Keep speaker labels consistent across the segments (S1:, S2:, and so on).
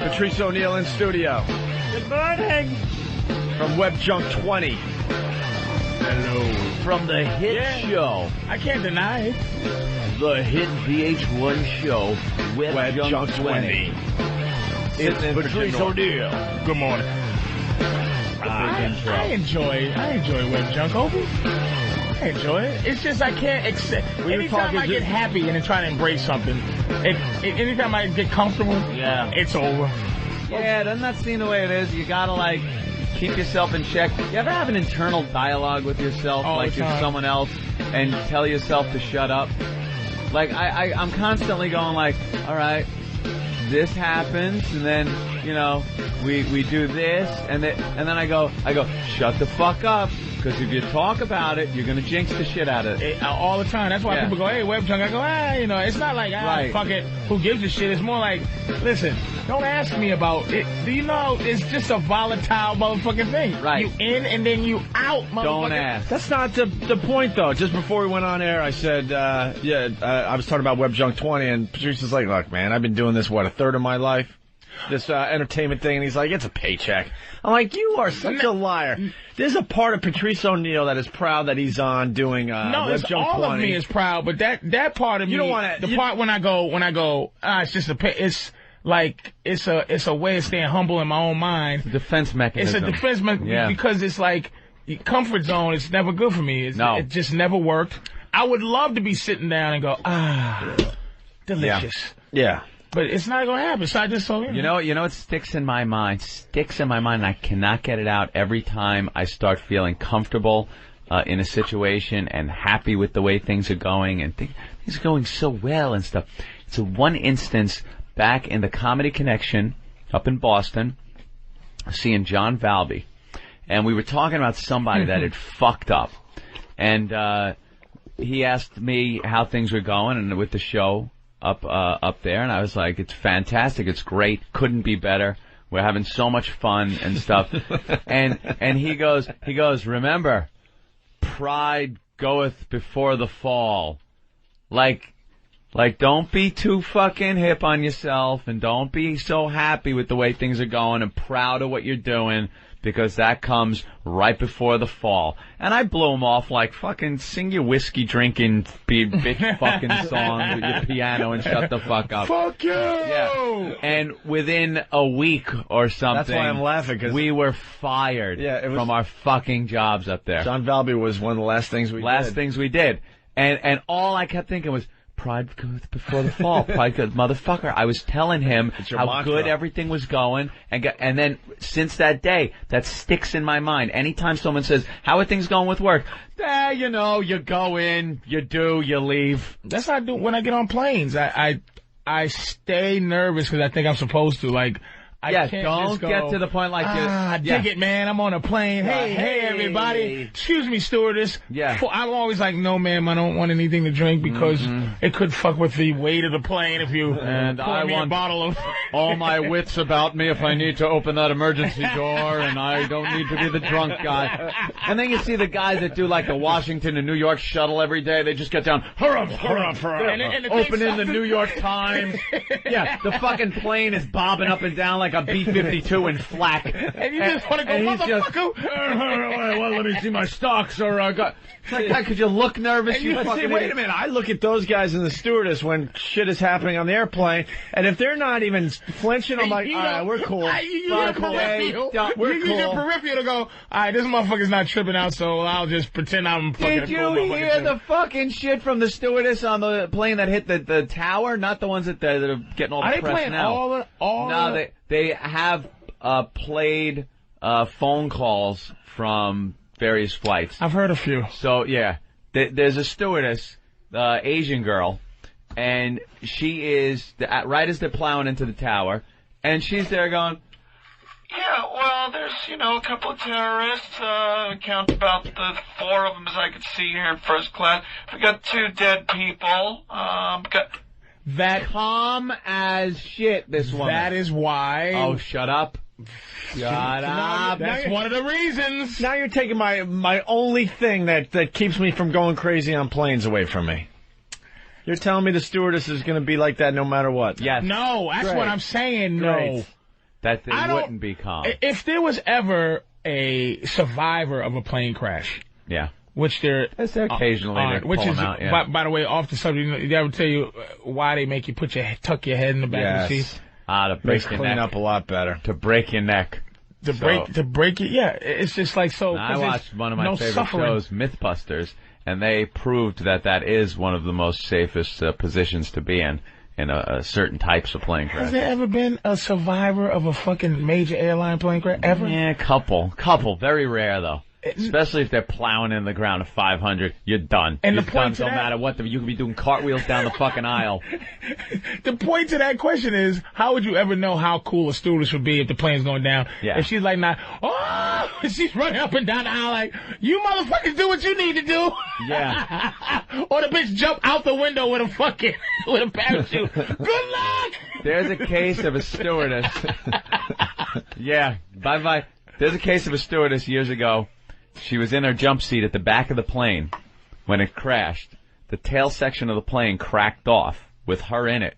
S1: Patrice O'Neill in studio.
S2: Good morning.
S1: From Web Junk 20.
S2: Hello.
S3: From the hit show.
S2: I can't deny it.
S3: The hit VH1 show, Web Junk 20. It's Patrice O'Neill.
S2: Good morning. I enjoy Web Junk, Opie. I enjoy it. It's just I can't accept. Anytime I get happy and try to embrace something, anytime I get comfortable, it's over.
S4: Yeah, doesn't that seem the way it is? You gotta, like, keep yourself in check. You ever have an internal dialogue with yourself, like you're someone else, and tell yourself to shut up? Like, I'm constantly going like, all right, this happens, and then, you know, we do this, and then I go, shut the fuck up. Because if you talk about it, you're going to jinx the shit out of it.
S2: All the time. That's why people go, hey, Web Junk. I go, you know, it's not like, fuck it, who gives a shit? It's more like, listen, don't ask me about it. Do you know it's just a volatile motherfucking thing?
S4: Right.
S2: You in and then you out, motherfucker.
S4: Don't ask.
S1: That's not the point, though. Just before we went on air, I said, I was talking about Web Junk 20, and Patrice was like, look, man, I've been doing this, a third of my life? This entertainment thing, and he's like, it's a paycheck. I'm like, you are such a liar. There's a part of Patrice O'Neill that is proud that he's on doing Web Junk 20.
S2: All of me is proud, but that part of me, part when I go, it's just it's like it's a way of staying humble in my own mind.
S4: It's a defense mechanism.
S2: It's a defense mechanism because it's like comfort zone. It's never good for me. It just never worked. I would love to be sitting down and go, delicious.
S1: Yeah.
S2: But it's not going to happen, so I just told
S4: you know what sticks in my mind? And I cannot get it out every time I start feeling comfortable in a situation and happy with the way things are going and things are going so well and stuff. It's one instance back in the Comedy Connection up in Boston, seeing John Valby. And we were talking about somebody that had fucked up. And he asked me how things were going and with the show up there, and I was like, it's fantastic, it's great, couldn't be better, we're having so much fun and stuff. and he goes, remember, pride goeth before the fall. Like don't be too fucking hip on yourself, and don't be so happy with the way things are going and proud of what you're doing, because that comes right before the fall. And I blew him off like, fucking sing your whiskey drinking bitch fucking song with your piano and shut the fuck up.
S2: Fuck you!
S4: Yeah. And within a week or something,
S1: that's why I'm laughing, cause
S4: we were fired from our fucking jobs up there.
S1: John Valby was one of the last things we did.
S4: And all I kept thinking was, pride goes before the fall. Pride goes, motherfucker. I was telling him how mantra. Good everything was going, and then since that day, that sticks in my mind. Anytime someone says, "How are things going with work?" You know, you go in, you do, you leave.
S2: That's what I do when I get on planes. I stay nervous because I think I'm supposed to. Like, I can't
S4: don't
S2: just go,
S4: get to the point like
S2: dig it, man. I'm on a plane. Hey, everybody. Excuse me, stewardess.
S4: Yeah.
S2: I'm always like, no, ma'am, I don't want anything to drink because it could fuck with the weight of the plane if you pour me a bottle of...
S4: all my wits about me if I need to open that emergency door, and I don't need to be the drunk guy. And then you see the guys that do like the Washington and New York shuttle every day. They just get down, hurrah,
S2: And
S4: open in the New York Times. Yeah, the fucking plane is bobbing up and down like a B-52 in flak.
S2: And you just want to go, motherfucker.
S4: Well, let me see my stocks. Or it's like, God, could you look nervous?
S1: You see, wait a minute. I look at those guys in the stewardess when shit is happening on the airplane, and if they're not even flinching, I'm like, all right, we're cool.
S2: You use your peripheral to go, all right, this motherfucker's not tripping out, so I'll just pretend I'm fucking
S4: Did you hear the fucking shit from the stewardess on the plane that hit the tower? Not the ones that are getting all the press now. No, they have played phone calls from various flights.
S2: I've heard a few.
S4: So, yeah, there's a stewardess, Asian girl, and she is, right as they're plowing into the tower, and she's there going,
S5: yeah, well, there's, a couple of terrorists. Count about the 4 of them as I could see here in first class. We got 2 dead people.
S4: That calm as shit, this woman.
S2: That is why.
S4: Oh, shut up. Shut up.
S2: That's one of the reasons.
S1: Now you're taking my only thing that keeps me from going crazy on planes away from me. You're telling me the stewardess is going to be like that no matter what?
S4: Yes.
S2: No, that's what I'm saying.
S1: Great.
S2: No.
S4: that they wouldn't be calm.
S2: If there was ever a survivor of a plane crash,
S4: yeah,
S2: which there
S4: occasionally,
S2: which is by the way, off the subject, did I ever tell you why they make you tuck your head in the back of the seat?
S4: To break your
S1: clean
S4: neck.
S1: up a lot better.
S4: To break your neck.
S2: To break it, yeah. It's just like so.
S4: I watched one of my favorite shows, Mythbusters, and they proved that is one of the most safest positions to be in a certain types of plane crash.
S2: Has there ever been a survivor of a fucking major airline plane crash? Ever?
S4: Yeah, couple. Very rare though. Especially if they're plowing in the ground at 500, you're done.
S2: And
S4: you're
S2: the point
S4: done,
S2: to
S4: no matter what, you could be doing cartwheels down the fucking aisle.
S2: The point to that question is, how would you ever know how cool a stewardess would be if the plane's going down?
S4: Yeah.
S2: If she's like, she's running up and down the aisle like, you motherfuckers do what you need to do.
S4: Yeah.
S2: Or the bitch jump out the window with a parachute. Good luck!
S4: There's a case of a stewardess. Yeah. Bye-bye. There's a case of a stewardess years ago. She was in her jump seat at the back of the plane when it crashed. The tail section of the plane cracked off with her in it.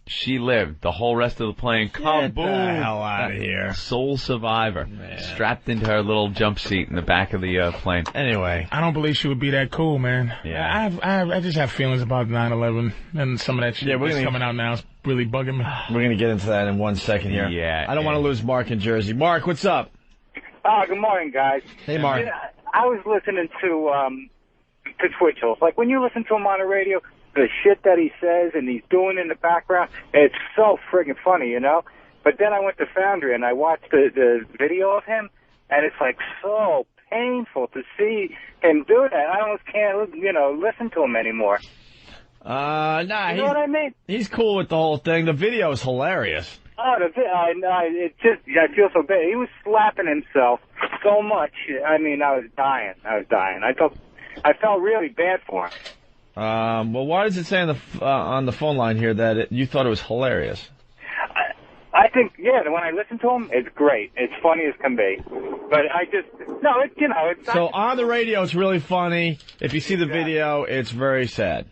S4: She lived. The whole rest of the plane, kaboom!
S1: Get the hell out of here.
S4: Sole survivor. Man. Strapped into her little jump seat in the back of the plane.
S1: Anyway.
S2: I don't believe she would be that cool, man.
S4: Yeah.
S2: I just have feelings about 9/11 and some of that shit that's coming out now is really bugging me.
S1: We're going to get into that in 1 second here.
S4: Yeah.
S1: I don't want to lose Mark in Jersey. Mark, what's up?
S6: Good morning, guys.
S1: Hey, Mark.
S6: I was listening to Twitchell. Like, when you listen to him on the radio, the shit that he says and he's doing in the background, it's so friggin' funny, you know? But then I went to Foundry and I watched the video of him, and it's, like, so painful to see him do that. I almost can't, listen to him anymore. You know what I mean?
S1: He's cool with the whole thing. The video is hilarious.
S6: Oh, I feel so bad. He was slapping himself so much. I mean, I was dying. I felt really bad for him.
S1: Well, why does it say on the phone line here that you thought it was hilarious?
S6: I think, when I listen to him, it's great. It's funny as can be. But it's
S1: So on the radio, it's really funny. If you see the video, it's very sad.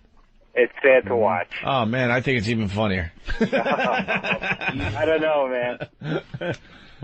S6: It's sad to watch.
S1: Oh, man, I think it's even funnier.
S6: I don't know, man.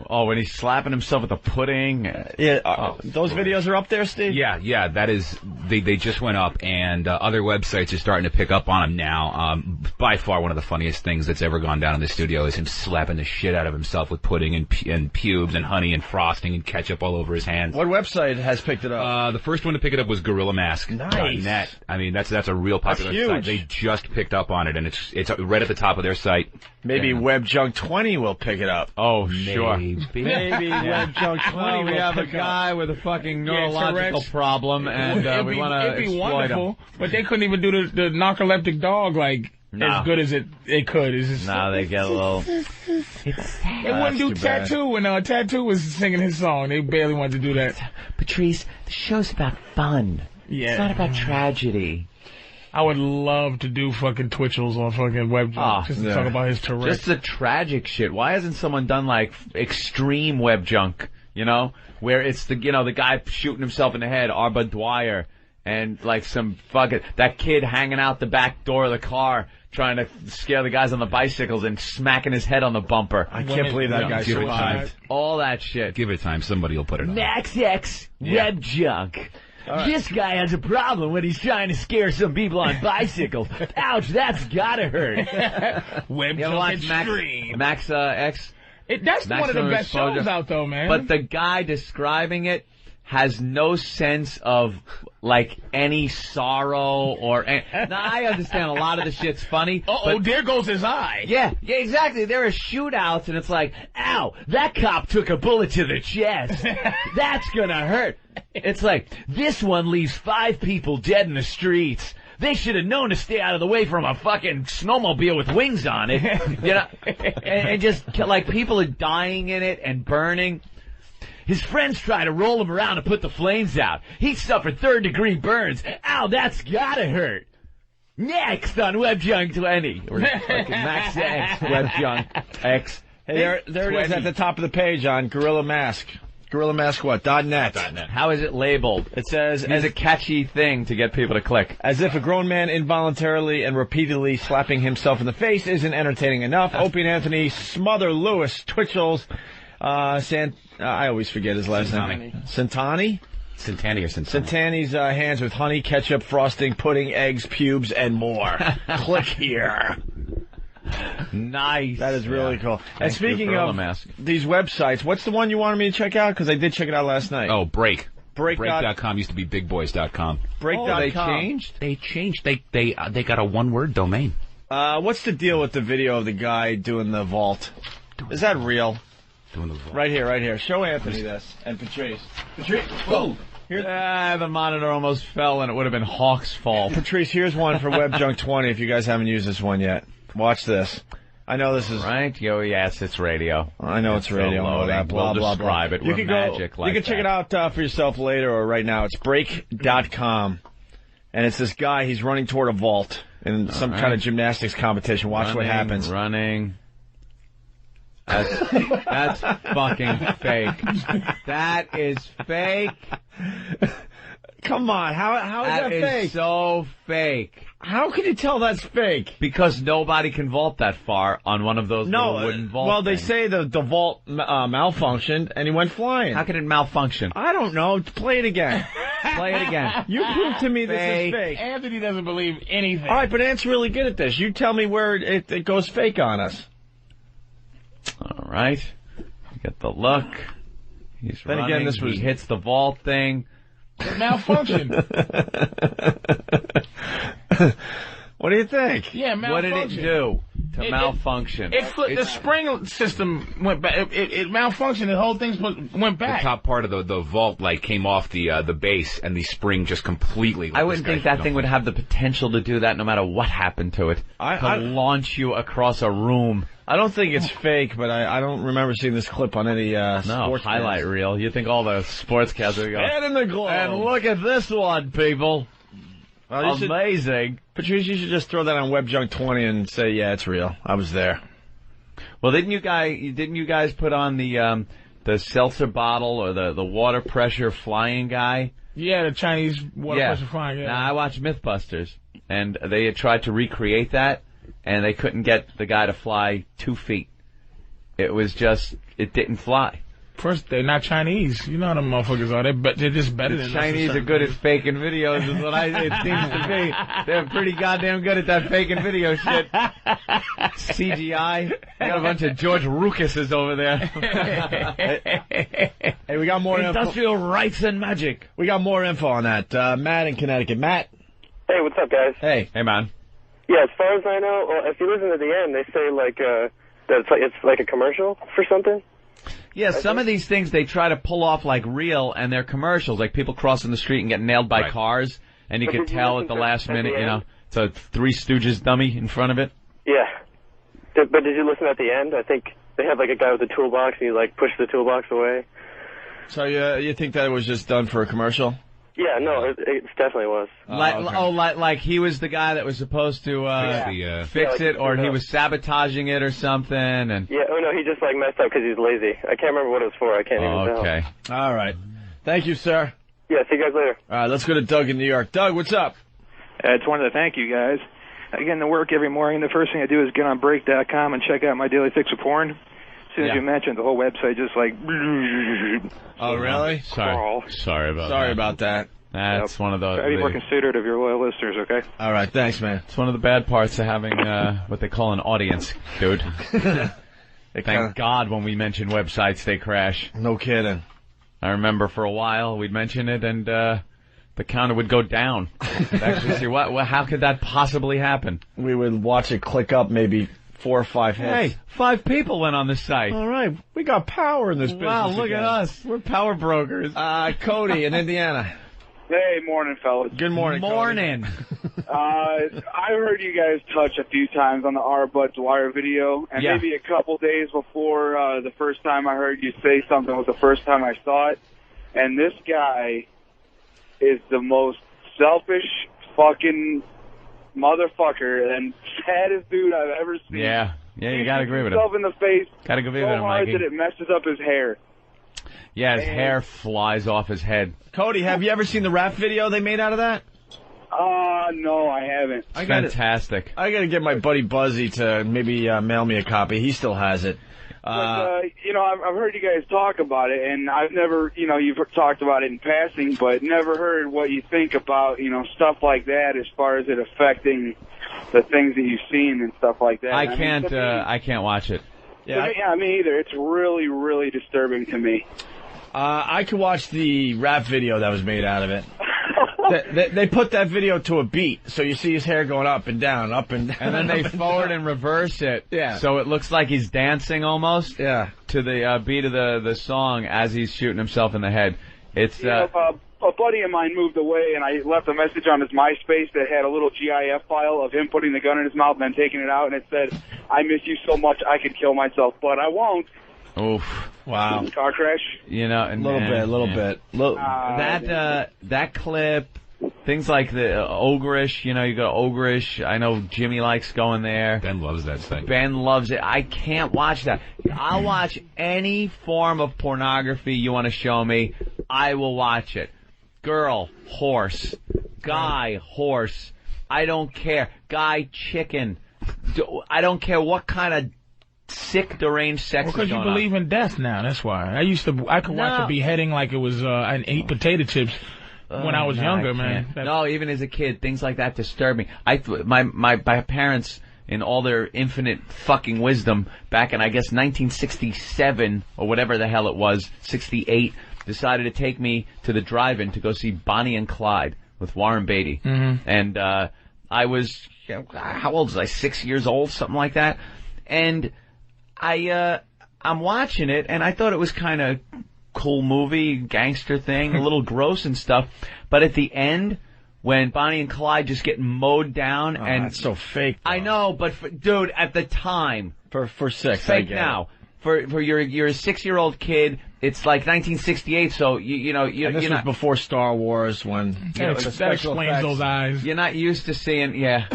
S4: Oh, when he's slapping himself with the pudding.
S1: Those videos are up there, Steve?
S7: Yeah, that is, they just went up, and other websites are starting to pick up on him now. By far one of the funniest things that's ever gone down in the studio is him slapping the shit out of himself with pudding and pubes and honey and frosting and ketchup all over his hands.
S1: What website has picked it up?
S7: The first one to pick it up was GorillaMask.net.
S1: Nice.
S7: I mean, that's a real popular site. They just picked up on it, and it's right at the top of their site.
S1: Maybe WebJunk 20 will pick it up.
S4: Oh, sure.
S1: Maybe WebJunk 20
S4: we have a guy with a fucking neurological problem, and we want to
S2: It'd be
S4: exploit
S2: wonderful,
S4: him.
S2: but they couldn't even do the narcoleptic dog as good as it could. It's just,
S4: they get a little...
S2: They wouldn't do Tattoo when Tattoo was singing his song. They barely wanted to do that.
S4: Patrice, the show's about fun.
S2: Yeah.
S4: It's not about tragedy.
S2: I would love to do fucking Twitchels on fucking WebJunk just to talk about his Tourette.
S4: Just the tragic shit. Why hasn't someone done like extreme WebJunk? Where it's the guy shooting himself in the head, Arba Dwyer, and like some that kid hanging out the back door of the car trying to scare the guys on the bicycles and smacking his head on the bumper.
S1: I can't believe that guy survived.
S4: All that shit.
S7: Give it time. Somebody will put it on.
S4: Max X WebJunk. Right. This guy has a problem when he's trying to scare some people on bicycles. Ouch, that's gotta hurt.
S2: WebJunk Extreme.
S4: Max X.
S2: That's one of the best shows out, though, man.
S4: But the guy describing it has no sense of, like, any sorrow or... Now, I understand a lot of the shit's funny.
S2: There goes his eye.
S4: Yeah, exactly. There are shootouts, and it's like, ow, that cop took a bullet to the chest. That's gonna hurt. It's like, this one leaves 5 people dead in the streets. They should have known to stay out of the way from a fucking snowmobile with wings on it. And just, like, people are dying in it and burning. His friends try to roll him around and put the flames out. He suffered 3rd-degree burns. Ow, that's gotta hurt. Next on WebJunk 20. Or fucking Max X, WebJunk X.
S1: Hey, there it is at the top of the page on Gorilla Mask. Gorilla Mask what? .net.
S4: How is it labeled?
S1: It says
S4: As a catchy thing to get people to click.
S1: as if a grown man involuntarily and repeatedly slapping himself in the face isn't entertaining enough. Opie and Anthony smother Lewis Twitchell's I always forget his last name. Santani?
S7: Santani or Santani?
S1: Santani's hands with honey, ketchup, frosting, pudding, eggs, pubes, and more. Click here.
S4: Nice.
S1: That is really cool. And
S4: Thank you,
S1: speaking
S4: Gorilla
S1: of
S4: Mask.
S1: these websites, what's the one you wanted me to check out? Because I did check it out last night.
S7: Oh, Break.
S1: Break.
S7: Break.com used to be bigboys.com.
S1: Break.com.
S4: Oh, they changed?
S7: They changed. They got a one-word domain.
S1: What's the deal with the video of the guy doing the vault? Is that real?
S7: Doing the vault.
S1: Right here. Show Anthony this. And Patrice. Patrice, whoa!
S4: The monitor almost fell, and it would have been Hawk's fault.
S1: Patrice, here's one for WebJunk 20 if you guys haven't used this one yet. Watch this. I know this is...
S4: Right? Yes, it's radio.
S1: I know it's radio.
S4: Loading.
S1: That, blah,
S4: We'll
S1: blah,
S4: describe
S1: blah.
S4: it. We're magic like
S1: you can check it out for yourself later or right now. It's break.com. And it's this guy, he's running toward a vault in some kind of gymnastics competition. Watch what happens.
S4: Running. That's fucking fake. That is fake.
S1: Come on, how is that fake?
S4: That is so fake.
S1: How can you tell that's fake?
S4: Because nobody can vault that far on one of those little wooden vault
S1: well, they
S4: things.
S1: say the vault malfunctioned and he went flying.
S4: How can it malfunction?
S1: I don't know. Play it again.
S4: Play it again.
S1: You prove to me this is fake.
S2: Anthony doesn't believe anything.
S1: All right, but Ant's really good at this. You tell me where it goes fake on us.
S4: All right. Get the look. He's
S1: Then
S4: running.
S1: again, this was...
S4: He hits the vault thing.
S2: It malfunctioned.
S1: What do you think?
S2: Yeah, malfunctioned.
S4: What did it do to malfunction?
S2: The spring system went back. It malfunctioned. The whole thing went back.
S7: The top part of the vault came off the base, and the spring just completely.
S4: I wouldn't think that thing would have the potential to do that no matter what happened to it. To launch you across a room.
S1: I don't think it's fake, but I don't remember seeing this clip on any sports
S4: highlight reel. You think all the sportscasters would go,
S1: and in the globe.
S4: And look at this one, people.
S1: Well,
S4: amazing.
S1: Patrice, you should just throw that on WebJunk 20 and say, yeah, it's real. I was there.
S4: Well, didn't you guys put on the seltzer bottle or the water pressure flying guy?
S2: Yeah, the Chinese water pressure flying guy.
S4: Now, I watched Mythbusters, and they had tried to recreate that, and they couldn't get the guy to fly 2 feet. It didn't fly.
S2: First, they're not Chinese. You know how them motherfuckers are. They're just better than us.
S4: Chinese are good at faking videos, is what it seems to be. They're pretty goddamn good at that faking video shit. CGI. They got a bunch of George Rucuses over there.
S1: Hey, we got more
S4: Industrial rights and magic.
S1: We got more info on that. Matt in Connecticut. Matt.
S8: Hey, what's up, guys?
S1: Hey,
S4: man.
S8: Yeah, as far as I know, well, if you listen to the end, they say that it's like a commercial for something.
S4: Yeah, some of these things they try to pull off like real, and they're commercials, like people crossing the street and getting nailed by cars, and you can tell at the last minute, it's a Three Stooges dummy in front of it.
S8: Yeah. But did you listen at the end? I think they had like a guy with a toolbox, and he pushed the toolbox away.
S1: So you think that was just done for a commercial?
S8: Yeah, no, it definitely was.
S4: Like he was the guy that was supposed to fix it, or he was sabotaging it or something, and
S8: he just messed up because he's lazy. I can't remember what it was for. I can't even tell.
S4: Okay.
S1: All right. Thank you, sir.
S8: Yeah, see you guys later.
S1: All right, let's go to Doug in New York. Doug, what's up?
S9: I just wanted to thank you guys. I get into work every morning. The first thing I do is get on break.com and check out my daily fix of porn. As soon as you mentioned, the whole website just
S1: Oh, really?
S4: Sorry
S1: about that.
S4: That's one of those.
S9: Try to be more considerate of your loyal listeners, okay?
S1: All right, thanks, man.
S4: It's one of the bad parts of having what they call an audience, dude. Thank God when we mention websites, they crash.
S1: No kidding.
S4: I remember for a while we'd mention it, and the counter would go down. Actually, see how could that possibly happen?
S1: We would watch it click up maybe 4 or 5 hits.
S4: Hey, 5 people went on the site.
S1: All right, we got power in this business.
S4: Wow, look at us. We're power brokers.
S1: Cody in Indiana.
S10: Hey, morning, fellas.
S1: Good morning,
S4: Morning.
S10: I heard you guys touch a few times on the R. Bud Dwyer video, and maybe a couple days before the first time I heard you say something was the first time I saw it. And this guy is the most selfish fucking motherfucker and saddest dude I've ever seen.
S4: Yeah, you gotta agree with him.
S10: Himself in the face
S4: gotta agree with him,
S10: hard
S4: Mikey.
S10: that it messes up his hair.
S4: Yeah, his hair flies off his head.
S1: Cody, have you ever seen the rap video they made out of that?
S10: No, I haven't.
S4: Fantastic.
S1: I gotta get my buddy Buzzy to maybe mail me a copy. He still has it.
S10: I've heard you guys talk about it, and I've never, you've talked about it in passing, but never heard what you think about, stuff like that as far as it affecting the things that you've seen and stuff like that.
S4: I can't watch it.
S10: Yeah, me either. It's really, really disturbing to me.
S1: I could watch the rap video that was made out of it. They put that video to a beat, so you see his hair going up and down, up and down.
S4: And then they forward and reverse it.
S1: Yeah.
S4: So it looks like he's dancing almost.
S1: Yeah.
S4: To the beat of the song as he's shooting himself in the head. It's
S10: a buddy of mine moved away, and I left a message on his MySpace that had a little GIF file of him putting the gun in his mouth and then taking it out, and it said, "I miss you so much I could kill myself, but I won't."
S4: Oof.
S1: Wow.
S10: Car crash?
S1: A little bit.
S4: That clip, things like the Ogreish, you go Ogreish. I know Jimmy likes going there.
S7: Ben loves that thing.
S4: Ben loves it. I can't watch that. I'll watch any form of pornography you want to show me. I will watch it. Girl, horse. Guy, horse. I don't care. Guy, chicken. I don't care what kind of sick, deranged sex is going on.
S2: Because you believe in death now, that's why. I could watch a beheading like it was, and eat potato chips when I was younger, man.
S4: No, even as a kid, things like that disturb me. My parents, in all their infinite fucking wisdom, back in, I guess, 1967, or whatever the hell it was, 68, decided to take me to the drive-in to go see Bonnie and Clyde with Warren Beatty.
S2: Mm-hmm.
S4: And I was, how old was I, 6 years old, something like that? And I'm watching it, and I thought it was kind of cool movie, gangster thing, a little gross and stuff. But at the end, when Bonnie and Clyde just get mowed down, and
S1: that's so fake. Though.
S4: I know, but dude, at the time,
S1: for six,
S4: fake
S1: I get
S4: now. For you're a 6-year-old kid. It's like 1968, so you know.
S1: And this was before Star Wars, when
S2: that explains those eyes.
S4: You're not used to seeing, yeah.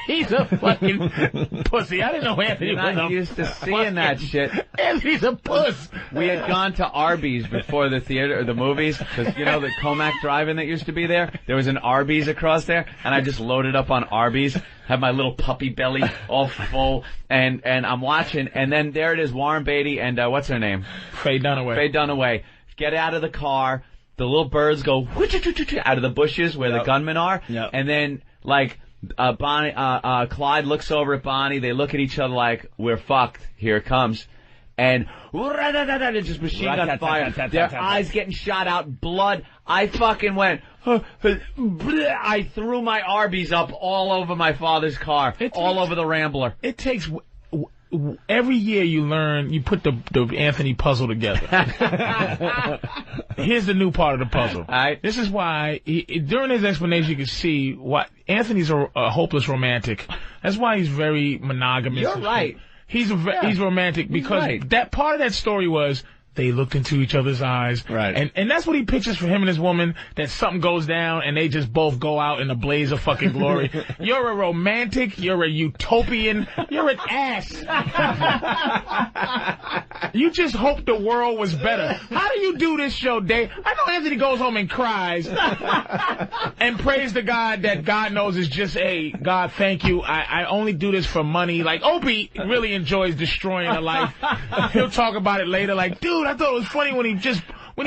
S2: He's a fucking pussy. I didn't know Anthony
S4: was not used to seeing that shit.
S2: Anthony's a puss.
S4: We had gone to Arby's before the theater or the movies, because the Comac Drive-In that used to be there. There was an Arby's across there, and I just loaded up on Arby's. Have my little puppy belly all full, and I'm watching, and then there it is, Warren Beatty and what's her name?
S2: Faye Dunaway.
S4: Get out of the car. The little birds go out of the bushes where the gunmen are, and then Clyde looks over at Bonnie. They look at each other like, we're fucked. Here it comes. And just machine gun fire. Their eyes getting shot out, blood. I fucking went. I threw my Arby's up all over my father's car, all over the Rambler.
S2: It takes. Every year you learn, you put the Anthony puzzle together. Here's the new part of the puzzle. This is why, during his explanation, you can see why Anthony's a hopeless romantic. That's why he's very monogamous.
S4: You're right.
S2: He's romantic because that part of that story was they looked into each other's eyes.
S1: Right.
S2: And that's what he pictures for him and his woman, that something goes down and they just both go out in a blaze of fucking glory. You're a romantic, you're a utopian, you're an ass. You just hope the world was better. How do you do this show, Dave? I know Anthony goes home and cries and prays to God that God knows it's just, hey, God, thank you. I only do this for money. Like, Opie really enjoys destroying a life. He'll talk about it later like, dude, I thought it was funny when he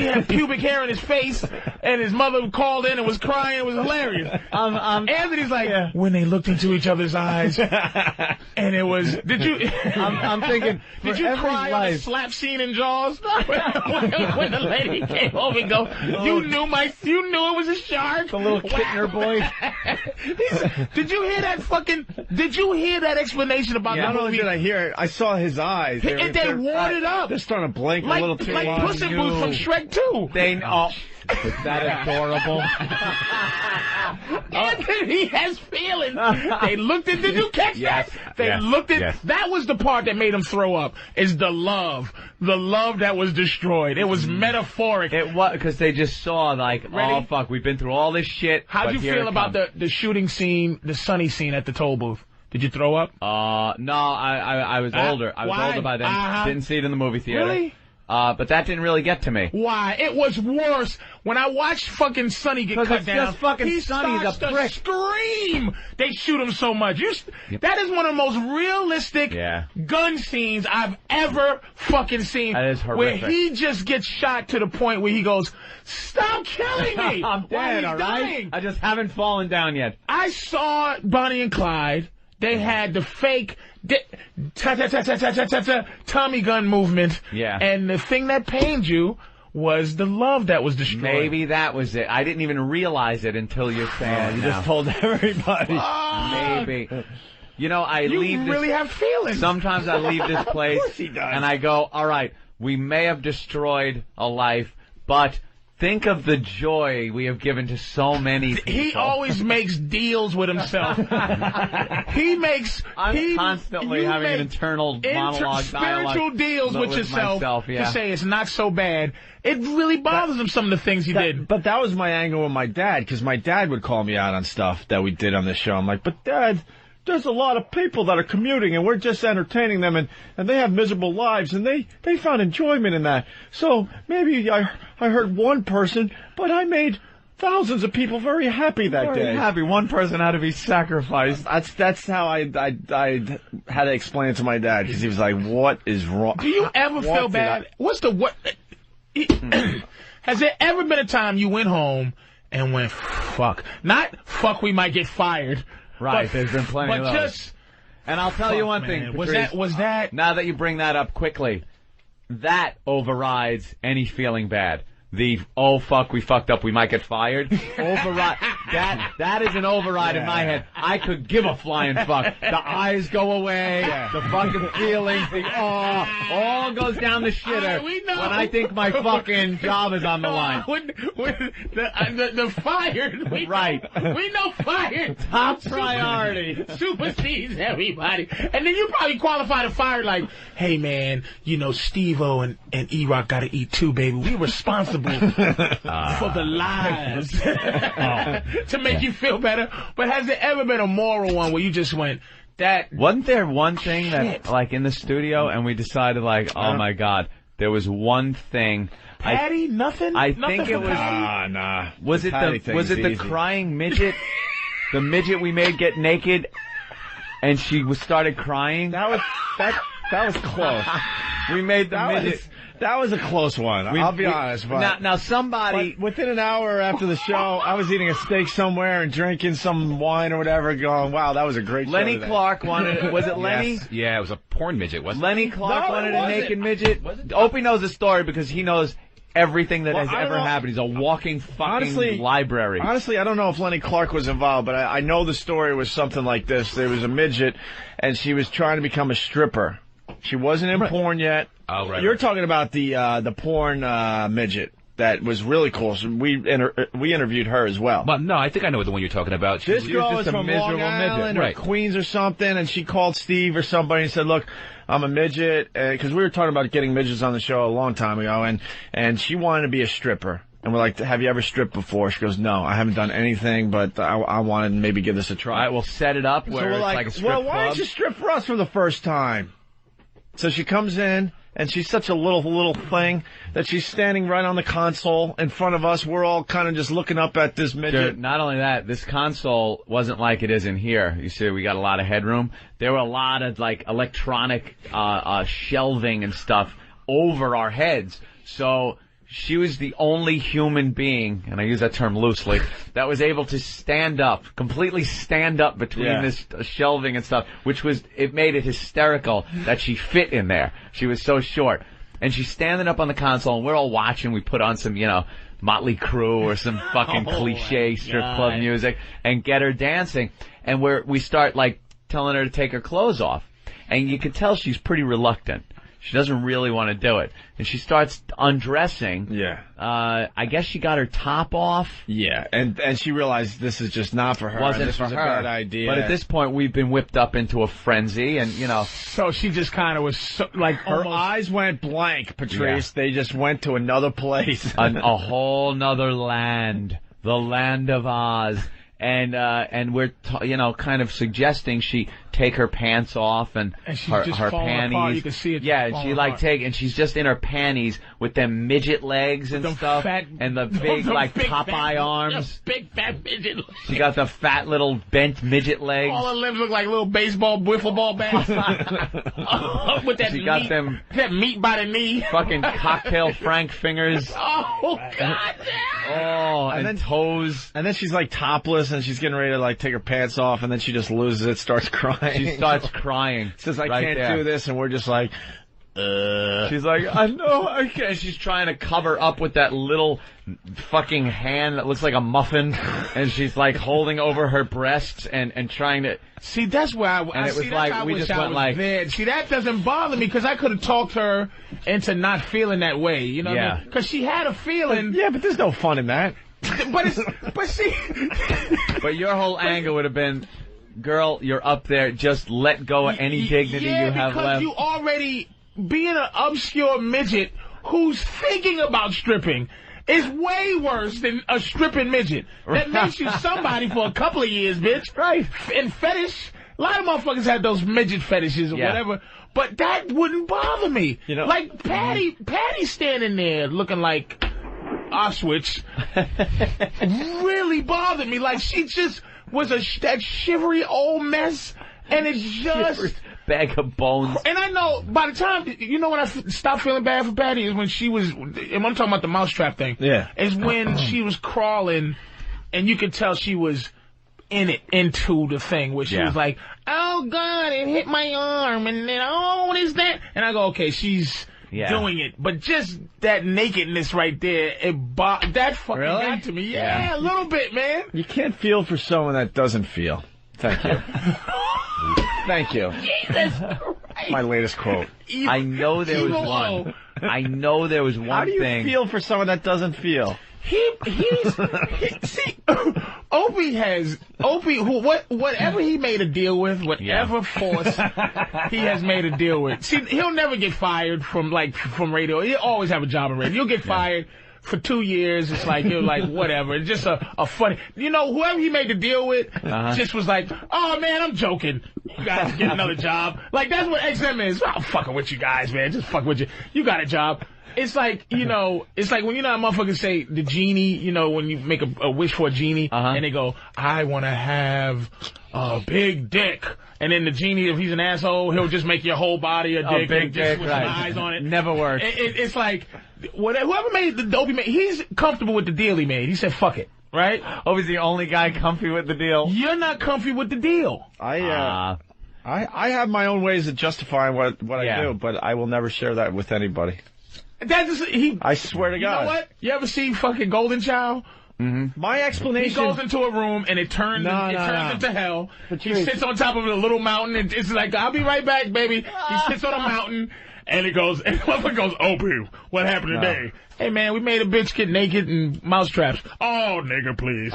S2: had pubic hair in his face and his mother called in and was crying. It was hilarious. Anthony's like, when they looked into each other's eyes and it was, I'm
S4: thinking,
S2: did you cry on the slap scene in Jaws? when the lady came over and go, you knew it was a shark?
S1: The little Kittner boy.
S2: Did you hear that explanation about the movie?
S1: Not only did I hear it, I saw his eyes.
S2: They watered up.
S1: They're starting to blink a little too long.
S2: Like Puss in Boots from Shrek 2.
S4: Is that adorable?
S2: Anthony has feelings. They looked at. Did you catch that? They looked at.
S7: Yes.
S2: That was the part that made him throw up. Is the love that was destroyed. It was metaphoric.
S4: It was because they just saw like, oh fuck, we've been through all this shit.
S2: How'd you feel about the shooting scene, the Sunny scene at the toll booth? Did you throw up?
S4: No, I was older. I was older by then. Didn't see it in the movie theater.
S2: Really?
S4: But that didn't really get to me.
S2: Why? It was worse. When I watched fucking Sonny get cut
S4: it's
S2: down,
S4: just fucking
S2: he
S4: Sonny's
S2: starts
S4: a
S2: to
S4: prick.
S2: scream. They shoot him so much. That is one of the most realistic gun scenes I've ever fucking seen.
S4: That is horrific.
S2: Where he just gets shot to the point where he goes, "Stop killing me!"
S4: I'm dead, all right?
S2: Dying.
S4: I just haven't fallen down yet.
S2: I saw Bonnie and Clyde. They had the fake Tommy gun movement.
S4: Yeah.
S2: And the thing that pained you was the love that was destroyed.
S4: Maybe that was it. I didn't even realize it until you're saying it.
S1: You just told everybody.
S4: Maybe. You know,
S2: You really have feelings.
S4: Sometimes I leave this place and I go, all right, we may have destroyed a life, but think of the joy we have given to so many people.
S2: He always makes deals with himself.
S4: I'm constantly having an internal monologue,
S2: spiritual deals with yourself
S4: myself,
S2: to say it's not so bad. It really bothers him, some of the things he did.
S1: But that was my angle with my dad, because my dad would call me out on stuff that we did on this show. I'm like, but Dad, there's a lot of people that are commuting, and we're just entertaining them, and they have miserable lives, and they found enjoyment in that. So maybe I hurt one person, but I made thousands of people very happy that day.
S4: Happy. One person had to be sacrificed.
S1: That's how I had to explain it to my dad, because he was like, "What is wrong?"
S2: Do you ever feel bad? Has there ever been a time you went home and went, fuck? Not fuck, we might get fired.
S4: Right, there's been plenty of those. And I'll tell you one thing, Patrice,
S2: was that?
S4: Now that you bring that up quickly, that overrides any feeling bad. The, oh fuck, we fucked up, we might get fired. Override. That is an override in my head. I could give a flying fuck. The eyes go away, the fucking feelings, all goes down the shitter
S2: We know.
S4: when I think my fucking job is on the line.
S2: The fired.
S4: Right.
S2: We know fired.
S4: Top priority.
S2: Supersedes everybody. And then you probably qualify to fire like, hey man, you know, Steve-O and E-Rock gotta eat too, baby. We responsible for the lives to make you feel better. But has there ever been a moral one where you just went, that...
S4: Wasn't there one thing that, like, in the studio, and we decided, like, oh my God, there was one thing...
S2: Patty? Nothing?
S4: I think it was...
S1: Nah.
S4: Was it the crying midget? The midget we made get naked, and she started crying?
S1: That was close.
S4: We made the midget...
S1: That was a close one. I'll be honest. But
S4: now somebody...
S1: But within an hour after the show, I was eating a steak somewhere and drinking some wine or whatever, going, wow, that was a great show
S4: Lenny
S1: today.
S4: Clark wanted... Was it Lenny?
S7: Yes. Yeah, it was a porn midget, wasn't it?
S4: Lenny Clark wanted a naked midget. Opie knows the story because he knows everything that has ever happened. He's a walking fucking library.
S1: Honestly, I don't know if Lenny Clark was involved, but I know the story was something like this. There was a midget, and she was trying to become a stripper. She wasn't in porn yet.
S7: Oh, right.
S1: You're talking about the porn midget that was really cool. So we interviewed her as well.
S7: But no, I think I know the one you're talking about.
S1: This girl was from Long Island or Queens or something, and she called Steve or somebody and said, "Look, I'm a midget," because we were talking about getting midgets on the show a long time ago, and she wanted to be a stripper. And we're like, "Have you ever stripped before?" She goes, "No, I haven't done anything, but I wanted to maybe give this a try."
S4: All right, we'll set it up where
S1: we're
S4: it's like a strip
S1: well, why
S4: club.
S1: don't you strip for us for the first time? So she comes in, and she's such a little thing that she's standing right on the console in front of us. We're all kind of just looking up at this midget.
S4: Not only that, this console wasn't like it is in here. You see, we got a lot of headroom. There were a lot of, like, electronic shelving and stuff over our heads. So she was the only human being, and I use that term loosely, that was able to stand up, completely stand up between this shelving and stuff, it made it hysterical that she fit in there. She was so short. And she's standing up on the console, and we're all watching. We put on some, Motley Crue or some fucking cliche strip club music and get her dancing. And we start, like, telling her to take her clothes off. And you can tell she's pretty reluctant. She doesn't really want to do it. And she starts undressing.
S1: Yeah.
S4: I guess she got her top off.
S1: Yeah, and she realized this is just not for her.
S4: This
S1: was a bad idea.
S4: But at this point, we've been whipped up into a frenzy, and,
S2: So she just kind of was,
S1: her eyes went blank, Patrice. Yeah. They just went to another place.
S4: A whole nother land. The land of Oz. And we're, kind of suggesting she take her pants off and
S2: she's
S4: her
S2: just
S4: her
S2: falling
S4: panties.
S2: apart. You can see it.
S4: Yeah, and she like and she's just in her panties with them midget legs and stuff, and the big Popeye arms.
S2: Big fat midget.
S4: She got the fat little bent midget legs.
S2: All her limbs look like little baseball wiffle ball bats. With that
S4: she got them
S2: that meat by the knee.
S4: Fucking cocktail Frank fingers.
S2: Oh God!
S4: Oh, and then
S1: toes. And then she's like topless, and she's getting ready to like take her pants off, and then she just loses it, starts crying.
S4: She starts crying.
S1: Says, "I
S4: right
S1: can't
S4: there.
S1: do this," and we're just like,
S4: She's like, I know I can't. She's trying to cover up with that little fucking hand that looks like a muffin, and she's like holding over her breasts and trying to.
S2: See, that's where
S4: And it was like we just went like.
S2: There. See, that doesn't bother me because I could have talked her into not feeling that way. You know,
S1: Yeah.
S2: because she had a feeling.
S1: Yeah, but there's no fun in that.
S2: but see,
S4: But your whole anger would have been, girl, you're up there. Just let go of any dignity you have
S2: because
S4: left.
S2: you already being an obscure midget who's thinking about stripping is way worse than a stripping midget. That makes you somebody for a couple of years, bitch.
S1: Right.
S2: And fetish, a lot of motherfuckers had those midget fetishes or whatever, but that wouldn't bother me.
S1: You know,
S2: like Patty standing there looking like Auschwitz really bothered me. Like she just was that shivery old mess, and it just
S4: bag of bones.
S2: And I know by the time when I stopped feeling bad for Patty is when she was. And I'm talking about the mousetrap thing.
S1: Yeah,
S2: is when she was crawling, and you could tell she was into the thing where she was like, "Oh God, it hit my arm," and then what is that? And I go, okay, she's. Doing it, but just that nakedness right there, that fucking got to me. Yeah, a little bit, man.
S1: You can't feel for someone that doesn't feel. Thank you. Thank you.
S2: Jesus Christ.
S1: My latest quote.
S4: I know there was one. I know there was one thing.
S1: How do you feel for someone that doesn't feel?
S2: See, Opie, whatever he made a deal with, whatever force he has made a deal with. See, he'll never get fired from radio. He'll always have a job in radio. He'll get fired for 2 years. It's like, you're like, whatever. It's just a funny, whoever he made the deal with just was like, oh man, I'm joking. You guys get another job. Like, that's what XM is. I'm fucking with you guys, man. Just fuck with you. You got a job. It's like, it's like when how motherfuckers say the genie, when you make a wish for a genie, and they go, I want to have a big dick. And then the genie, if he's an asshole, he'll just make your whole body a dick.
S4: Big dick,
S2: with some eyes on it.
S4: Never works.
S2: It's like, whoever made the Opie made, he's comfortable with the deal he made. He said, fuck it. Right?
S4: Opie's the only guy comfy with the deal.
S2: You're not comfy with the deal.
S1: I have my own ways of justifying what I do, but I will never share that with anybody. I swear to God.
S2: You know what? You ever see fucking Golden Child?
S1: Mm-hmm. My explanation.
S2: He goes into a room and it turns into hell.
S1: Patrice.
S2: He sits on top of a little mountain. And it's like, I'll be right back, baby. He sits on a mountain and it goes. And motherfucker goes, Opie, what happened today? Hey man, we made a bitch get naked and mousetraps. Oh, nigga, please.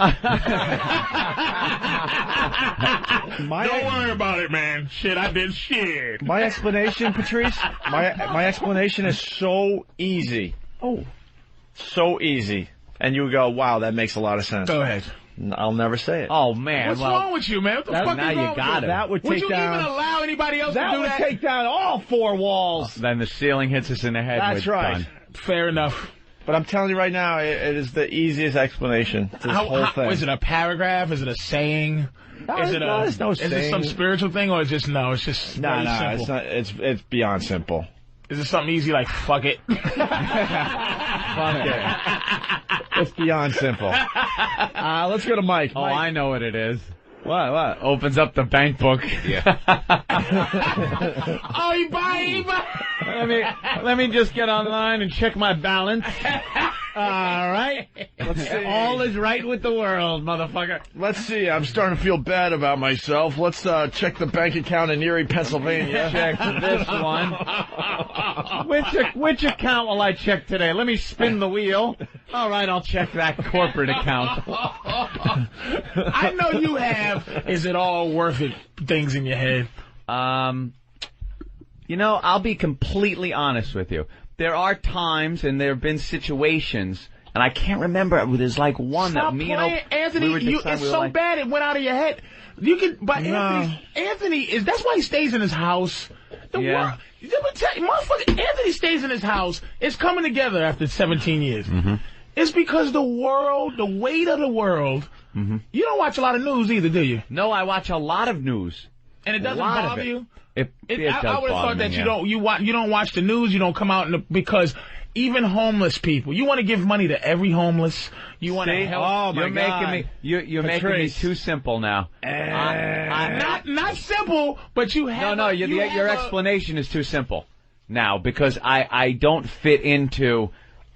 S2: Don't worry about it, man. Shit, I did shit.
S1: My explanation, Patrice. My explanation is so easy.
S2: Oh,
S1: so easy. And you go, wow, that makes a lot of sense.
S2: Go ahead.
S1: I'll never say it.
S4: Oh man,
S2: what's wrong with you, man? What the fuck
S4: now
S2: is
S4: you
S2: wrong
S4: got
S2: with you?
S4: it.
S1: That would take
S2: Would you
S1: down.
S2: even allow anybody else to do that?
S1: That would take down all 4 walls.
S4: Then the ceiling hits us in the head.
S1: That's right.
S4: Done.
S2: Fair enough.
S1: But I'm telling you right now, it is the easiest explanation to this whole thing.
S2: Is it a paragraph? Is it a saying? Is it some spiritual thing, or is it just It's just very simple.
S1: It's not. It's beyond simple.
S2: Is it something easy like fuck it?
S1: Fuck it. It's beyond simple. Let's go to Mike.
S4: Oh,
S1: Mike.
S4: I know what it is.
S1: What?
S4: Opens up the bank book.
S7: Yeah.
S2: Oh, he buy.
S4: Let me just get online and check my balance. All right.
S1: Let's see.
S4: All is right with the world, motherfucker.
S1: Let's see. I'm starting to feel bad about myself. Let's check the bank account in Erie, Pennsylvania.
S4: Check this one. Which account will I check today? Let me spin the wheel. All right, I'll check that corporate account.
S2: I know you have. Is it all worth it? Things in your head.
S4: I'll be completely honest with you. There are times and there have been situations And I can't remember. There's like one
S2: Stop
S4: that me
S2: playing,
S4: and
S2: Anthony. It's so bad it went out of your head. You can, but Anthony is. That's why he stays in his house. The world. Let me tell you, motherfucker. Anthony stays in his house. It's coming together after 17 years.
S4: Mm-hmm.
S2: It's because the world, the weight of the world.
S4: Mm-hmm.
S2: You don't watch a lot of news either, do you?
S4: No, I watch a lot of news.
S2: And it doesn't bother you?
S4: It does
S2: I would have thought
S4: me,
S2: that you don't watch the news, you don't come out because even homeless people, you want to give money to every homeless. You want to help.
S4: Oh my God! You're making me too simple now.
S2: Not simple, but you have.
S4: No. Your explanation is too simple now because I don't fit into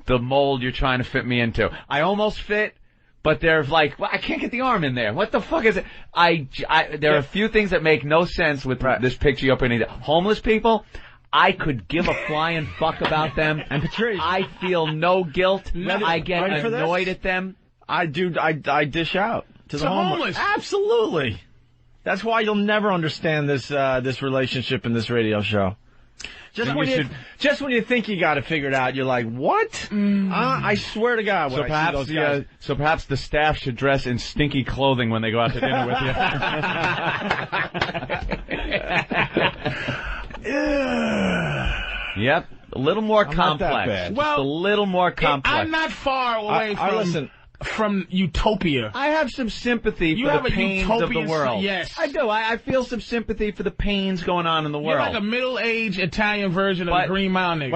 S4: the mold you're trying to fit me into. I almost fit. But they're like, well, I can't get the arm in there. What the fuck is it? There are a few things that make no sense with this picture you're putting. Homeless people, I could give a flying fuck about them.
S1: And Patrice,
S4: I feel no guilt. I get annoyed at them.
S1: I dish out to the homeless. Absolutely. That's why you'll never understand this relationship in this radio show. Just when you think you got it figured out, you're like, what? I swear to God. When I see those guys.
S4: So perhaps the staff should dress in stinky clothing when they go out to dinner with you. Yep, a little more complex. Just a little more complex.
S2: I'm not far away from utopia.
S4: I have some sympathy for the pains of the world.
S2: Yes,
S4: I do. I feel some sympathy for the pains going on in the world.
S2: You're like a middle-aged Italian version of the Green Mile nigga.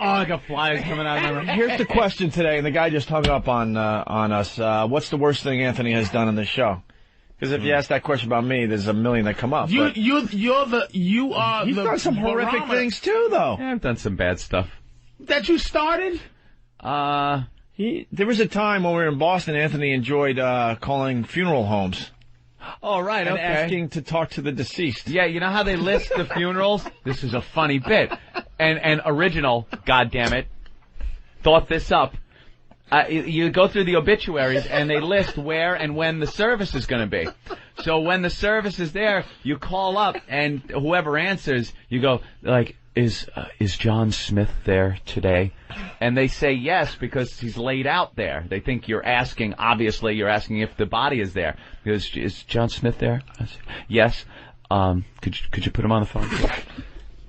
S4: Oh, like a fly is coming out of my mouth.
S1: Here's the question today, and the guy just hung up on us. What's the worst thing Anthony has done in this show? Because if you ask that question about me, there's a million that come up.
S2: You've
S1: done some horrific things too, though.
S4: Yeah, I've done some bad stuff.
S2: That you started?
S1: There was a time when we were in Boston, Anthony enjoyed calling funeral homes.
S4: Oh, right,
S1: and
S4: okay.
S1: asking to talk to the deceased.
S4: Yeah, you know how they list the funerals? This is a funny bit. And original, goddammit, thought this up. You go through the obituaries, and they list where and when the service is going to be. So when the service is there, you call up, and whoever answers, you go, like, is John Smith there today? And they say yes because he's laid out there. They think you're asking, obviously, you're asking if the body is there. Because, is John Smith there? I say, yes. Could you put him on the phone?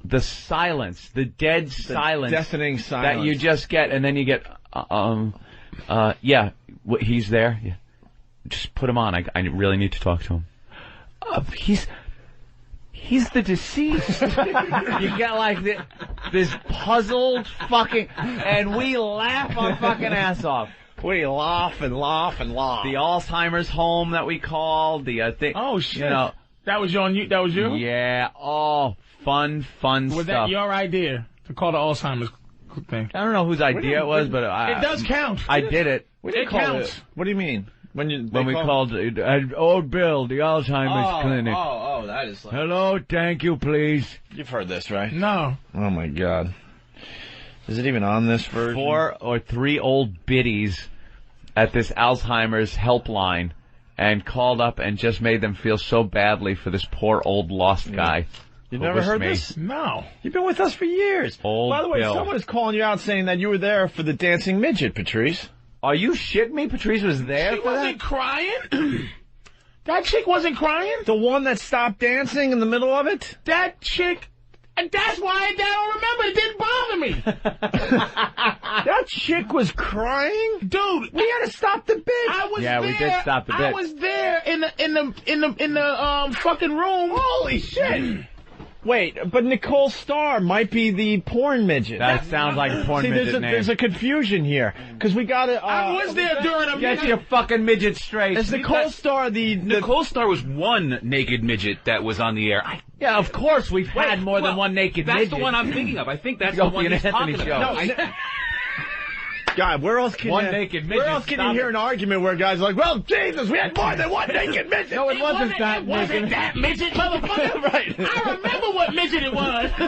S4: The silence, the dead silence.
S1: Deafening silence.
S4: That you just get, and then you get, yeah, he's there. Yeah. Just put him on. I really need to talk to him. He's the deceased. You get like this puzzled fucking, and we laugh our fucking ass off.
S1: We laugh and laugh and laugh.
S4: The Alzheimer's home that we called, the thing.
S2: Oh shit!
S4: You know,
S2: that was you. That was you.
S4: Yeah. Oh, fun stuff.
S2: Was that your idea to call the Alzheimer's thing?
S4: I don't know whose idea it was, but
S2: it does count.
S4: I did it.
S2: It counts.
S1: What do you mean? When we
S4: called old Bill, the Alzheimer's clinic.
S1: Oh, that is like...
S4: Hello, thank you, please.
S1: You've heard this, right?
S2: No.
S1: Oh, my God. Is it even on this version?
S4: 4 or 3 old biddies at this Alzheimer's helpline and called up and just made them feel so badly for this poor old lost guy.
S1: You've never heard this?
S2: No.
S1: You've been with us for years. By the way, someone is calling you out saying that you were there for the dancing midget, Patrice.
S4: Are you shitting me? Patrice was there?
S2: She wasn't crying? That chick wasn't crying?
S1: The one that stopped dancing in the middle of it?
S2: That chick... And that's why I don't remember. It didn't bother me.
S1: That chick was crying?
S2: Dude.
S1: We had to stop the bit.
S2: I was
S4: there. We did stop the bit.
S2: I was there in the fucking room.
S1: Holy shit. Wait, but Nicole Starr might be the porn midget.
S4: That sounds like a porn midget name.
S1: There's a confusion here. Because we got to...
S2: I was there during a
S4: Get your fucking midget straight.
S1: Is Nicole Starr
S7: Nicole Starr was one naked midget that was on the air.
S4: Yeah, of course we've had more than one naked midget.
S7: That's the one I'm thinking of. I think that's the one he's talking about.
S1: God, where else can you hear an argument where guys are like, well, Jesus, we had more than one naked midget.
S4: No, it wasn't that
S2: midget, motherfucker.
S1: Right.
S2: I remember what midget it was.
S4: How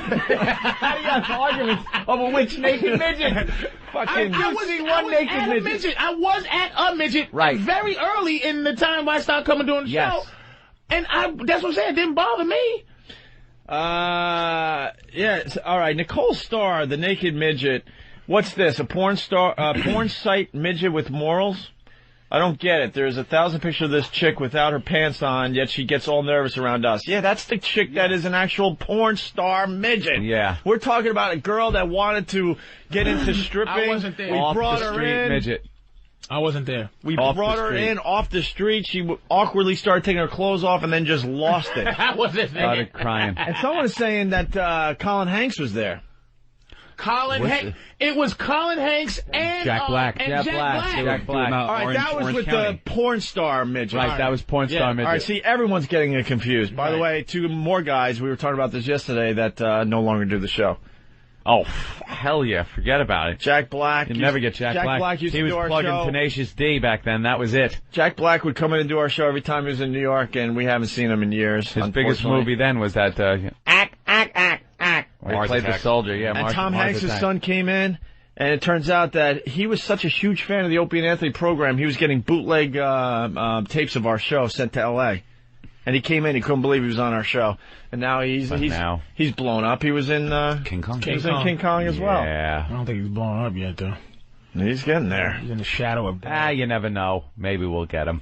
S4: do you have arguments over which naked midget? Fucking
S2: I was at a midget very early in the time I started coming doing the show. And that's what I'm saying. It didn't bother me.
S1: Yeah. All right. Nicole Starr, the naked midget, What's this? A porn site midget with morals? I don't get it. There's 1,000 pictures of this chick without her pants on, yet she gets all nervous around us. Yeah, that's the chick that is an actual porn star midget.
S4: Yeah.
S1: We're talking about a girl that wanted to get into stripping.
S2: I wasn't there.
S1: We brought her in.
S4: Midget.
S2: I wasn't there.
S1: We brought her in off the street. She awkwardly started taking her clothes off and then just lost it.
S2: I wasn't there.
S4: Started crying.
S1: And someone is saying that Colin Hanks was there.
S2: It was Colin Hanks and
S4: Jack Black.
S2: Jack Black.
S1: All right, that was with the porn star midget.
S4: Right, that was porn star midget.
S1: All right, see, everyone's getting it confused. By the way, 2 more guys, we were talking about this yesterday, that no longer do the show.
S4: Oh, hell yeah, forget about it.
S1: Jack Black.
S4: You'd never get Jack Black.
S1: Used
S4: he
S1: to
S4: was
S1: do our
S4: plugging
S1: show.
S4: Tenacious D back then, that was it.
S1: Jack Black would come in and do our show every time he was in New York, and we haven't seen him in years.
S4: His biggest movie then was that...
S1: Act.
S4: Where he played the soldier, yeah.
S1: And Tom Hanks' son came in, and it turns out that he was such a huge fan of the Opie and Anthony program, he was getting bootleg tapes of our show sent to L.A. And he came in, he couldn't believe he was on our show. And now he's blown up. He was in
S7: King Kong.
S1: He was in King Kong as well.
S4: Yeah.
S2: I don't think he's blown up yet, though.
S1: He's getting there.
S2: He's in the shadow of death.
S4: You never know. Maybe we'll get him.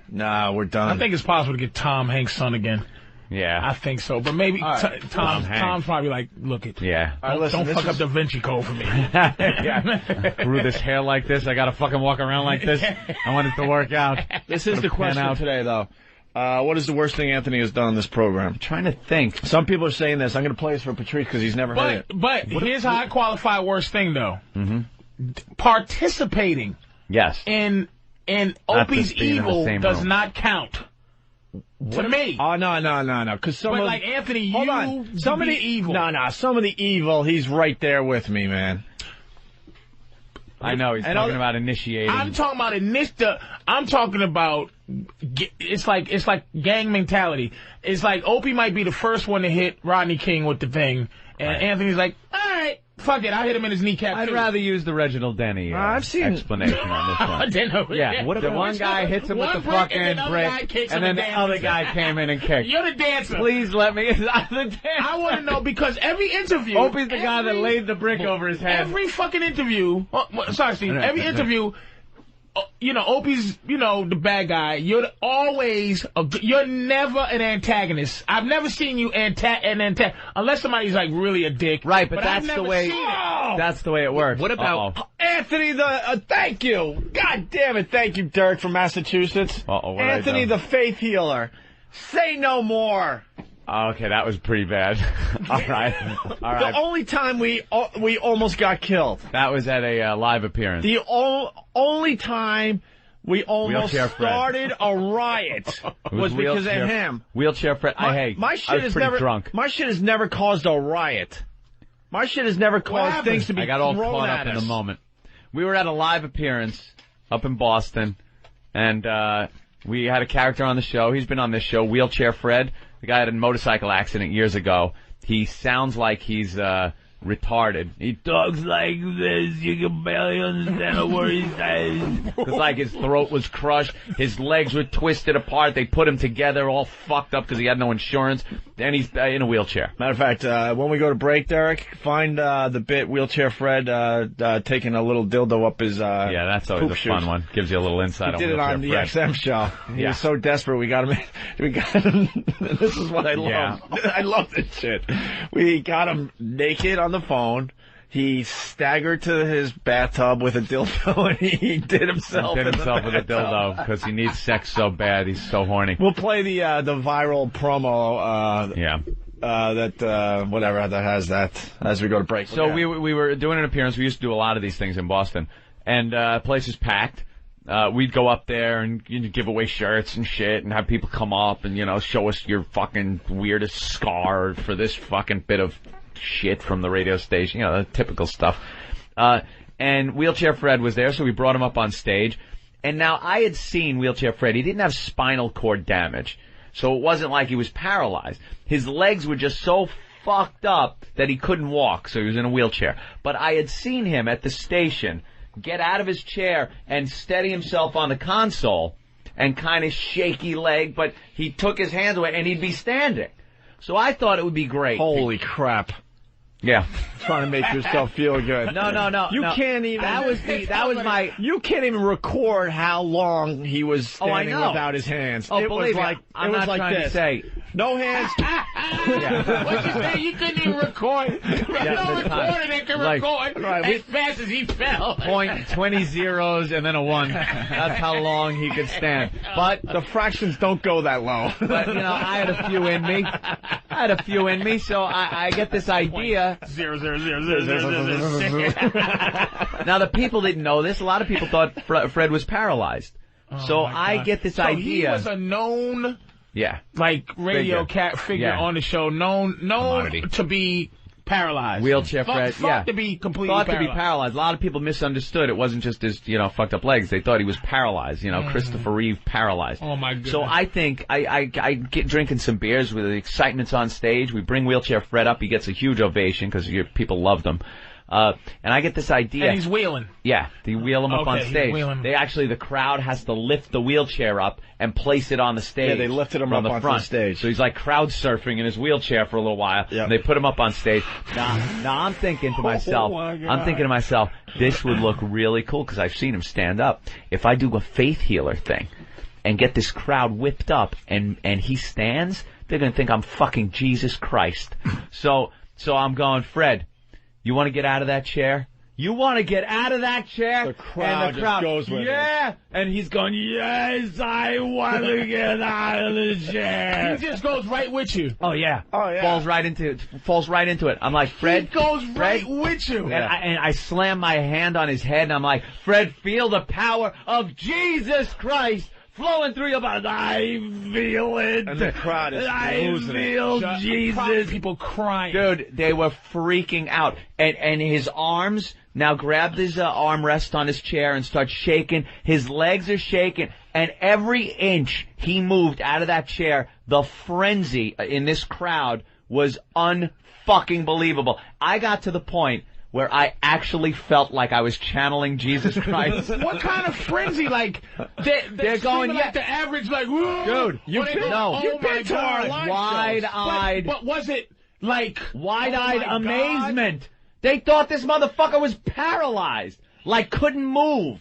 S1: Nah, we're done.
S2: I think it's possible to get Tom Hanks' son again.
S4: Yeah.
S2: I think so, but maybe Tom's probably like, look it.
S4: Yeah.
S2: Don't fuck up Da Vinci Code for me.
S4: Grew this hair like this. I gotta fucking walk around like this. I want it to work out.
S1: This is the question today, though. What is the worst thing Anthony has done on this program?
S4: I'm trying to think.
S1: Some people are saying this. I'm going to play this for Patrice because he's never heard it.
S2: But here's how I qualify worst thing, though.
S4: Mm-hmm.
S2: Participating.
S4: Yes.
S2: In Opie's evil does not count. To me.
S1: Oh, no. Because
S2: like Anthony, some of the evil.
S1: No. Some of the evil, he's right there with me, man.
S4: I know, he's talking about initiating.
S2: I'm talking about I'm talking about, it's like gang mentality. It's like Opie might be the first one to hit Rodney King with the thing, and Anthony's like, all right, fuck it, I'll hit him in his kneecap.
S4: I'd rather use the Reginald Denny explanation on this one.
S2: Yeah,
S4: what if the one guy hits him with the fucking brick, and then the other guy came in and kicked?
S2: You're the dancer.
S4: Please let me. I'm the dancer.
S2: I want to know, because every interview,
S4: Opie's the guy that laid the brick over his head.
S2: Every fucking interview. Sorry, Steve. Every interview. Opie's, the bad guy. You're never an antagonist. I've never seen you unless somebody's like really a dick.
S4: Right, but that's the way. That's the way it works.
S7: What about
S1: Anthony? Thank you. God damn it! Thank you, Dirk from Massachusetts. Anthony, the faith healer. Say no more.
S4: Okay, that was pretty bad. All right.
S1: The only time we almost got killed.
S4: That was at a live appearance.
S1: The only time we almost started a riot was because of him.
S4: Wheelchair Fred.
S1: My shit is never
S4: drunk.
S1: My shit has never caused a riot. My shit has never caused things to be thrown at us.
S4: I got all caught up in the moment. We were at a live appearance up in Boston, and we had a character on the show. He's been on this show, Wheelchair Fred. The guy had a motorcycle accident years ago. He sounds like he's retarded. He talks like this. You can barely understand a word he says. It's like his throat was crushed. His legs were twisted apart. They put him together all fucked up because he had no insurance. And he's in a wheelchair.
S1: Matter of fact, when we go to break, Derek, find the bit Wheelchair Fred taking a little dildo up his
S4: yeah, that's always a fun one. Gives you a little insight on Wheelchair Fred.
S1: He did it on the XM show. He was so desperate. We got him. This is what I love.
S4: Yeah.
S1: I love this shit. We got him naked on the phone. He staggered to his bathtub with a dildo, and he did himself
S4: with a dildo because he needs sex so bad. He's so horny.
S1: We'll play the viral promo. Whatever that has that as we go to break.
S4: So we were doing an appearance. We used to do a lot of these things in Boston, and the place is packed. We'd go up there and give away shirts and shit, and have people come up and show us your fucking weirdest scar for this fucking bit of shit from the radio station, the typical stuff. And Wheelchair Fred was there, so we brought him up on stage. And now I had seen Wheelchair Fred. He didn't have spinal cord damage, so it wasn't like he was paralyzed. His legs were just so fucked up that he couldn't walk, so he was in a wheelchair. But I had seen him at the station get out of his chair and steady himself on the console and kind of shaky leg, but he took his hands away and he'd be standing. So I thought it would be great.
S1: Holy crap.
S4: Yeah.
S1: Trying to make yourself feel good.
S4: No.
S1: You can't even.
S4: That was my.
S1: You can't even record how long he was standing without his hands.
S4: Oh,
S1: it
S4: believe
S1: was
S4: me,
S1: like
S4: I'm
S1: it was
S4: not
S1: like
S4: trying
S1: this.
S4: to say.
S1: No hands.
S2: What'd you say? You couldn't even record. No recorder that can record as fast as he fell.
S4: 20 zeros and then a 1. That's how long he could stand. But
S1: the fractions don't go that low.
S4: But, I had a few in me. So I get this idea.
S2: 0.
S4: Now, the people didn't know this. A lot of people thought Fred was paralyzed. So I get this idea.
S2: He was a known...
S4: Yeah.
S2: Like radio figure on the show, known to be paralyzed.
S4: Wheelchair Fred,
S2: thought to be completely paralyzed.
S4: Thought to be paralyzed. A lot of people misunderstood. It wasn't just his, fucked up legs. They thought he was paralyzed. Christopher Reeve paralyzed.
S2: Oh my goodness.
S4: So I think I get drinking some beers with the excitement's on stage. We bring Wheelchair Fred up. He gets a huge ovation because people loved him. And I get this idea.
S2: And he's wheeling.
S4: Yeah, they wheel him up on stage. The crowd has to lift the wheelchair up and place it on the stage.
S1: Yeah, they lifted him up
S4: the
S1: onto
S4: front.
S1: the stage.
S4: So he's like crowd surfing in his wheelchair for a little while. Yep. And they put him up on stage. Now I'm thinking to myself, this would look really cool because I've seen him stand up. If I do a faith healer thing and get this crowd whipped up and he stands, they're going to think I'm fucking Jesus Christ. So I'm going, Fred, you want to get out of that chair? You want to get out of that chair?
S1: The crowd just goes with
S4: it. And he's going, yes, I want to get out of the chair.
S2: He just goes right with you.
S4: Oh, yeah. Falls right into it. I'm like, Fred.
S2: He goes right with you.
S4: And I slam my hand on his head, and I'm like, Fred, feel the power of Jesus Christ flowing through your body. I feel it.
S1: And the crowd is losing it.
S4: I feel Jesus.
S2: People crying.
S4: Dude, they were freaking out. And his arms now grabbed his armrest on his chair and start shaking. His legs are shaking. And every inch he moved out of that chair, the frenzy in this crowd was unfucking believable. I got to the point where I actually felt like I was channeling Jesus Christ.
S2: What kind of frenzy? Like they're going like the average, like, whoa.
S4: Dude, you've been
S2: to our
S4: wide-eyed.
S2: But was it like
S4: wide-eyed amazement? God. They thought this motherfucker was paralyzed, like couldn't move,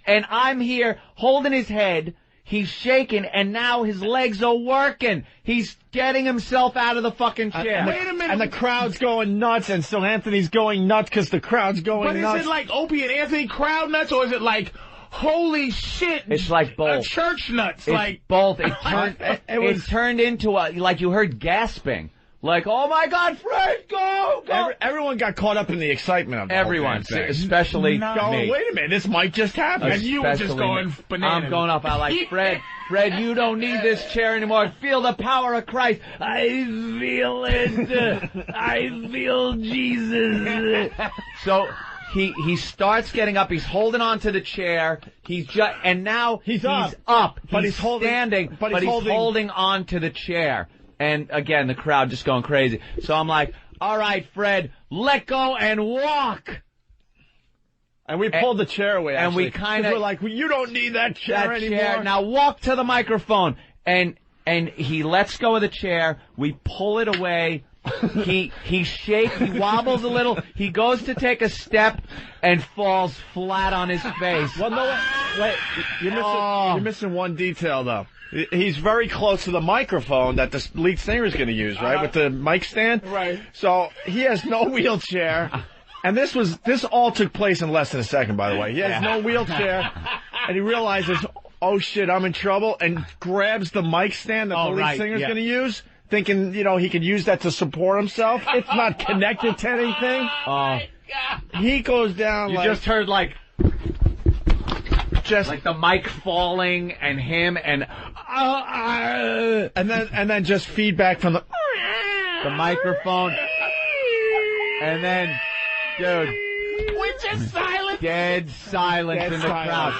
S4: and I'm here holding his head. He's shaking, and now his legs are working. He's getting himself out of the fucking chair.
S2: Wait a minute.
S1: And the crowd's going nuts, and so Anthony's going nuts because the crowd's going nuts.
S2: But is it like Opie and Anthony crowd nuts, or is it like, holy shit?
S4: It's like both.
S2: Church nuts.
S4: It's
S2: like
S4: both. It turned into like you heard gasping. Like, oh my God, Fred, go!
S1: Everyone got caught up in the excitement of the
S4: everyone, especially me.
S1: Wait a minute, this might just happen.
S2: And you were just going bananas.
S4: I'm going up. I like, Fred, you don't need this chair anymore. Feel the power of Christ. I feel it. I feel Jesus. So he starts getting up. He's holding on to the chair. And now he's up.
S1: But he's
S4: standing. But he's holding on to the chair. And again, the crowd just going crazy. So I'm like, all right, Fred, let go and walk.
S1: And we pulled the chair away, actually.
S4: And we kind of...
S1: We're like, well, you don't need that chair anymore.
S4: Now walk to the microphone. And he lets go of the chair. We pull it away. He shakes. He wobbles a little. He goes to take a step and falls flat on his face.
S1: Well, no, wait. You're missing one detail, though. He's very close to the microphone that the lead singer is going to use, right? With the mic stand?
S2: Right.
S1: So he has no wheelchair. And this all took place in less than a second, by the way. He has no wheelchair. And he realizes, oh shit, I'm in trouble, and grabs the mic stand that the lead singer's going to use, thinking, he could use that to support himself. It's not connected to anything. He goes down
S4: you just heard like the mic falling and him and
S1: then just feedback from the
S4: microphone, and then, dude,
S2: we're just silent,
S4: dead silence in the crowd,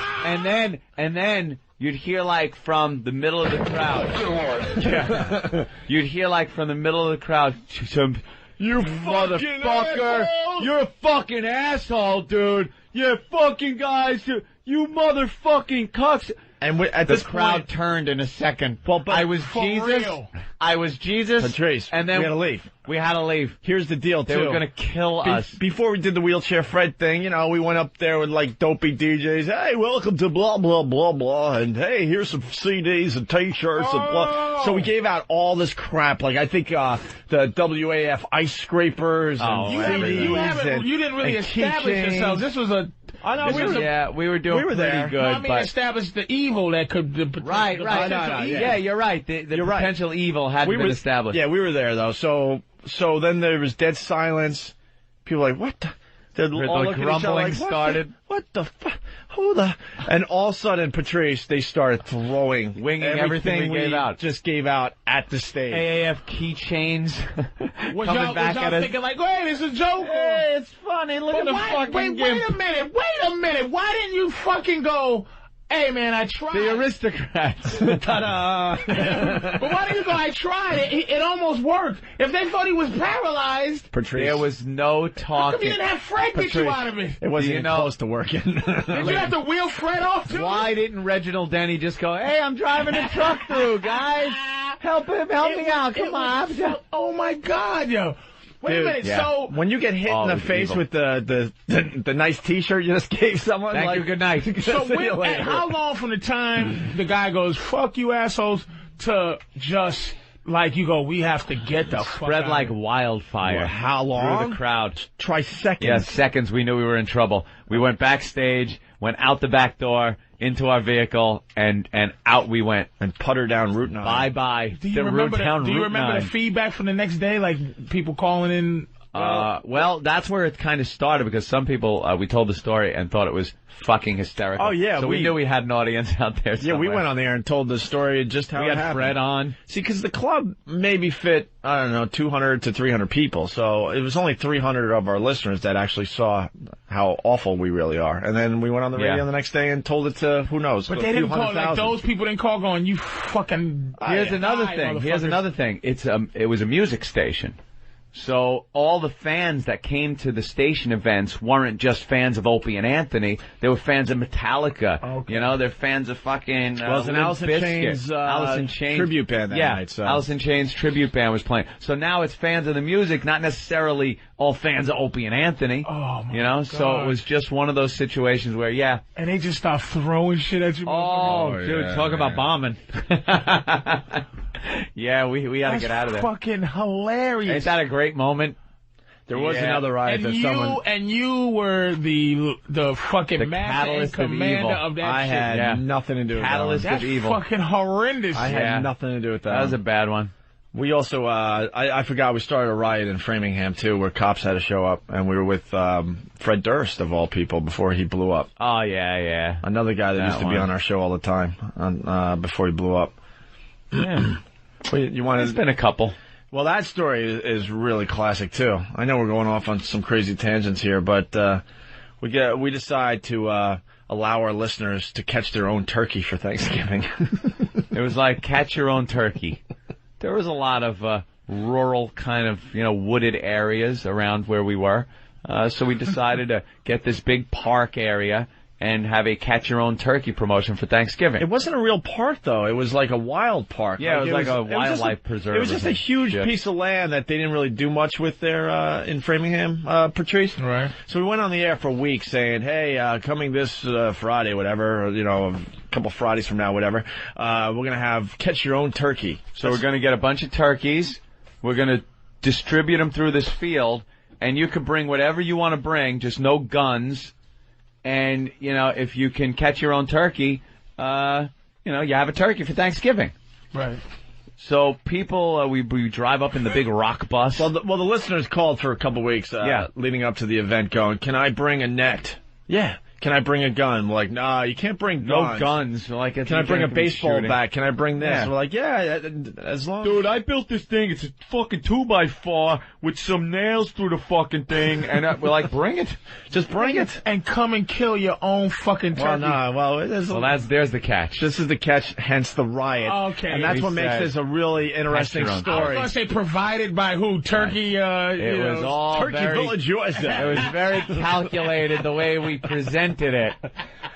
S4: and then you'd hear like from the middle of the crowd, you'd hear like from the middle of the crowd, you motherfucker, you're a fucking asshole, dude, you fucking guys. You motherfucking cucks.
S1: And at
S4: the
S1: this
S4: crowd
S1: point,
S4: turned in a second.
S1: Well, but
S4: I was
S2: for
S4: Jesus.
S2: real.
S4: I was Jesus.
S1: Patrice,
S4: and then
S1: we had to leave.
S4: We had to leave.
S1: Here's the deal,
S4: They
S1: too.
S4: were going to kill us.
S1: Before we did the Wheelchair Fred thing, you know, we went up there with, like, dopey DJs. Hey, welcome to blah, blah, blah, blah. And, hey, here's some CDs and T-shirts and blah. So we gave out all this crap. Like, I think the WAF ice scrapers and CDs.
S2: You didn't really establish yourself. This was a...
S4: I know we were doing pretty good.
S2: I mean, establish the evil that could...
S4: Right. Yeah, you're right. The potential evil hadn't been established.
S1: Yeah, we were there, though. So then there was dead silence. People were like, what the... They're all looking at each other like,
S4: started.
S1: What the fuck? Who the... And all of a sudden, Patrice, they started winging
S4: everything we gave out.
S1: Just gave out at the stage.
S4: AAF keychains
S2: coming back at us. Thinking like, hey, this is a joke.
S4: Hey, it's funny. Look at the fucking
S2: Wait a minute. Why didn't you fucking go... Hey, man, I tried.
S4: The aristocrats.
S1: Ta-da!
S2: But why didn't you go, I tried. It almost worked. If they thought he was paralyzed...
S1: Patrice.
S4: There was no talking.
S2: How come you didn't have Fred get you out of it?
S1: It wasn't even close to working.
S2: Did you have to wheel Fred off, too?
S4: Why didn't Reginald Denny just go, hey, I'm driving a truck through, guys. Help me out. Come on.
S2: Oh, my God, yo. Wait a minute, so...
S1: When you get hit in the face with the nice T-shirt you just gave someone...
S4: Thank you, good night.
S2: So how long from the time the guy goes, fuck you assholes, to just, like, you go, we have to get the fuck
S4: Spread
S2: out
S4: like wildfire.
S1: Well, how long?
S4: Through the crowd.
S1: Try seconds.
S4: Yeah, seconds, we knew we were in trouble. We went backstage, went out the back door, into our vehicle, and out we went.
S1: And putter down Route 9.
S4: Bye-bye.
S2: Do you remember the feedback from the next day? Like, people calling in?
S4: Well, that's where it kind of started, because some people, we told the story and thought it was fucking hysterical.
S1: Oh, yeah.
S4: So we knew we had an audience out there somewhere.
S1: Yeah, we went on there and told the story just how
S4: we had Fred on.
S1: See, because the club maybe fit, I don't know, 200 to 300 people. So it was only 300 of our listeners that actually saw how awful we really are. And then we went on the radio the next day and told it to, who knows,
S2: but they didn't call, like, those people didn't call going, you fucking...
S4: Here's another thing. It was a music station. So all the fans that came to the station events weren't just fans of Opie and Anthony. They were fans of Metallica. Okay. You know, they're fans of fucking
S1: well, it was an Alice in Chains tribute band that night. So.
S4: Alice in Chains tribute band was playing. So now it's fans of the music, not necessarily all fans of Opie and Anthony.
S2: Oh, my God.
S4: So it was just one of those situations where,
S2: And they just start throwing shit at you.
S4: Dude, talk about bombing. Yeah, we got to get out of there.
S2: Fucking hilarious.
S4: Ain't that a great moment?
S1: There was another riot that someone...
S2: And you were the fucking master and commander of that
S1: I
S2: shit.
S1: had nothing to do with that.
S4: Catalyst of evil.
S2: That's fucking horrendous.
S1: I had nothing to do with that.
S4: That was a bad one.
S1: We also, I forgot, we started a riot in Framingham, too, where cops had to show up, and we were with Fred Durst, of all people, before he blew up.
S4: Oh, yeah.
S1: Another guy that used to be on our show all the time, before he blew up.
S4: Yeah.
S1: There's
S4: been a couple.
S1: Well, that story is really classic, too. I know we're going off on some crazy tangents here, but we decide to allow our listeners to catch their own turkey for Thanksgiving.
S4: It was like catch your own turkey. There was a lot of rural kind of, wooded areas around where we were. So we decided to get this big park area and have a catch-your-own-turkey promotion for Thanksgiving.
S1: It wasn't a real park, though. It was like a wild park.
S4: Yeah, it was like a wildlife preserve.
S1: It was just a huge piece of land that they didn't really do much with there in Framingham, Patrice.
S2: Right.
S1: So we went on the air for weeks saying, hey, coming this Friday, whatever, a couple Fridays from now, whatever, we're going to have catch-your-own-turkey.
S4: So we're going to get a bunch of turkeys. We're going to distribute them through this field, and you can bring whatever you want to bring, just no guns. And, if you can catch your own turkey, you have a turkey for Thanksgiving.
S2: Right.
S4: So people, we drive up in the big rock bus.
S1: Well, the listeners called for a couple weeks leading up to the event going, can I bring a net? Yeah. Can I bring a gun? We're like, nah, you can't bring guns.
S4: No guns. Like,
S1: can I bring a baseball bat? Can I bring this?
S4: Yeah.
S1: We're like, yeah, as long.
S4: Dude, I built this thing. It's a fucking 2x4 with some nails through the fucking thing, and we're like, bring it. Just bring it.
S2: And come and kill your own fucking turkey.
S4: There's the catch.
S1: This is the catch, hence the riot.
S2: Okay.
S1: And that's what makes this a really interesting story.
S2: I was going to say provided by who? Turkey,
S4: it was all
S1: Turkey Village, USA.
S4: It was very calculated the way we presented invented it.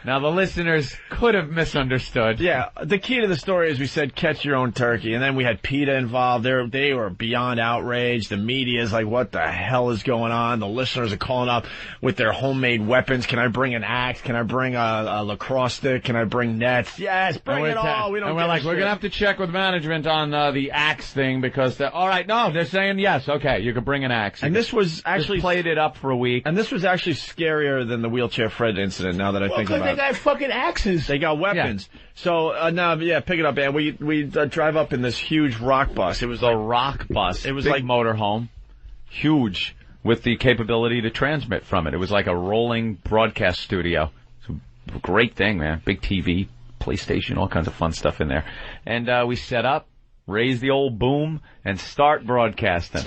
S4: Now, the listeners could have misunderstood.
S1: Yeah, the key to the story is we said catch your own turkey, and then we had PETA involved. They were beyond outraged. The media is like, what the hell is going on? The listeners are calling up with their homemade weapons. Can I bring an axe? Can I bring a lacrosse stick? Can I bring nets? Yes, bring it all. We don't.
S4: And we're like, we're going to have to check with management on the axe thing because, all right, no, they're saying yes. Okay, you can bring an axe.
S1: And this was actually...
S4: Just played it up for a week.
S1: And this was actually scarier than the Wheelchair Fred incident, now that I think about it.
S2: They got fucking axes.
S1: They got weapons. Yeah. So, now, pick it up, man. We drive up in this huge rock bus. It was
S4: the rock bus.
S1: It was
S4: big
S1: like
S4: motorhome. Huge. With the capability to transmit from it. It was like a rolling broadcast studio. It's a great thing, man. Big TV, PlayStation, all kinds of fun stuff in there. And we set up, raise the old boom, and start broadcasting.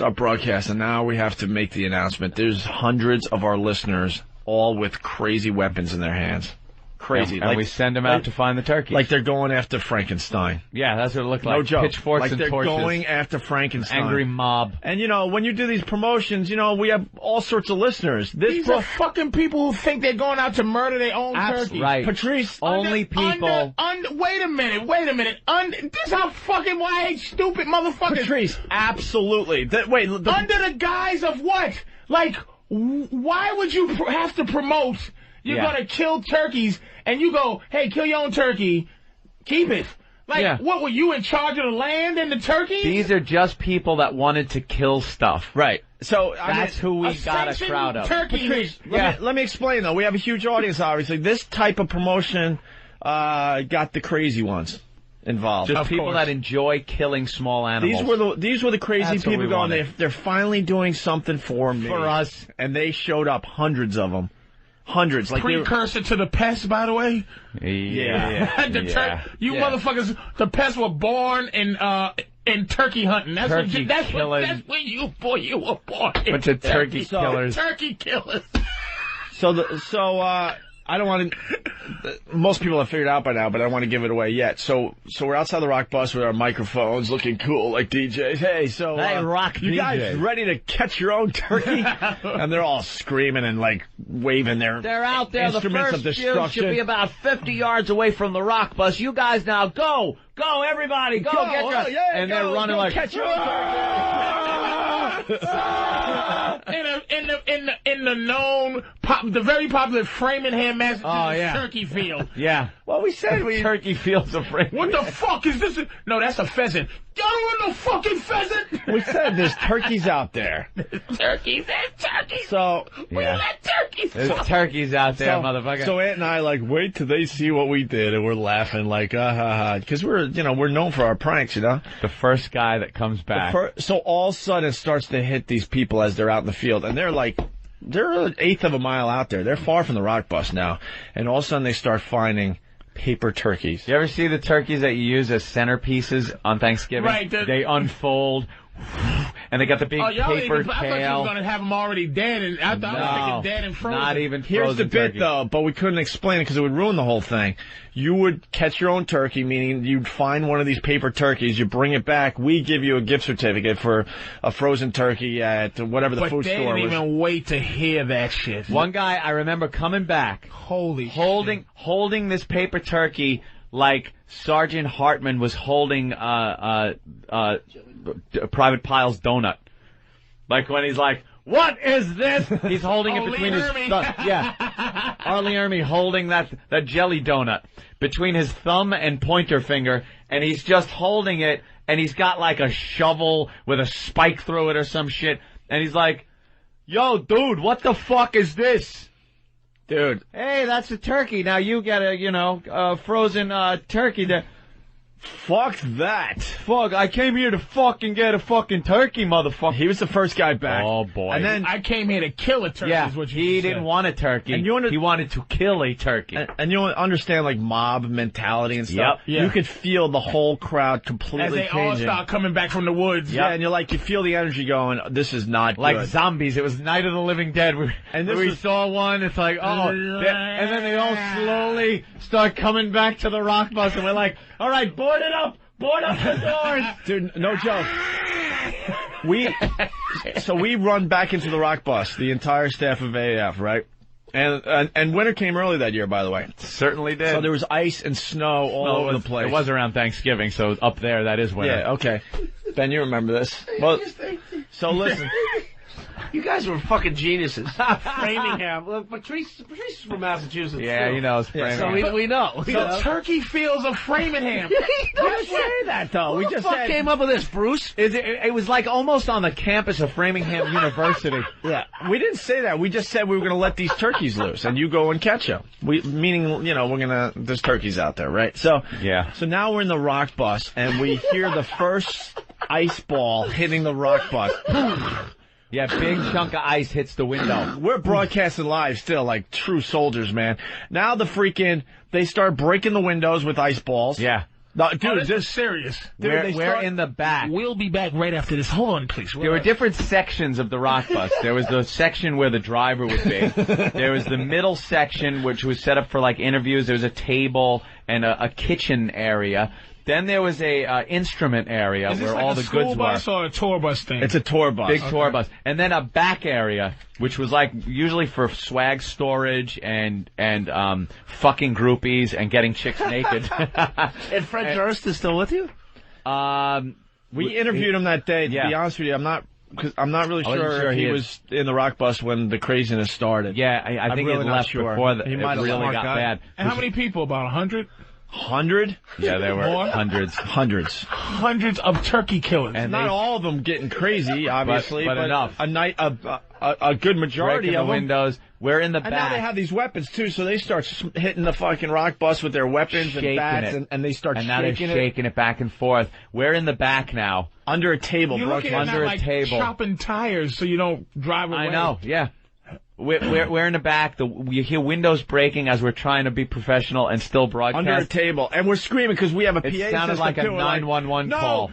S1: Now we have to make the announcement. There's hundreds of our listeners, all with crazy weapons in their hands. Crazy.
S4: And we send them out to find the turkeys.
S1: Like they're going after Frankenstein.
S4: Yeah, that's what it looked like.
S1: No joke.
S4: Pitchforks and torches.
S1: Like they're going after Frankenstein.
S4: Angry mob.
S1: And, when you do these promotions, we have all sorts of listeners.
S2: These are fucking people who think they're going out to murder their own turkey.
S4: Right.
S1: Patrice.
S4: Only people.
S2: Wait a minute. This is how fucking why I hate stupid motherfuckers.
S1: Patrice, absolutely.
S2: Under the guise of what? Like, why would you have to promote... You're going to kill turkeys, and you go, hey, kill your own turkey, keep it. Like, what, were you in charge of the land and the turkeys?
S4: These are just people that wanted to kill stuff.
S1: Right. So
S4: that's who we got a crowd of.
S1: Patrice, let me explain, though. We have a huge audience, obviously. This type of promotion got the crazy ones involved.
S4: Just people that enjoy killing small animals.
S1: These were the crazy people going, they're finally doing something for me.
S4: For us.
S1: And they showed up, hundreds of them. Hundreds. Like
S2: precursor to the pest, by the way.
S1: Yeah.
S2: Motherfuckers, the pests were born in turkey hunting. That's where you were born.
S4: Bunch of turkey killers.
S2: Turkey killers.
S1: I don't want to... Most people have figured it out by now, but I don't want to give it away yet. So we're outside the rock bus with our microphones looking cool like DJs. Hey, you guys ready to catch your own turkey? And they're all screaming and, waving their
S3: They're out there.
S1: instruments
S3: The
S1: of
S3: first
S1: destruction.
S3: should be about 50 yards away from the rock bus. You guys now go. Go, everybody. Go get your...
S4: and they're running like...
S1: Catch your own turkey.
S2: In the known, the very popular Framingham, Massachusetts turkey field.
S4: Yeah.
S1: Well, we said
S4: turkey fields of Framingham.
S2: What the fuck is this? No, that's a pheasant. Y'all don't want no fucking pheasant.
S1: We said there's turkeys out there.
S2: Turkeys.
S1: So
S2: there's turkeys.
S4: There's turkeys out there, motherfucker.
S1: So Aunt and I wait till they see what we did, and we're laughing because we're known for our pranks, The
S4: first guy that comes back.
S1: So all of a sudden it starts to hit these people as they're out in the field, and they're an eighth of a mile out there. They're far from the rock bus now, and all of a sudden they start finding paper turkeys.
S4: You ever see the turkeys that you use as centerpieces on Thanksgiving?
S2: Right.
S4: They unfold, and they got the big paper tail.
S2: I thought you were going to have them already dead, and I thought I was thinking dead and frozen.
S4: Not even frozen.
S1: Here's the bit, though, but we couldn't explain it because it would ruin the whole thing. You would catch your own turkey, meaning you'd find one of these paper turkeys, you bring it back, we give you a gift certificate for a frozen turkey at whatever the food store was.
S2: But they didn't even wait to hear that shit.
S4: One guy, I remember coming back, holding this paper turkey like Sergeant Hartman was holding Private Pyle's donut. Like when he's like, what is this? He's holding it between his thumb. Yeah. Arlie Ermy holding that jelly donut between his thumb and pointer finger, and he's just holding it, and he's got like a shovel with a spike through it or some shit, and he's like, yo, dude, what the fuck is this?
S1: Dude.
S4: Hey, that's a turkey. Now you get a frozen turkey there.
S1: Fuck that.
S4: Fuck, I came here to fucking get a fucking turkey, motherfucker.
S1: He was the first guy back.
S4: Oh, boy.
S2: And then I came here to kill a turkey, is what you
S4: he didn't want a turkey. And he wanted to kill a turkey.
S1: And you understand, mob mentality and stuff?
S4: Yep. Yeah.
S1: You could feel the whole crowd completely
S2: changing. As they all start coming back from the woods.
S1: Yeah, and you feel the energy going, this is not
S4: like
S1: good.
S4: Zombies. It was Night of the Living Dead. We saw one, it's like, and then they all slowly start coming back to the rock bus, and we're like, all right, board it up. Board up the doors!
S1: Dude, no joke. We run back into the rock bus, the entire staff of AAF, right? And winter came early that year, by the way.
S4: Certainly did.
S1: So there was ice and snow all over the place.
S4: It was around Thanksgiving, so up there, that is winter.
S1: Yeah, okay. Ben, you remember this. Well, so listen.
S11: You guys were fucking geniuses. Framingham. Look, Patrice is from Massachusetts.
S4: Yeah,
S11: too.
S4: he knows Framingham.
S11: So we know.
S2: So Turkey Fields of Framingham.
S4: Don't say that, though.
S11: Who the fuck came up with this, Bruce?
S4: It was like almost on the campus of Framingham University.
S1: Yeah, we didn't say that. We just said we were going to let these turkeys loose, and you go and catch them. Meaning, there's turkeys out there, right? So
S4: yeah.
S1: So now we're in the rock bus, and we hear the first ice ball hitting the rock bus.
S4: Yeah, big chunk of ice hits the window.
S1: We're broadcasting live still, like true soldiers, man. Now they start breaking the windows with ice balls.
S4: Yeah.
S1: No, dude,
S2: this is serious.
S1: Dude,
S4: we're in the back.
S2: We'll be back right after this. Hold on, please.
S4: There were different sections of the rock bus. There was the section where the driver would be. There was the middle section, which was set up for like interviews. There was a table and a kitchen area. Then there was a instrument area where all the goods were.
S2: Is this like a school bus or a tour bus thing?
S1: It's a tour bus.
S4: Big tour bus. And then a back area, which was like usually for swag storage and fucking groupies and getting chicks naked.
S11: And Fred Durst is still with you?
S1: We interviewed him that day. To be honest with you, I'm not really sure if he was in the rock bus when the craziness started.
S4: Yeah, I think
S1: really
S4: it left before
S1: he
S4: it
S1: might have
S4: really got bad.
S2: And how many people? About 100?
S1: 100?
S4: Yeah, there were
S2: More?
S4: hundreds.
S2: Hundreds of turkey killers.
S1: And not all of them getting crazy, obviously,
S4: but enough.
S1: A good majority
S4: Breaking
S1: of
S4: the
S1: them.
S4: windows. We're in the back.
S1: And now they have these weapons too, so they start hitting the fucking rock bus with their weapons and bats, and they start
S4: and now they're shaking it back and forth. We're in the back now,
S1: under a table,
S2: You're looking at
S4: under a
S2: like
S4: table,
S2: chopping tires so you don't drive away.
S4: I know, yeah. We're in the back. You hear windows breaking as we're trying to be professional and still broadcast.
S1: Under a table, and we're screaming because we have a PA
S4: It sounded
S1: system
S4: like a
S1: too.
S4: 911 call.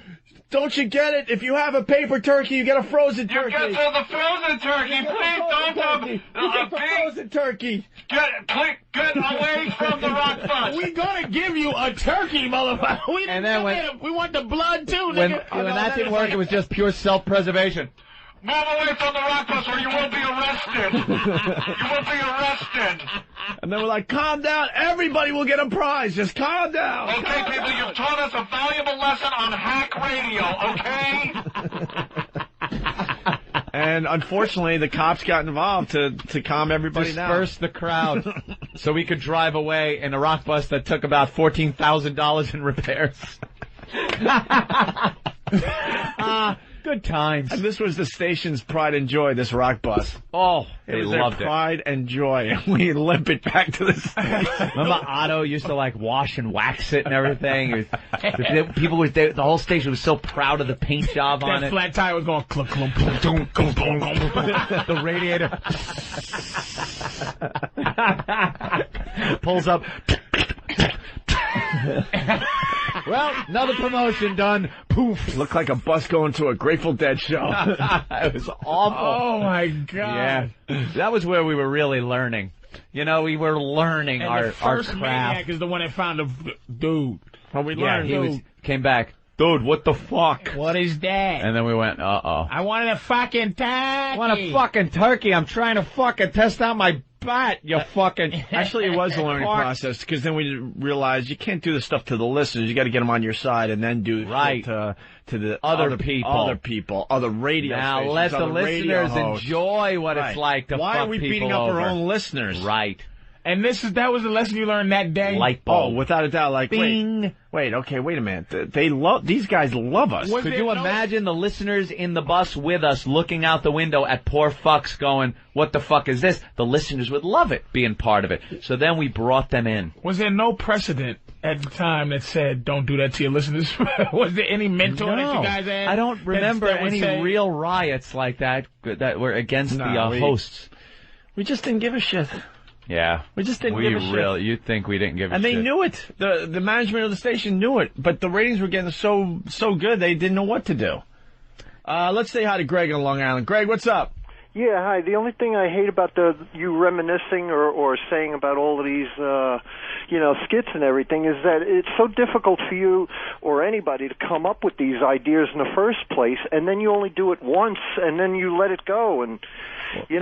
S1: Don't you get it? If you have a paper turkey, you get a frozen turkey.
S5: You get the frozen turkey. Please don't
S1: the frozen turkey.
S5: Get away from the rock bus.
S2: We're gonna give you a turkey, motherfucker.
S4: And then
S2: we want the blood too,
S4: when
S2: nigga.
S4: that didn't work, it was just pure self-preservation.
S5: Move away from the rock bus or you will be arrested. You will be arrested.
S1: And then we're like, calm down. Everybody will get a prize. Just calm down.
S5: Okay, people, you've taught us a valuable lesson on hack radio, okay?
S1: And unfortunately, the cops got involved to calm everybody down.
S4: Disperse the crowd so we could drive away in a rock bus that took about $14,000 in repairs. Good times.
S1: And this was the station's pride and joy, this rock bus.
S4: Oh,
S1: It
S4: they
S1: was
S4: loved
S1: their pride and joy. And we limp it back to the station.
S4: Remember Otto used to like wash and wax it and everything? The whole station was so proud of the paint job on
S2: That
S4: it.
S2: flat tire was going clunk, clunk, clunk, clunk, clunk, clunk, clunk.
S4: The radiator pulls up. Well, another promotion done. Poof.
S1: Looked like a bus going to a Grateful Dead show.
S4: It was awful.
S2: Oh, my God.
S4: Yeah. That was where we were really learning. We were learning
S2: And
S4: our
S2: the first
S4: craft.
S2: maniac is the one that found the dude.
S1: Well, we
S4: Yeah,
S1: learned.
S4: came back. Dude, what the fuck?
S2: What is that?
S4: And then we went, uh-oh.
S2: I wanted a fucking turkey.
S4: I want a fucking turkey. I'm trying to fucking test out my butt, you fucking...
S1: Actually, it was a learning process, because then we realized you can't do this stuff to the listeners. You got to get them on your side and then do it to the other people, other radio
S4: now
S1: stations.
S4: let the
S1: other radio
S4: listeners
S1: hosts.
S4: enjoy what it's like to
S1: Why
S4: fuck
S1: are we
S4: people
S1: beating up
S4: over?
S1: our own listeners?
S4: Right.
S2: And that was the lesson you learned that day?
S4: Light
S1: Oh,
S4: bulb.
S1: without a doubt. Like,
S4: Bing.
S1: wait, a minute. These guys love us.
S2: Was
S4: Could
S2: there
S4: you
S2: no-
S4: imagine the listeners in the bus with us looking out the window at poor fucks going, what the fuck is this? The listeners would love it, being part of it. So then we brought them in.
S2: Was there no precedent at the time that said, don't do that to your listeners? Was there any mentor that you guys had?
S4: I don't remember
S2: that would
S4: any
S2: say-
S4: real riots like that were against the hosts.
S1: We just didn't give a shit.
S4: Yeah.
S1: We just didn't give a shit.
S4: You'd think we didn't give a
S1: And
S4: shit.
S1: they knew it. The management of the station knew it, but the ratings were getting so good they didn't know what to do. Let's say hi to Greg on Long Island. Greg, what's up?
S12: Yeah, hi. The only thing I hate about you reminiscing or saying about all of these, skits and everything is that it's so difficult for you or anybody to come up with these ideas in the first place, and then you only do it once, and then you let it go, and you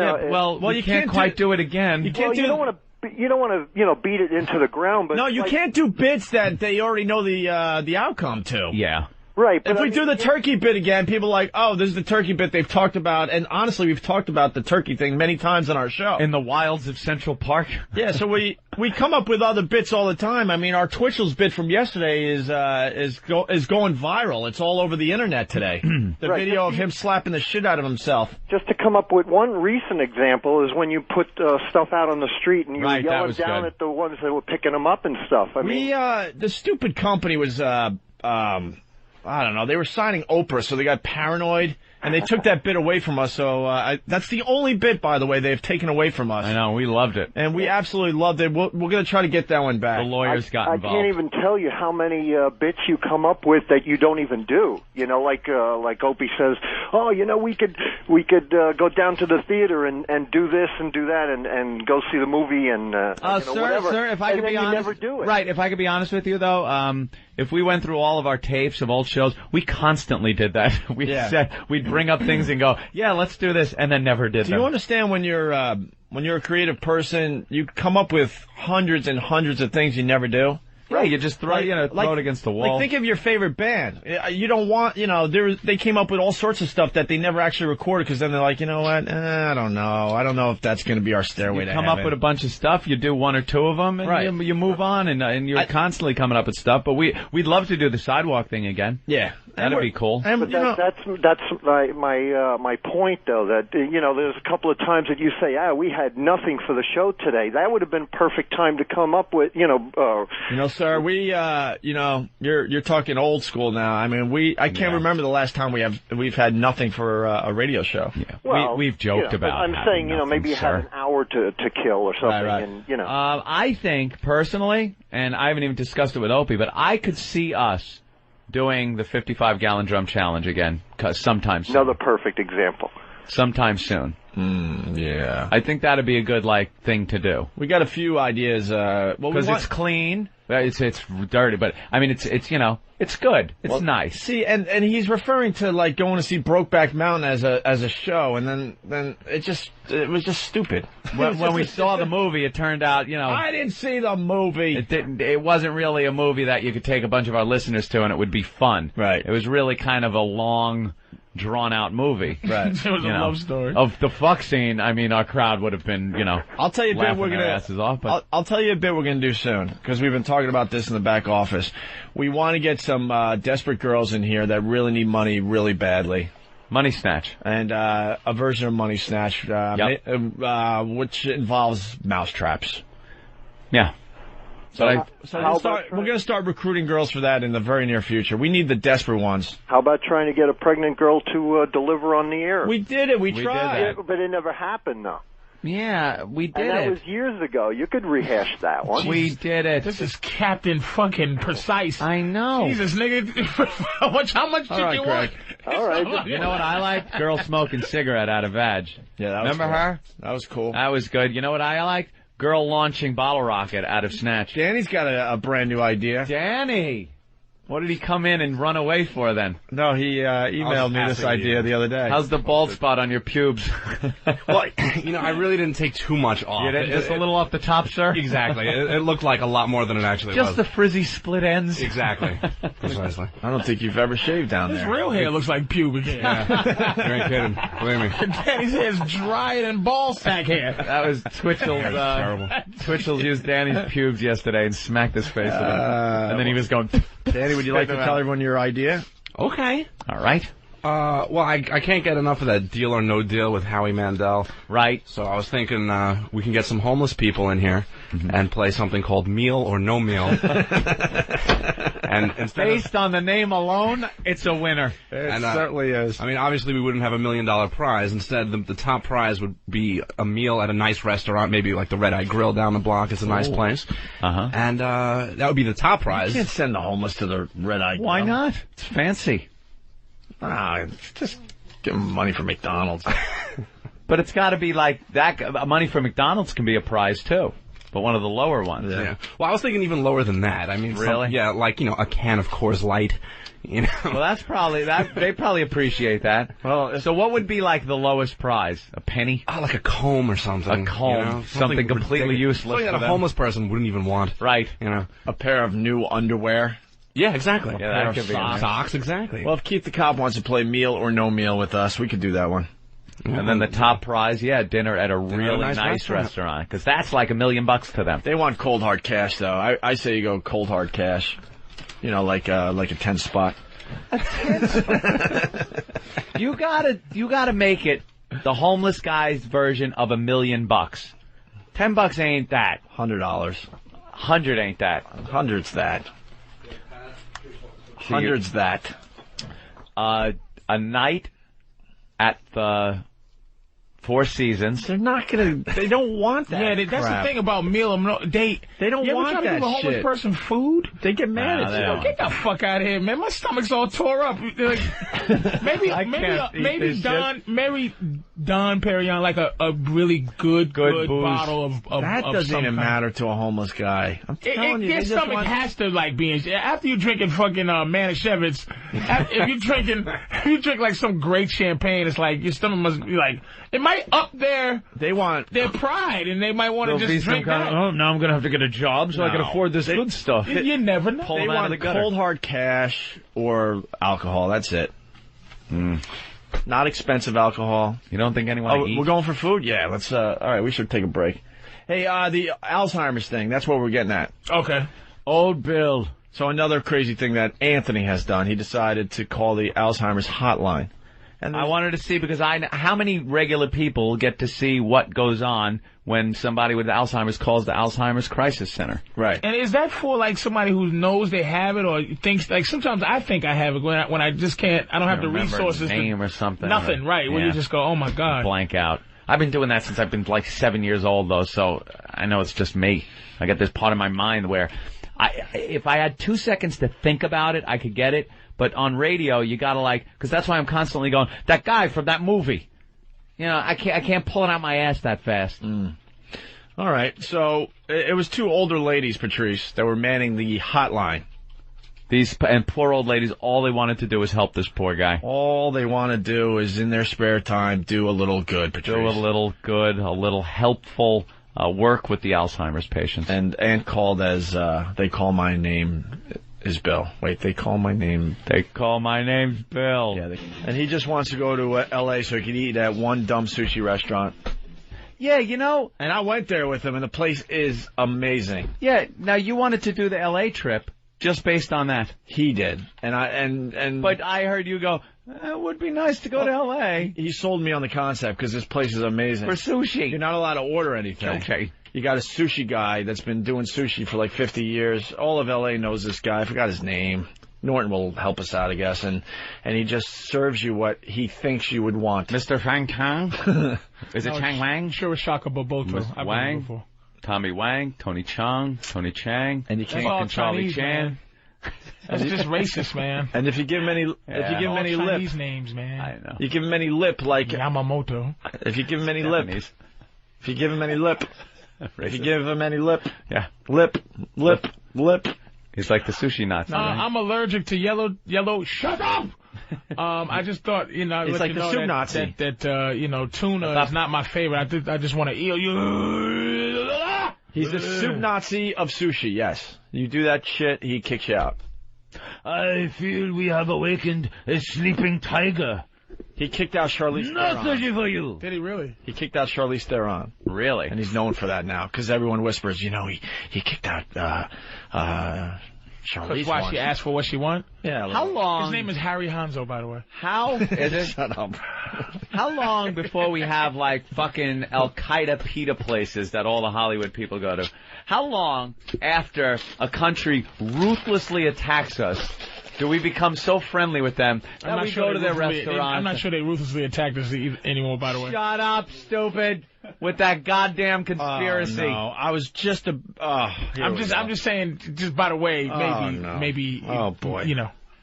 S4: can't quite do it again.
S12: You don't want to beat it into the ground, but
S1: no, you can't do bits that they already know the outcome to.
S4: Yeah.
S12: Right. But
S1: if we do the turkey bit again, people are like, oh, this is the turkey bit they've talked about. And honestly, we've talked about the turkey thing many times on our show.
S4: In the wilds of Central Park.
S1: Yeah, so we come up with other bits all the time. I mean, our Twitchell's bit from yesterday is going viral. It's all over the internet today. The video of him slapping the shit out of himself.
S12: Just to come up with one recent example is when you put stuff out on the street and you were yelling down at the ones that were picking them up and stuff. I mean,
S1: the stupid company was I don't know. They were signing Oprah, so they got paranoid, and they took that bit away from us. So that's the only bit, by the way, they've taken away from us.
S4: I know. We loved it.
S1: And we absolutely loved it. We're going to try to get that one back.
S4: The lawyers got involved.
S12: I can't even tell you how many bits you come up with that you don't even do. You know, like Opie says, oh, we could go down to the theater and do this and do that and go see the movie and whatever.
S4: Sir, if I could be honest,
S12: you never do it.
S4: Right. If I could be honest with you, though, if we went through all of our tapes of old shows, we constantly did that. We'd bring up things and go, yeah, let's do this, and then never did them.
S1: Do you understand when you're a creative person, you come up with hundreds and hundreds of things you never do?
S4: Yeah, you just throw it against the wall.
S1: Like, think of your favorite band. You don't want, they came up with all sorts of stuff that they never actually recorded because then they're like, you know what? I don't know. I don't know if that's going to be our stairway to heaven.
S4: You come up with a bunch of stuff, you do one or two of them, and you move on, and you're constantly coming up with stuff. But we'd love to do the sidewalk thing again.
S1: Yeah.
S4: That'd be cool.
S12: But that's my point, though, that, there's a couple of times that you say, we had nothing for the show today. That would have been perfect time to come up with,
S1: sir, you're talking old school now. I mean, I can't remember the last time we've had nothing for a radio show.
S4: Yeah. Well, we've joked about.
S12: I'm saying, maybe you had an hour to kill or something,
S1: right.
S12: and
S4: I think personally, and I haven't even discussed it with Opie, but I could see us doing the 55-gallon drum challenge again sometime soon.
S12: Another perfect example.
S4: Sometime soon.
S1: Yeah.
S4: I think that'd be a good thing to do.
S1: We got a few ideas.
S4: Because it's clean. It's dirty, but I mean it's good. It's nice.
S1: See, and he's referring to going to see Brokeback Mountain as a show, and then it was just stupid.
S4: When we saw the movie, it turned out
S1: I didn't see the movie.
S4: It wasn't really a movie that you could take a bunch of our listeners to and it would be fun.
S1: Right.
S4: It was really kind of a long, drawn-out movie.
S1: Right.
S2: It was a love story.
S4: Of the fuck scene, I mean, our crowd would have been,
S1: I'll tell you a bit we're gonna
S4: asses off. But
S1: I'll tell you a bit we're gonna do soon because we've been talking about this in the back office. We want to get some desperate girls in here that really need money really badly.
S4: Money Snatch.
S1: And a version of Money Snatch, which involves mousetraps.
S4: Yeah.
S1: We're going to start recruiting girls for that in the very near future. We need the desperate ones.
S12: How about trying to get a pregnant girl to deliver on the air?
S1: We did it. We tried.
S12: But it never happened, though.
S4: Yeah, we did
S12: and that was years ago. You could rehash that one.
S4: We did it.
S2: This is Captain fucking Precise.
S4: I know.
S2: Jesus, nigga. How much did you want?
S12: All right.
S4: You know what I like? Girl smoking cigarette out of vag.
S1: Yeah, that was
S4: Remember her?
S1: That was cool.
S4: That was good. You know what I like? Girl launching bottle rocket out of Snatch.
S1: Danny's got a brand new idea.
S4: Danny! What did he come in and run away for then?
S1: No, he emailed me this idea the other day.
S4: How's the bald spot on your pubes?
S7: Well, I really didn't take too much off.
S4: You didn't? Just a little off the top, sir?
S7: Exactly. It looked like a lot more than it actually was.
S4: Just the frizzy split ends?
S7: Exactly. Precisely.
S1: I don't think you've ever shaved down there.
S2: His real hair looks like pubic hair.
S7: Yeah. You ain't kidding. Believe me.
S2: Danny's hair is drier than ball sack hair.
S4: That was Twitchell's.
S7: Terrible.
S4: Twitchell used Danny's pubes yesterday and smacked his face with it. And then he was going...
S1: Danny, would you like to tell everyone your idea?
S7: Okay.
S4: All right.
S7: Well, I can't get enough of that Deal or No Deal with Howie Mandel.
S4: Right.
S7: So I was thinking we can get some homeless people in here and play something called Meal or No Meal. And instead
S4: based on the name alone, it's a winner.
S1: It certainly is.
S7: I mean, obviously we wouldn't have $1 million prize. Instead, the top prize would be a meal at a nice restaurant, maybe like the Red Eye Grill down the block. It's a nice place.
S4: Uh-huh.
S7: And that would be the top prize.
S1: You can't send the homeless to the Red Eye Grill.
S4: Why not? It's fancy.
S1: Just give them money for McDonald's.
S4: But it's got to be like that. Money for McDonald's can be a prize too, but one of the lower ones.
S13: Yeah. Well, I was thinking even lower than that. I mean,
S4: really?
S13: Yeah, like a can of Coors Light. You know.
S4: Well, that's probably that. They probably appreciate that. Well, so what would be like the lowest prize? A penny?
S13: Oh, like a comb or something.
S4: A comb, something completely useless.
S13: Something that a homeless person wouldn't even want.
S4: Right.
S13: You know,
S1: a pair of new underwear.
S13: Yeah, exactly.
S1: Yeah, that could be
S13: socks, exactly.
S1: Well, if Keith the Cop wants to play Meal or No Meal with us, we could do that one.
S4: And then the top prize, dinner at a really nice restaurant, because that's like $1 million to them.
S1: They want cold hard cash, though. I say you go cold hard cash. You know, like a 10 spot.
S4: You gotta make it the homeless guy's version of $1 million. $10 ain't that.
S1: $100.
S4: 100 ain't that.
S1: 100's that. 100's that.
S4: A night at the Four Seasons.
S1: They're not gonna. They don't want that.
S2: Yeah, that's
S1: crap.
S2: the thing about meal. They
S1: don't
S2: you
S1: want
S2: ever try
S1: that
S2: to give a homeless
S1: shit.
S2: person food?
S1: They get mad at you.
S2: Get the fuck out of here, man. My stomach's all tore up. Like, maybe Don Perignon, like a really good
S1: booze.
S2: bottle of
S1: that
S2: of
S1: doesn't
S2: some
S1: even
S2: kind.
S1: matter to a homeless guy. I'm telling you,
S2: Their
S1: they just
S2: stomach
S1: want-
S2: has to like be in. After you drinking fucking Manischewitz, if you drink like some great champagne, it's like your stomach must be like. It might up their pride, and they might want to just drink that.
S4: Oh, now I'm going to have to get a job so I can afford this good stuff.
S2: You never know.
S1: They want cold hard cash or alcohol. That's it. Not expensive alcohol.
S4: You don't think anyone eats?
S1: We're going for food? Yeah, let's, all right, we should take a break. Hey, the Alzheimer's thing, that's what we're getting at.
S2: Okay.
S1: Old Bill. So another crazy thing that Anthony has done, he decided to call the Alzheimer's hotline.
S4: And I wanted to see, because how many regular people get to see what goes on when somebody with Alzheimer's calls the Alzheimer's Crisis Center?
S1: Right.
S2: And is that for like somebody who knows they have it, or thinks like sometimes I think I have it when I just can't. I don't have the resources.
S4: Name or something.
S2: Nothing. Right. Where you just go, oh my god.
S4: Blank out. I've been doing that since I've been like 7 years old, though, so I know it's just me. I get this part of my mind where if I had 2 seconds to think about it, I could get it. But on radio, you gotta because that's why I'm constantly going, that guy from that movie. You know, I can't pull it out my ass that fast.
S1: All right, so it was two older ladies, Patrice, that were manning the hotline.
S4: And poor old ladies, all they wanted to do was help this poor guy.
S1: All they want to do is, in their spare time, do a little good, Patrice.
S4: Do a little good, a little helpful work with the Alzheimer's patients.
S1: And called as, they call my name is Bill. Wait, they call my name.
S4: They call my name's Bill.
S1: Yeah, and he just wants to go to L.A. so he can eat at one dumb sushi restaurant.
S4: Yeah, you know.
S1: And I went there with him, and the place is amazing.
S4: Yeah, now you wanted to do the L.A. trip just based on that.
S1: He did. And
S4: But I heard you go, it would be nice to go to L.A.
S1: He sold me on the concept because this place is amazing.
S4: For sushi.
S1: You're not allowed to order anything.
S4: Okay.
S1: You got a sushi guy that's been doing sushi for like 50 years. All of L.A. knows this guy. I forgot his name. Norton will help us out, I guess. And he just serves you what he thinks you would want.
S4: Mr. Fang Tang? Is it Chang Wang?
S2: Sure, it's Shaka Boboto.
S4: Mr. Wang? Tommy Wang? Tony Chang? Tony Chang?
S1: And you can't
S2: all
S4: Charlie
S2: Chinese,
S4: Chan?
S2: man. That's just racist, man.
S1: And if you give him any, if you give him any lip,
S2: Chinese names, man.
S4: I know.
S1: You give him any lip, like
S2: Yamamoto.
S1: If you give him any lip, if you give him any lip, if you give him any lip,
S4: yeah,
S1: lip.
S4: He's like the sushi Nazi.
S2: I'm allergic to yellow. Shut up. I just thought,
S1: He's like the soup Nazi.
S2: That tuna is not my favorite. I just want to eat you.
S1: He's the soup Nazi of sushi. Yes, you do that shit, he kicks you out.
S3: I feel we have awakened a sleeping tiger.
S1: He kicked out Charlize Theron.
S3: Not searching for you.
S2: Did he really?
S1: He kicked out Charlize Theron.
S4: Really?
S1: And he's known for that now, because everyone whispers, he kicked out Charlize.
S2: That's why she asked for what she want?
S1: Yeah.
S4: How long?
S2: His name is Harry Hanzo, by the way.
S4: How is it?
S1: Shut up.
S4: How long before we have like fucking Al Qaeda pita places that all the Hollywood people go to? How long after a country ruthlessly attacks us do we become so friendly with them that we go to their restaurant?
S2: I'm not sure they ruthlessly attacked us anymore, by the way.
S4: Shut up, stupid! With that goddamn conspiracy.
S1: No, I was just
S2: I'm just saying. Just by the way, maybe.
S1: Oh boy,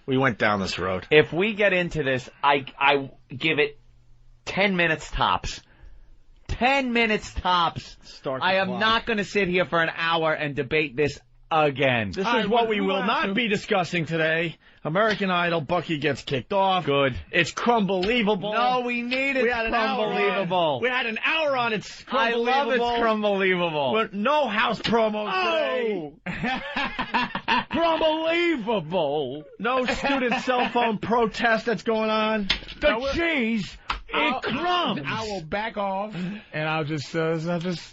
S1: we went down this road.
S4: If we get into this, I give it 10 minutes tops 10 minutes tops.
S1: Start the
S4: I am
S1: clock.
S4: not going to sit here for an hour and debate this again.
S1: This is what we will not be discussing today. American Idol, Bucky gets kicked off.
S4: Good.
S1: It's Crumbelievable.
S4: No, we need it.
S1: We had an hour on. We had an hour on It's
S4: I love It's Crumbelievable.
S1: But no house promos today.
S4: Crumbelievable.
S1: No student cell phone protest that's going on.
S4: The cheese. It crumbs.
S2: I will back off, and I'll just embrace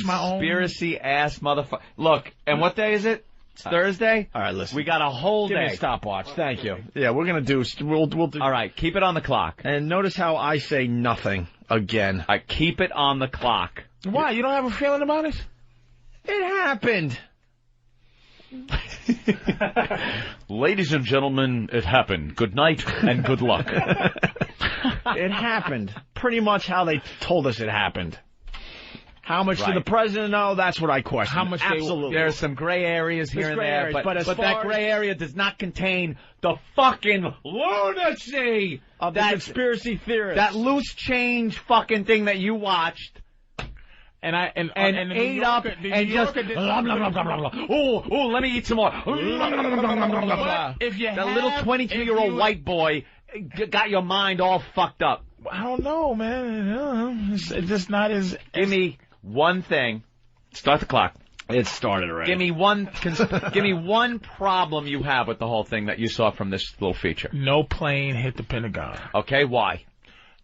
S2: my own
S4: conspiracy ass motherfucker. Look, and what day is it? It's Thursday.
S1: All right, listen.
S4: We got a whole
S1: Give
S4: day.
S1: me a stopwatch. Thank you. Yeah, we're gonna do. We'll do.
S4: All right, keep it on the clock.
S1: And notice how I say nothing again.
S4: I keep it on the clock.
S2: Why? You don't have a feeling about it?
S1: It happened.
S4: Ladies and gentlemen, it happened. Good night and good luck.
S1: It happened. Pretty much how they told us it happened. How much did the president know? That's what I question.
S2: How much?
S1: Absolutely.
S4: There are some gray areas here and there, but
S1: as
S4: that
S1: far
S4: gray area does not contain the fucking lunacy
S1: of the conspiracy theorists.
S4: That loose change fucking thing that you watched.
S2: And
S4: ate up and just blah, blah, blah, blah, blah. Oh, let me eat some more.
S2: If you
S4: that little 22-year-old white boy got your mind all fucked up.
S2: I don't know, man. It's just not as.
S4: Give me one thing. Start the clock.
S1: It started already.
S4: Give me one problem you have with the whole thing that you saw from this little feature.
S2: No plane hit the Pentagon.
S4: Okay, why?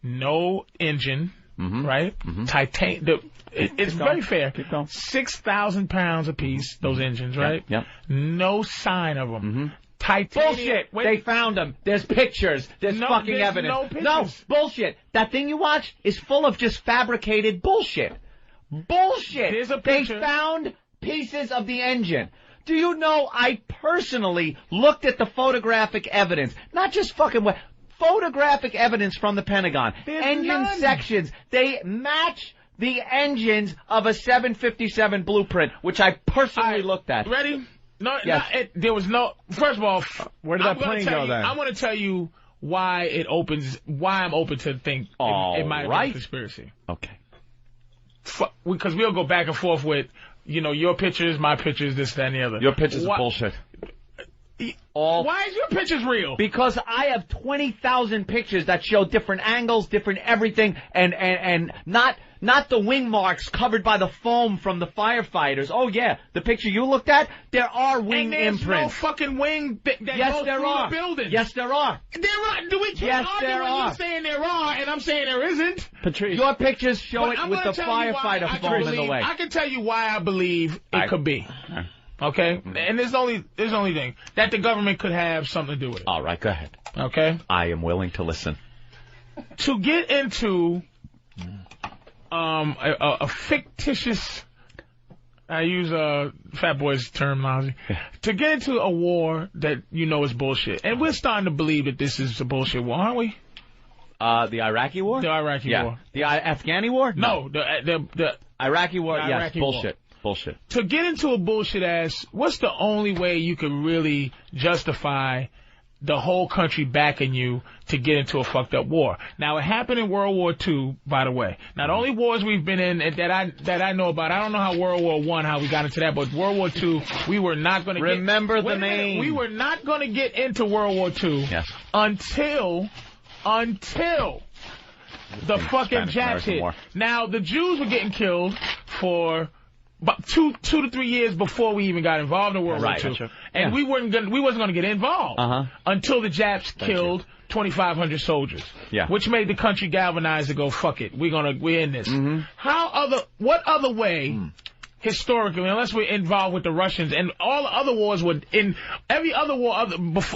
S2: No engine.
S4: Mm-hmm.
S2: Right?
S4: Mm-hmm.
S2: It's very fair.
S4: Keep going.
S2: 6,000 pounds apiece, those engines, right?
S4: Yep.
S2: No sign of them.
S4: Mm-hmm.
S2: Titanium.
S4: Bullshit. They found them. There's pictures. There's fucking evidence.
S2: No pictures.
S4: No, bullshit. That thing you watched is full of just fabricated bullshit. Bullshit.
S2: Here's a
S4: They
S2: picture.
S4: found pieces of the engine. Do you know I personally looked at the photographic evidence, not just fucking photographic evidence from the Pentagon.
S2: There's
S4: engine
S2: none.
S4: sections. They match the engines of a 757 blueprint, which I personally looked at.
S2: Ready? No,
S4: Yes.
S2: there was no. First of all,
S1: where did that plane go then?
S2: I want to tell you why I'm open to think it might have been a conspiracy.
S4: Okay.
S2: Because we'll go back and forth with, your pictures, my pictures, this, that, and the other.
S4: Your pictures are bullshit.
S2: Why is your pictures real?
S4: Because I have 20,000 pictures that show different angles, different everything, and not the wing marks covered by the foam from the firefighters. Oh yeah, the picture you looked at, there are wing
S2: and there's
S4: imprints.
S2: no fucking wing that
S4: Yes,
S2: goes
S4: there
S2: through
S4: are.
S2: the building.
S4: Yes, there are.
S2: There are. Do we keep
S4: Yes,
S2: arguing
S4: there
S2: when
S4: are.
S2: you're saying there are and I'm saying there isn't?
S1: Patrice.
S4: Your pictures show
S2: But
S4: it
S2: I'm
S4: with
S2: gonna
S4: the
S2: tell you why
S4: firefighter
S2: I
S4: foam in the
S2: believe-
S4: way.
S2: I can tell you why I believe it could be. Okay? And there's only thing. That the government could have something to do with it.
S4: All right, go ahead.
S2: Okay?
S4: I am willing to listen.
S2: To get into a fictitious, I use Fat Boy's terminology, to get into a war that is bullshit. And we're starting to believe that this is a bullshit war, aren't we?
S4: The Iraqi war?
S2: The Iraqi war.
S4: The Afghani war?
S2: No, the
S4: Iraqi war,
S2: the
S4: yes,
S2: Iraqi
S4: bullshit.
S2: war.
S4: Bullshit.
S2: To get into a bullshit ass, what's the only way you could really justify the whole country backing you to get into a fucked up war? Now, it happened in World War II, by the way. Now, the only wars we've been in that I know about, I don't know how World War I, how we got into that, but World War II, we were not going to
S4: Remember the name.
S2: We were not going to get into World War II until the fucking Japs hit.
S4: War.
S2: Now, the Jews were getting killed for about two to 3 years before we even got involved in World War II.
S4: Gotcha.
S2: And we wasn't going to get involved until the Japs killed 2,500 soldiers.
S4: Yeah.
S2: Which made the country galvanize to go, fuck it, we're in this. What other way historically, unless we're involved with the Russians, and all the other wars were in every other war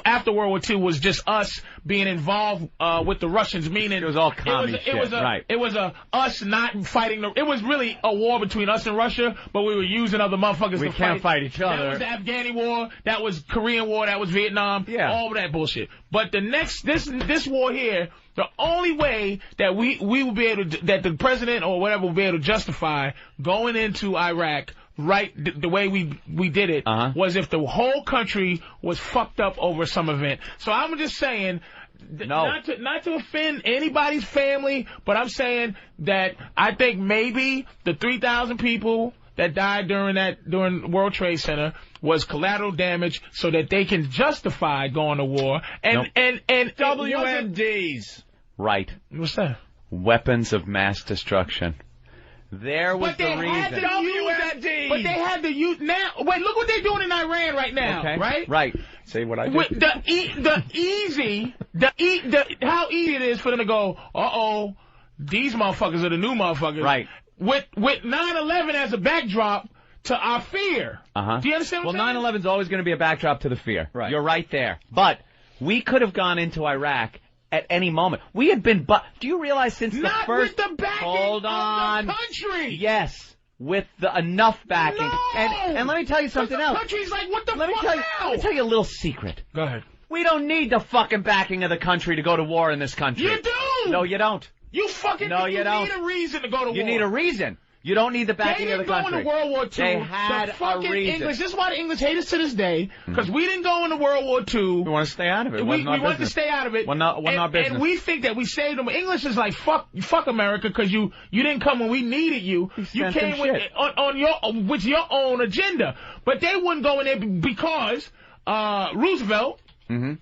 S2: after World War II was just us being involved with the Russians, meaning
S4: it was all commie shit, right?
S2: It was us not fighting. It was really a war between us and Russia, but we were using other motherfuckers.
S4: We
S2: to
S4: can't fight each other.
S2: That was the Afghani war. That was Korean war. That was Vietnam.
S4: Yeah.
S2: All of that bullshit. But this war here. The only way that we will be able to, that the president or whatever will be able to justify going into Iraq the way we did it was if the whole country was fucked up over some event. So I'm just saying
S4: No.
S2: Not to offend anybody's family, but I'm saying that I think maybe the 3,000 people that died during World Trade Center was collateral damage so that they can justify going to war. And
S1: WMDs.
S4: Right.
S2: What's that?
S4: Weapons of mass destruction. There was the reason.
S2: WMDs. But they had to use now. Wait, look what they're doing in Iran right now.
S4: Okay.
S2: Right.
S4: Right.
S1: Say what I do.
S2: With how easy it is for them to go. These motherfuckers are the new motherfuckers.
S4: Right.
S2: With 9/11 as a backdrop to our fear.
S4: Uh-huh.
S2: Do you understand what I'm saying?
S4: 9/11 is always going to be a backdrop to the fear.
S1: Right.
S4: You're right there. But we could have gone into Iraq at any moment. We had been, do you realize since the
S2: Not
S4: first...
S2: with the backing of the country.
S4: Yes. With enough backing.
S2: No.
S4: And let me tell you something else.
S2: The country's like, what the
S4: Let me tell you a little secret.
S2: Go ahead.
S4: We don't need the fucking backing of the country to go to war in this country.
S2: You do.
S4: No, you don't.
S2: You fucking
S4: No,
S2: you
S4: you don't.
S2: need a reason to go to war.
S4: You need a reason. You don't need the backing of the country.
S2: They didn't go into World War II.
S4: They had
S2: the fucking
S4: a reason.
S2: English. This is why the English hate us to this day, because we didn't go into World War II.
S4: We want to stay out of it.
S2: We wanted to stay out of it.
S4: Wasn't our business.
S2: And we think that we saved them. English is like, fuck America, because you didn't come when we needed you. You came with your own agenda. But they wouldn't go in there because Roosevelt,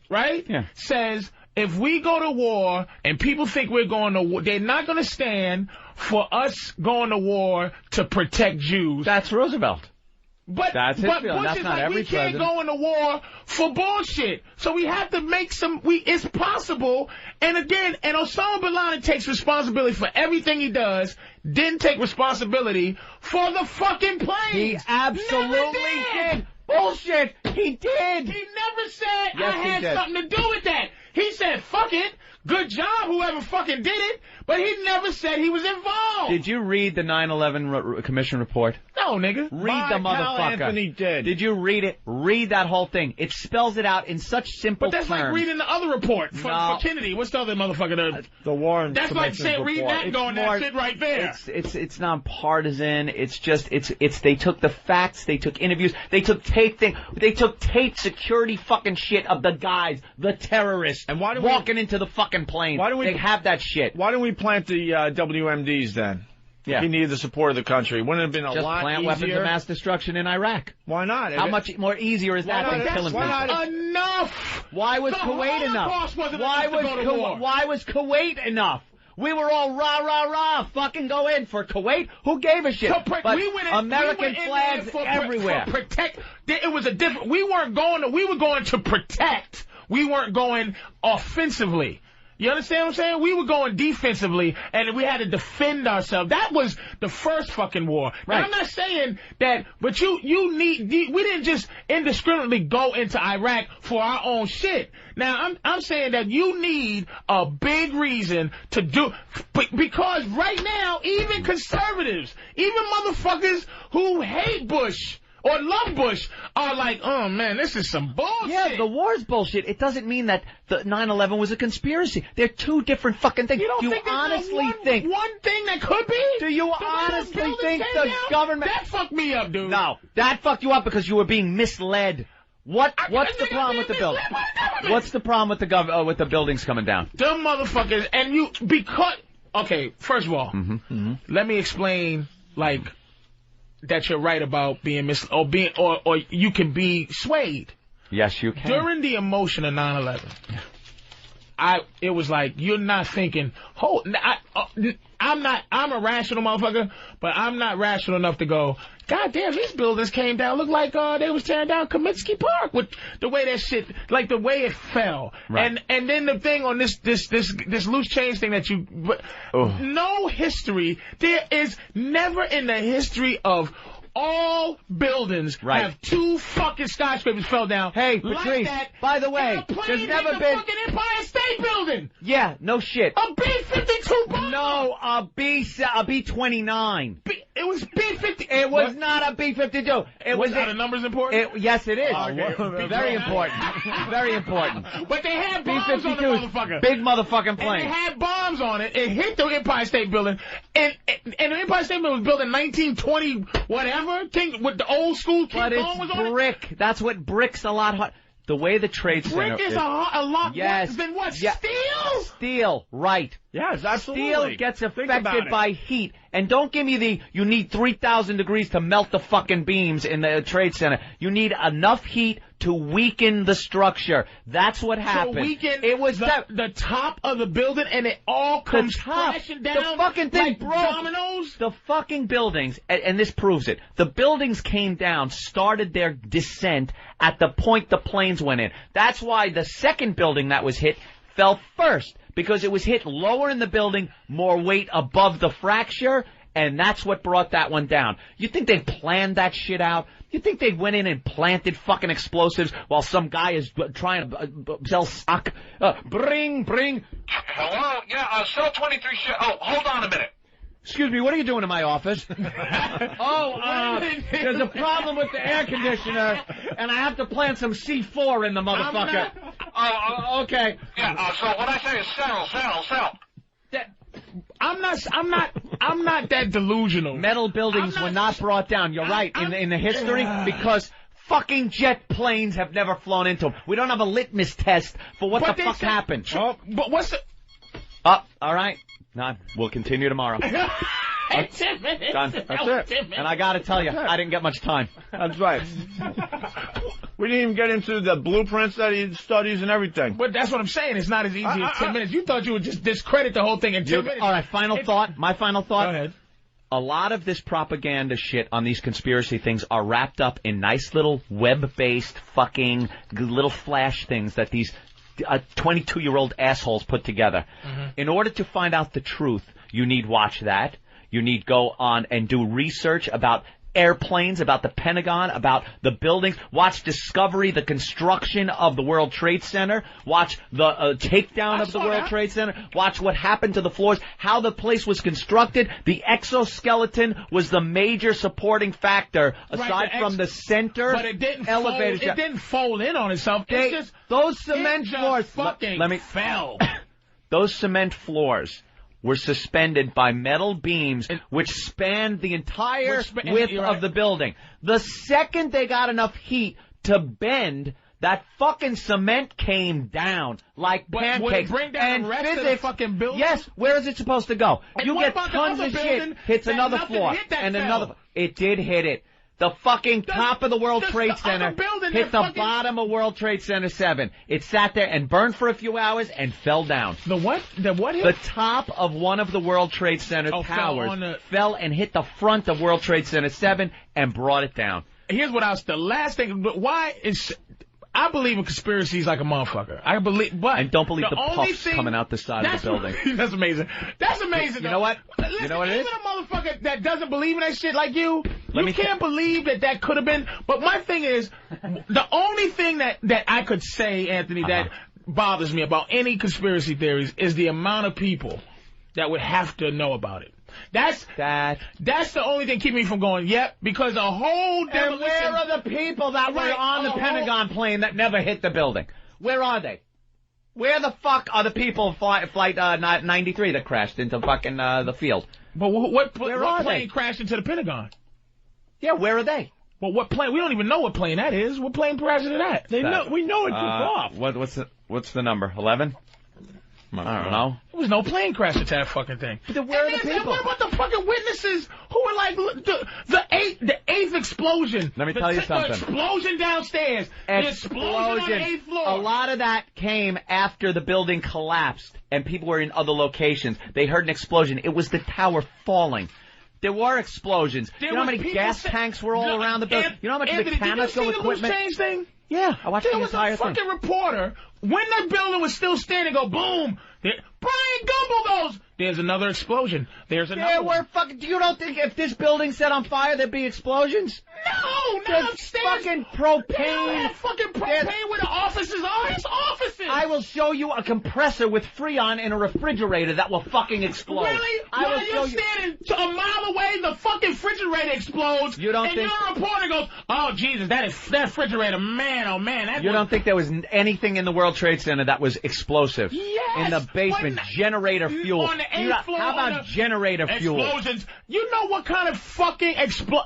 S2: right, says, if we go to war and people think we're going to war, they're not going to stand for us going to war to protect Jews.
S4: That's Roosevelt.
S2: But
S4: Bush
S2: is like, we can't go into war for bullshit. So we have to make it's possible. And again, Osama bin Laden takes responsibility for everything he does, didn't take responsibility for the fucking planes.
S4: He absolutely did. Bullshit. He did.
S2: He never said
S4: Yes,
S2: I
S4: he
S2: had
S4: did.
S2: something to do with that. He said, fuck it. Good job, whoever fucking did it. But he never said he was involved.
S4: Did you read the 9/11 Commission report?
S2: No, nigga.
S4: Read the motherfucker.
S1: Anthony did.
S4: Did you read it? Read that whole thing. It spells it out in such simple
S2: But that's
S4: terms.
S2: like reading the other report for Kennedy. What's the other motherfucker?
S1: The Warren
S2: That's like saying read
S1: report.
S2: that and going, that's it right there.
S4: It's nonpartisan. It's just they took the facts, they took interviews, they took tape security fucking shit of the guys, the terrorists,
S1: and
S4: walking into the fucking plane.
S1: Why do we
S4: they have that shit?
S1: Why don't we plant the WMDs then?
S4: Yeah.
S1: If he needed the support of the country, wouldn't it have been a
S4: Just
S1: lot
S4: plant
S1: easier?
S4: weapons of mass destruction in Iraq.
S1: Why not?
S4: How much more easier is that than killing people?
S2: Enough.
S4: Why was
S2: The
S4: Kuwait enough?
S2: Holocaust wasn't enough to go to war.
S4: Why was Kuwait enough? We were all rah rah rah, fucking go in for Kuwait. Who gave a shit? But American flags everywhere.
S2: It was a different. We were going to protect. We weren't going offensively. You understand what I'm saying? We were going defensively, and we had to defend ourselves. That was the first fucking war.
S4: Right.
S2: Now, I'm not saying that, but we didn't just indiscriminately go into Iraq for our own shit. Now, I'm saying that you need a big reason to do, because right now, even conservatives, even motherfuckers who hate Bush or love Bush are like, oh man, this is some bullshit.
S4: Yeah, the war's bullshit. It doesn't mean that the 9/11 was a conspiracy. They're two different fucking things.
S2: You don't
S4: do you
S2: think there's
S4: honestly think
S2: one thing that could be?
S4: Do you honestly think the government?
S2: That fucked me up, dude.
S4: No, that fucked you up because you were being misled. What's the problem with the building? What's the problem with with the buildings coming down?
S2: Them motherfuckers, okay, first of all, let me explain, like, that you're right about being or you can be swayed.
S4: Yes, you can.
S2: During the emotion of 9/11, it was like, you're not thinking, I'm a rational motherfucker, but I'm not rational enough to go, God damn, these buildings came down, look like they was tearing down Kaminsky Park with the way that shit, like the way it fell.
S4: Right.
S2: And then the thing on this loose change thing that no history, there is never in the history of all buildings have two fucking skyscrapers fell down.
S4: Hey, Patrice, by the way, there's never been
S2: fucking Empire State Building.
S4: Yeah, no shit.
S2: A B-52 bomb.
S4: No, a B-29.
S2: It was B-50.
S4: It was not a B-52. It was
S2: the numbers important?
S4: Yes, it is.
S2: Okay.
S4: Very important. Very important.
S2: But they had bombs on the motherfucker.
S4: Big motherfucking plane.
S2: And they had bombs on it. It hit the Empire State Building. And the Empire State Building was built in 1920 whatever. Thing with the old school.
S4: But it's brick. That's what bricks a lot hard. The way the Trade Center
S2: Brick is a lot
S4: yes,
S2: worse than what?
S4: yeah,
S2: Steel?
S4: Steel, right.
S1: Yes, absolutely.
S4: Steel gets affected by heat. And don't give me you need 3,000 degrees to melt the fucking beams in the Trade Center. You need enough heat to weaken the structure. That's what happened.
S2: So weaken
S4: it was
S2: the top of the building, and it all comes crashing down.
S4: The fucking thing
S2: like
S4: broke.
S2: Dominoes.
S4: The fucking buildings, and this proves it. The buildings came down, started their descent at the point the planes went in. That's why the second building that was hit fell first, because it was hit lower in the building, more weight above the fracture, and that's what brought that one down. You think they planned that shit out? You think they went in and planted fucking explosives while some guy is trying to sell stock? Bring.
S5: Hello? Yeah, cell 23 shit. Oh, hold on a minute.
S4: Excuse me, what are you doing in my office? There's a problem with the air conditioner, and I have to plant some C4 in the motherfucker. Okay.
S5: Yeah, so what I say is sell.
S2: I'm not that delusional.
S4: Metal buildings were not brought down. You're right in the history because fucking jet planes have never flown into them. We don't have a litmus test for what the fuck happened.
S2: But what's the?
S4: All right. No, we'll continue tomorrow.
S2: 10 minutes.
S4: Done. That's it. And I gotta tell you, I didn't get much time.
S1: That's right. We didn't even get into the blueprints that he studies and everything.
S2: But that's what I'm saying. It's not as easy as 10 minutes. You thought you would just discredit the whole thing in 10 minutes.
S4: All right, final thought. My final thought.
S2: Go ahead.
S4: A lot of this propaganda shit on these conspiracy things are wrapped up in nice little web-based fucking little flash things that these 22-year-old assholes put together.
S2: Mm-hmm.
S4: In order to find out the truth, you need watch that. You need go on and do research about airplanes, about the Pentagon, about the buildings. Watch Discovery, the construction of the World Trade Center. Watch the takedown of the World Trade Center. Watch what happened to the floors, how the place was constructed. The exoskeleton was the major Supporting factor, aside from the center
S2: but it didn't
S4: elevator.
S2: It didn't fold in on itself.
S4: Those cement floors
S2: fucking fell.
S4: Those cement floors were suspended by metal beams which spanned the entire width of the building. The second they got enough heat to bend, that fucking cement came down like pancakes.
S2: Would it bring down the rest of the fucking building?
S4: Yes, where is it supposed to go?
S2: And
S4: you
S2: what
S4: get
S2: about the
S4: tons
S2: other
S4: of shit,
S2: building
S4: hits
S2: that
S4: another
S2: nothing
S4: floor,
S2: hit that
S4: and
S2: fell?
S4: another. It did hit it. The fucking top of the World Trade Center hit the bottom of World Trade Center 7. It sat there and burned for a few hours and fell down.
S2: The what? The what hit?
S4: The top of one of the World Trade Center towers fell and hit the front of World Trade Center 7 and brought it down.
S2: Here's what else. The last thing. Why is... I believe in conspiracies like a motherfucker. I believe, but
S4: and don't believe the puffs coming out the side of the building.
S2: That's amazing. That's amazing.
S4: You know what?
S2: Listen,
S4: you know what it is?
S2: Even a motherfucker that doesn't believe in that shit like you can't believe that could have been. But my thing is, the only thing that I could say, Anthony, that bothers me about any conspiracy theories is the amount of people that would have to know about it. That's the only thing keeping me from going, yep, because the whole demolition...
S4: And where are the people that were on the Pentagon plane that never hit the building? Where are they? Where the fuck are the people flight 93 that crashed into fucking the field?
S2: But what plane crashed into the Pentagon?
S4: Yeah, where are they?
S2: Well, what plane? We don't even know what plane that is. What plane crashed into that? We know it took off.
S4: What's the number? 11? I don't know.
S2: There was no plane crash into that fucking thing.
S4: But where are the people?
S2: What about the fucking witnesses who were like the eighth explosion?
S4: Let me tell you something.
S2: The explosion downstairs. The explosion on the 8th floor.
S4: A lot of that came after the building collapsed and people were in other locations. They heard an explosion. It was the tower falling. There were explosions. You know how many gas tanks were all around the building? You know how much mechanical equipment?
S2: Did you see the loose change thing?
S4: Yeah, I watched the entire thing.
S2: There was a fucking reporter, when the building was still standing, go boom. Brian Gumble goes, there's another explosion. There's another one.
S4: You don't think if this building set on fire, there'd be explosions?
S2: No, not upstairs.
S4: Fucking propane.
S2: They fucking propane where the offices are. It's offices.
S4: I will show you a compressor with Freon in a refrigerator that will fucking explode.
S2: Really?
S4: I will show you.
S2: Standing a mile away, the fucking refrigerator refrigerator explodes,
S4: You don't
S2: and
S4: think-
S2: your reporter goes, "Oh Jesus, that refrigerator, man, oh man." That
S4: You
S2: was...
S4: don't think there was anything in the World Trade Center that was explosive?
S2: Yes!
S4: In the basement, generator fuel.
S2: On the 8th floor,
S4: How
S2: on
S4: about
S2: the
S4: generator fuel?
S2: explosions? You know what kind of fucking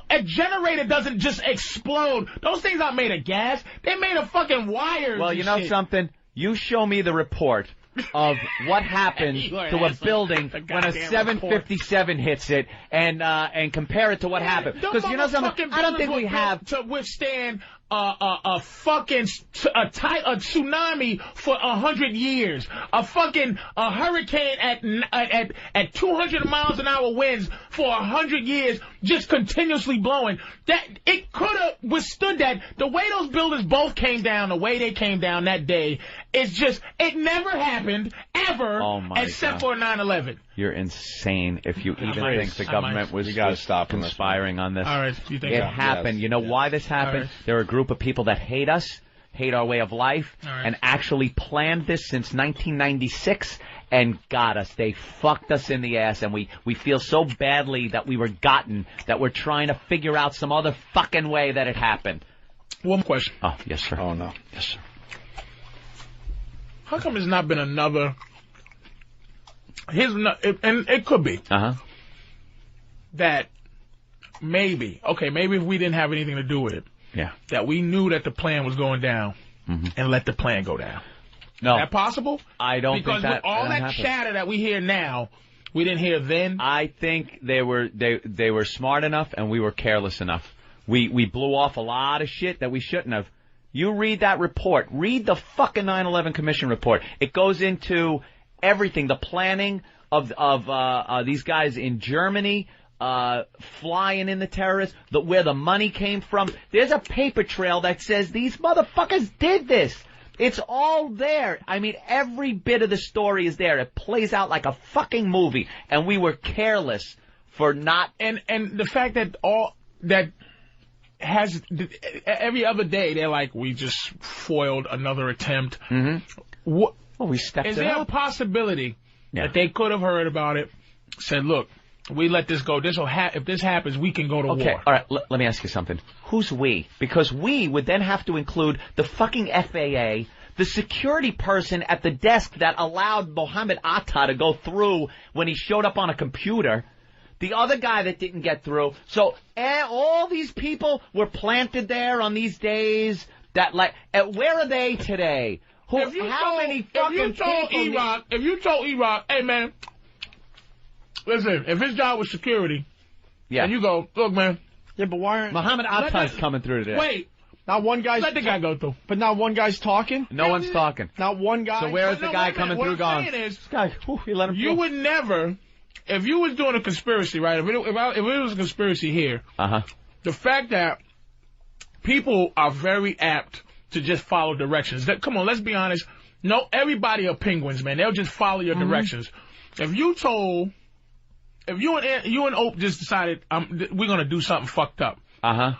S2: a generator doesn't just explode. Those things aren't made of gas. They're made of fucking wires.
S4: Well,
S2: and
S4: you know
S2: shit.
S4: something? You show me the report of what happened
S2: You are
S4: to
S2: an
S4: a
S2: asshole.
S4: building
S2: The
S4: when a
S2: goddamn
S4: 757 hits it, and compare it to what happened. Because you know something? I don't think we have
S2: to withstand a fucking tsunami for 100 years, a hurricane at 200 miles an hour winds for 100 years, just continuously blowing. That it could have withstood that. The way those buildings both came down, the way they came down that day, it's just it never happened ever,
S4: Oh my
S2: except
S4: God.
S2: for 9/11.
S4: You're insane if you even
S2: might.
S4: think the
S2: I
S4: government
S2: might.
S4: was
S1: You gotta stop on this
S4: conspiring on this.
S2: All right, you think
S4: It
S2: so?
S4: happened.
S1: Yes,
S4: You know
S1: yes.
S4: why this happened?
S2: All right.
S4: There are a group of people that hate us, hate our way of life,
S2: All right.
S4: and actually planned this since 1996 and got us. They fucked us in the ass, and we feel so badly that we were gotten that we're trying to figure out some other fucking way that it happened.
S2: One question.
S4: Oh, yes, sir.
S1: Oh, no.
S4: Yes, sir.
S2: How come there's not been another? And it could be
S4: Uh-huh.
S2: that maybe if we didn't have anything to do with it,
S4: Yeah.
S2: that we knew that the plan was going down and let the plan go down.
S4: No,
S2: Is that possible?
S4: I don't
S2: Because
S4: think
S2: with all that
S4: happened.
S2: chatter that we hear now, we didn't hear then.
S4: I think they were smart enough and we were careless enough. We blew off a lot of shit that we shouldn't have. You read that report. Read the fucking 9/11 Commission report. It goes into everything, the planning of these guys in Germany, flying in the terrorists, where the money came from. There's a paper trail that says these motherfuckers did this. It's all there. I mean, every bit of the story is there. It plays out like a fucking movie, and we were careless for not.
S2: And the fact that all that has every other day they're like, we just foiled another attempt.
S4: Mm-hmm.
S2: What?
S4: Well, we stepped
S2: Is
S4: it
S2: there a
S4: up.
S2: possibility
S4: Yeah.
S2: that they could have heard about it, said, look, we let this go. This will if this happens, we can go to
S4: Okay,
S2: war.
S4: all right, let me ask you something. Who's we? Because we would then have to include the fucking FAA, the security person at the desk that allowed Mohammed Atta to go through when he showed up on a computer, the other guy that didn't get through. So all these people were planted there on these days that, like, where are they today?
S2: If you told Iraq, hey man, listen, if his job was security,
S4: Yeah.
S2: and you go, look man,
S1: Yeah, but why aren't...
S4: Mohammed Atta's coming through today.
S2: wait,
S1: Not one guy's...
S2: let the guy go through.
S1: But not one guy's talking?
S4: No one's talking.
S1: Not one guy?
S4: So where's
S2: No,
S4: the guy
S2: wait a
S4: coming
S2: minute.
S4: through
S2: What I'm
S4: going?
S2: saying is,
S4: This guy, you let him
S2: you
S4: through.
S2: would never, if you was doing a conspiracy, right? If it was a conspiracy here,
S4: Uh-huh.
S2: the fact that people are very apt to just follow directions. Come on, let's be honest. No, everybody are penguins, man. They'll just follow your directions. If you and Opie just decided we're gonna do something fucked up,
S4: Uh-huh.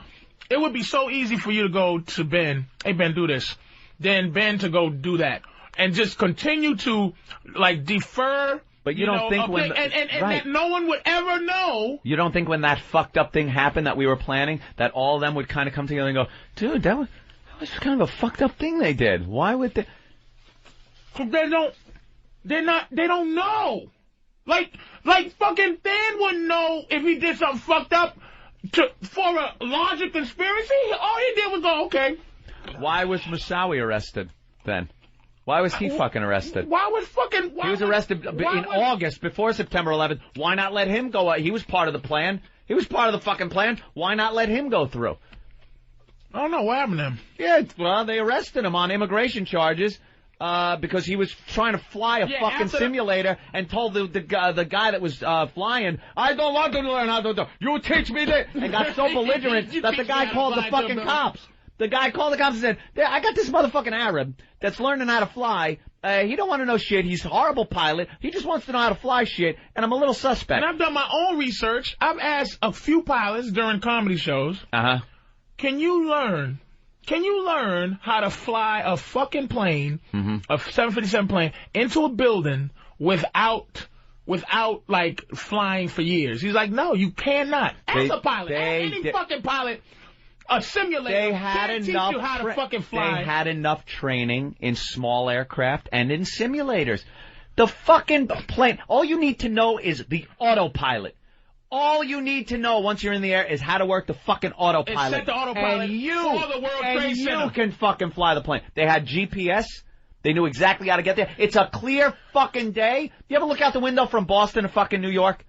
S2: it would be so easy for you to go to Ben. Hey Ben, do this. Then Ben to go do that, and just continue to like defer.
S4: But you don't think when
S2: and
S4: right.
S2: that no one would ever know.
S4: You don't think when that fucked up thing happened that we were planning, that all of them would kind of come together and go, dude, that was kind of a fucked up thing they did. Why would they?
S2: Cause they don't know. Like fucking Dan wouldn't know if he did something fucked up for a larger conspiracy. All he did was go, okay.
S4: Why was Moussaoui arrested then? Why was he fucking arrested?
S2: Why was
S4: He was arrested in August before September 11th. Why not let him go? He was part of the plan. He was part of the fucking plan. Why not let him go through?
S2: I don't know what happened to him.
S4: Yeah, well, they arrested him on immigration charges because he was trying to fly a fucking simulator and told the guy that was flying, I don't want to learn how to do. You teach me that. And got so belligerent that the guy called the fucking cops. The guy called the cops and said, I got this motherfucking Arab that's learning how to fly. He don't want to know shit. He's a horrible pilot. He just wants to know how to fly shit, and I'm a little suspect.
S2: And I've done my own research. I've asked a few pilots during comedy shows,
S4: Uh-huh.
S2: Can you learn how to fly a fucking plane, a 757 plane, into a building without without, like, flying for years. He's like, no, you cannot. As a pilot, any fucking pilot, a simulator can't teach you how to fucking fly.
S4: They had enough training in small aircraft and in simulators. The fucking plane, all you need to know is the autopilot. All you need to know once you're in the air is how to work the fucking autopilot.
S2: It's set the autopilot
S4: and you,
S2: for the World Trade Center.
S4: You can fucking fly the plane. They had GPS. They knew exactly how to get there. It's a clear fucking day. You ever look out the window from Boston to fucking New York?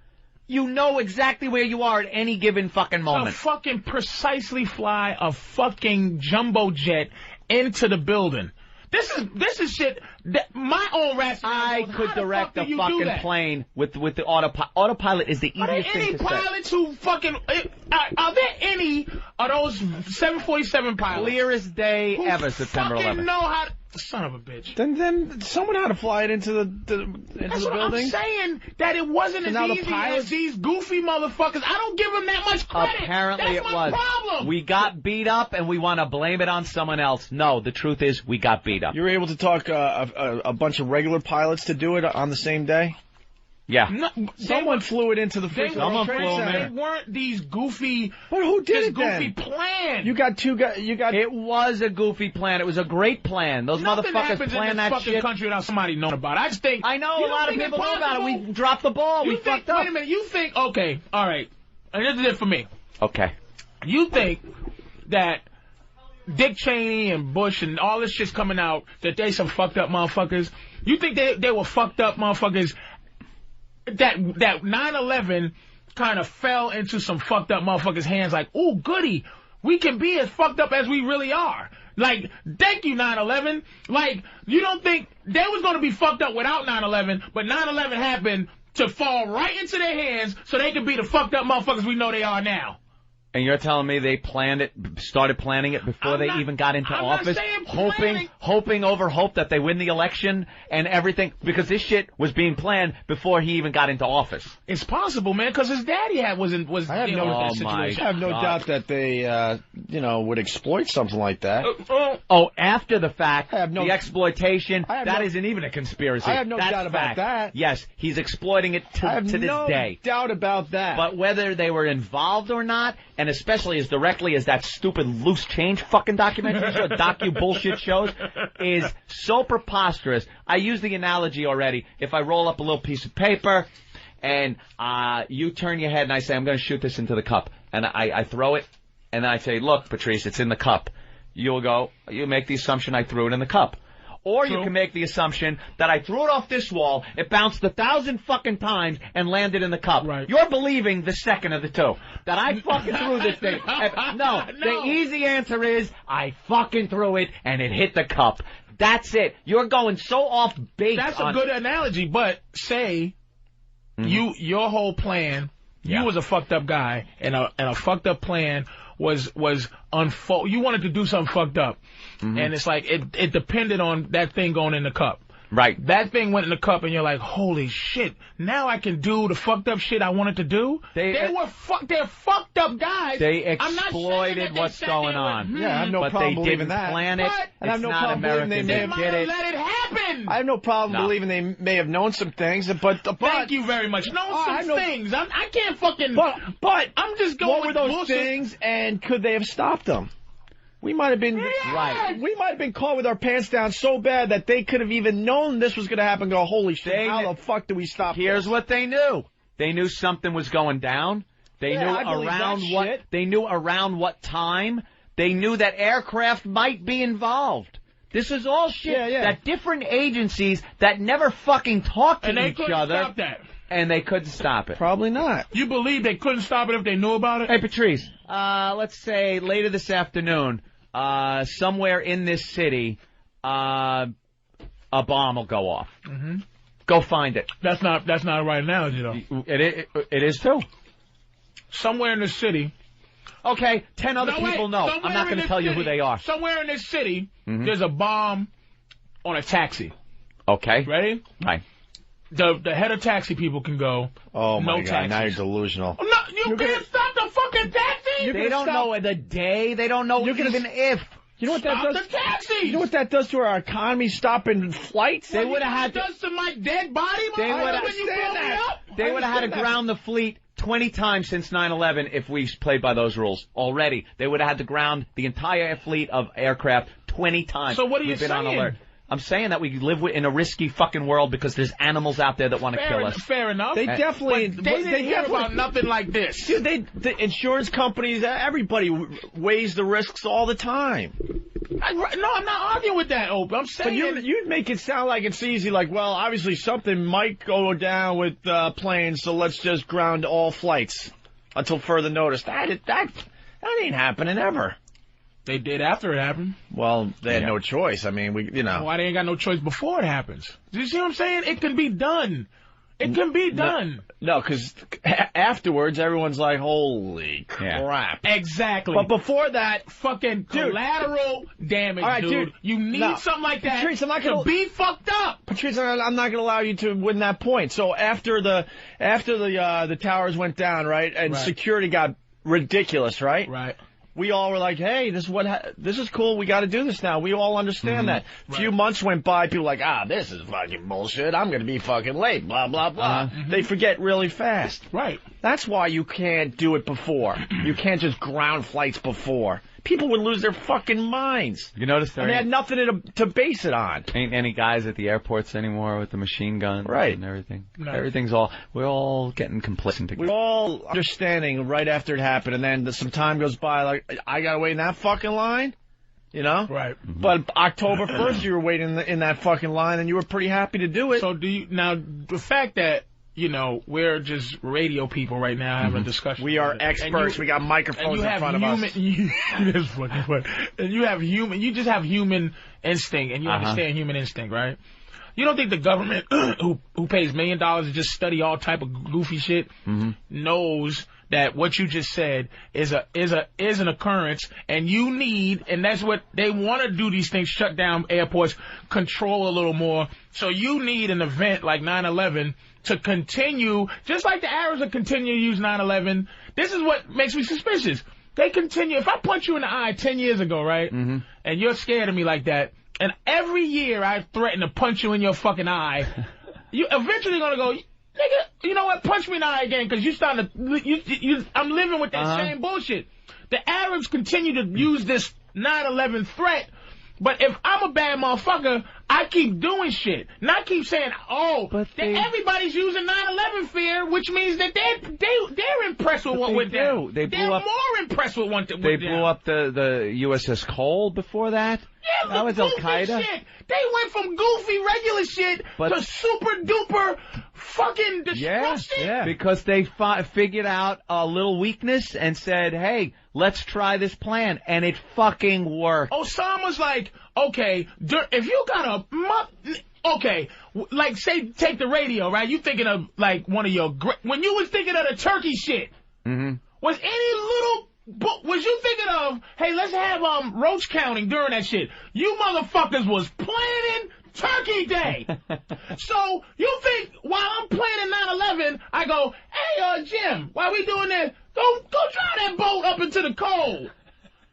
S4: You know exactly where you are at any given fucking moment.
S2: To fucking precisely fly a fucking jumbo jet into the building. This is shit that my own rationale.
S4: I could direct a fucking plane with the autopilot. Autopilot is the easiest thing to say.
S2: Are there any pilots who fucking... Are there any of those 747 pilots?
S4: Clearest day ever, September 11th.
S2: Fucking know how to... Son of a bitch.
S1: Then someone had to fly it into the
S2: That's what
S1: building.
S2: I'm saying, that it wasn't as easy as these goofy motherfuckers. I don't give them that much credit.
S4: Apparently
S2: That's
S4: it
S2: my
S4: was.
S2: problem.
S4: We got beat up and we want to blame it on someone else. No, the truth is we got beat up.
S1: You were able to talk a bunch of regular pilots to do it on the same day?
S4: Yeah.
S2: No,
S1: someone flew it into the freaking Trade Center.
S2: They weren't these goofy...
S1: But who did it
S2: goofy
S1: then?
S2: plan.
S1: You got two guys...
S4: It was a goofy plan. It was a great plan. Those
S2: Nothing
S4: motherfuckers planned that
S2: fucking
S4: shit.
S2: country without somebody knowing about it. I just think...
S4: I know, a lot of people know about it. We dropped the ball. We fucked up.
S2: Wait a minute. You think... Okay. All right. And this is it for me.
S4: Okay.
S2: You think that Dick Cheney and Bush and all this shit's coming out, that they some fucked up motherfuckers? You think they were fucked up motherfuckers... That 9/11 kind of fell into some fucked up motherfuckers' hands like, ooh, goody, we can be as fucked up as we really are. Like, thank you, 9/11. Like, you don't think they was going to be fucked up without 9/11, but 9/11 happened to fall right into their hands so they could be the fucked up motherfuckers we know they are now.
S4: And you're telling me they started planning it before they even got into office, hoping over hope that they win the election and everything, because this shit was being planned before he even got into office.
S2: It's possible, man, because his daddy was
S1: I have
S2: dealing with that situation.
S1: I have no doubt that they, would exploit something like that.
S4: After the fact, the exploitation, that isn't even a conspiracy.
S1: I have no doubt about that.
S4: Yes, he's exploiting it to this day.
S1: I have no doubt about that.
S4: But whether they were involved or not, and especially as directly as that stupid loose change fucking documentary show, docu-bullshit shows, is so preposterous. I used the analogy already. If I roll up a little piece of paper and you turn your head and I say, I'm going to shoot this into the cup, and I throw it, and then I say, look, Patrice, it's in the cup. You make the assumption I threw it in the cup. Or you can make the assumption that I threw it off this wall, it bounced 1,000 fucking times, and landed in the cup.
S2: Right.
S4: You're believing the second of the two. That I fucking threw this thing. No, the easy answer is, I fucking threw it, and it hit the cup. That's it. You're going so off base.
S2: That's a good analogy, but say, your whole plan, you was a fucked up guy, and a fucked up plan was unfold. You wanted to do something fucked up. And it's like, it depended on that thing going in the cup.
S4: Right.
S2: That thing went in the cup, and you're like, holy shit, now I can do the fucked up shit I wanted to do? They're fucked up guys.
S4: They exploited what's going on.
S1: Yeah, I have no problem believing that.
S4: Plan it.
S1: And I have no problem believing they may have
S2: let it happen.
S1: I have no problem believing they may have known some things, but
S2: thank you very much. Things. I can't fucking.
S1: But
S2: I'm just going.
S1: What were those things, and could they have stopped them? We might have been right. We might have been caught with our pants down so bad that they could have even known this was going to happen. Go, holy shit! How the fuck do we stop?
S4: Here's what they knew. They knew something was going down. They knew around what. They knew around what time. They knew that aircraft might be involved. This is all shit that different agencies that never fucking talk to each other.
S2: Stop that.
S4: And they couldn't stop it.
S1: Probably not.
S2: You believe they couldn't stop it if they knew about it?
S4: Hey, Patrice, let's say later this afternoon, somewhere in this city, a bomb will go off. Go find it.
S2: That's not the right analogy, though.
S4: It is, too.
S2: Somewhere in this city.
S4: Okay, 10 other people know. I'm not going to tell you who they are.
S2: Somewhere in this city, there's a bomb on a taxi.
S4: Okay.
S2: Ready?
S4: Right.
S2: The head of taxi people can go.
S1: Oh my God!
S2: Taxis.
S1: Now you're delusional.
S2: No, you can't stop the fucking taxi.
S4: They don't know the day. They don't know even if.
S1: You know what that
S2: Stop
S1: does?
S2: the taxis.
S1: You know what that does to our economy? Stopping flights.
S2: They would have had does to my dead body.
S4: They would have
S2: when you blow me up.
S4: They would have had to ground the fleet 20 times since 9/11 if we played by those rules already. They would have had to ground the entire fleet of aircraft 20 times.
S2: So what are you
S4: We've been on
S2: saying?
S4: alert. I'm saying that we live in a risky fucking world because there's animals out there that want to kill us.
S2: Fair enough.
S1: They definitely.
S2: But they didn't hear about nothing like this.
S1: Dude, the insurance companies, everybody weighs the risks all the time.
S2: No, I'm not arguing with that, Opie. I'm saying.
S1: But you make it sound like it's easy. Like, well, obviously something might go down with planes, so let's just ground all flights until further notice. That ain't happening ever.
S2: They did after it happened.
S1: Well, they had no choice. I mean,
S2: Why they ain't got no choice before it happens? Do you see what I'm saying? It can be done. It can be done.
S1: No, because afterwards, everyone's like, holy crap.
S2: Exactly.
S1: But before that,
S2: fucking collateral damage,
S1: all right,
S2: dude. You need something like that
S1: Patrice, I'm not gonna,
S2: to be fucked up.
S1: Patrice, I'm not going to allow you to win that point. So after the towers went down, right, and security got ridiculous, right?
S2: Right.
S1: We all were like, hey, this is cool. We got to do this now. We all understand that. A few months went by. People were like, this is fucking bullshit. I'm going to be fucking late, blah, blah, blah. They forget really fast.
S2: Right.
S1: That's why you can't do it before. You can't just ground flights before. People would lose their fucking minds.
S4: You notice
S1: they had nothing to base it on.
S4: Ain't any guys at the airports anymore with the machine guns and everything.
S1: No.
S4: We're all getting complacent together.
S1: We're all understanding right after it happened, and then some time goes by, like, I gotta wait in that fucking line? You know?
S2: Right.
S1: But October 1st, you were waiting in that fucking line, and you were pretty happy to do it.
S2: So now, the fact that, we're just radio people right now having a discussion.
S1: We are experts. We got microphones in front of us.
S2: That's fucking fun. And you just have human instinct, and you understand human instinct, right? You don't think the government, who pays $1 million to just study all type of goofy shit, knows that what you just said is an occurrence, and and that's what they want to do, these things, shut down airports, control a little more. So you need an event like 9/11 to continue, just like the Arabs will continue to use 9/11. This is what makes me suspicious. They continue. If I punch you in the eye 10 years ago, right, and you're scared of me like that, and every year I threaten to punch you in your fucking eye, you eventually gonna go, nigga, you know what? Punch me in the eye again, because you starting to. I'm living with that same bullshit. The Arabs continue to use this 9/11 threat, but if I'm a bad motherfucker, I keep doing shit. Not keep saying, everybody's using 9/11 fear, which means that they're impressed with what went down. They're more impressed with what went down.
S4: They blew up the USS Cole before that?
S2: Yeah,
S4: that was Al-Qaeda.
S2: Shit. They went from goofy regular shit to super duper fucking destruction.
S4: Yeah, because they figured out a little weakness and said, hey, let's try this plan. And it fucking worked.
S2: Osama's like, okay, if you got like, say, take the radio, right? You thinking of, like, one of your when you was thinking of the turkey shit, was you thinking of, hey, let's have roach counting during that shit? You motherfuckers was planning Turkey Day. So you think while I'm planning 9/11, I go, hey, Jim, while we doing that, go drive that boat up into the cold.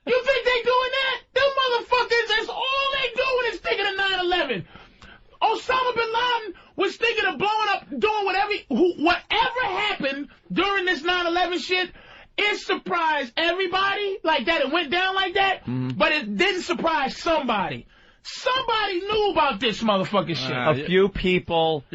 S2: You think they doing that? Them motherfuckers, that's all they doing is thinking of 9/11. Osama bin Laden was thinking of blowing up, doing whatever happened during this 9/11 shit. It surprised everybody like that. It went down like that, but it didn't surprise somebody. Somebody knew about this motherfucking shit.
S4: A few people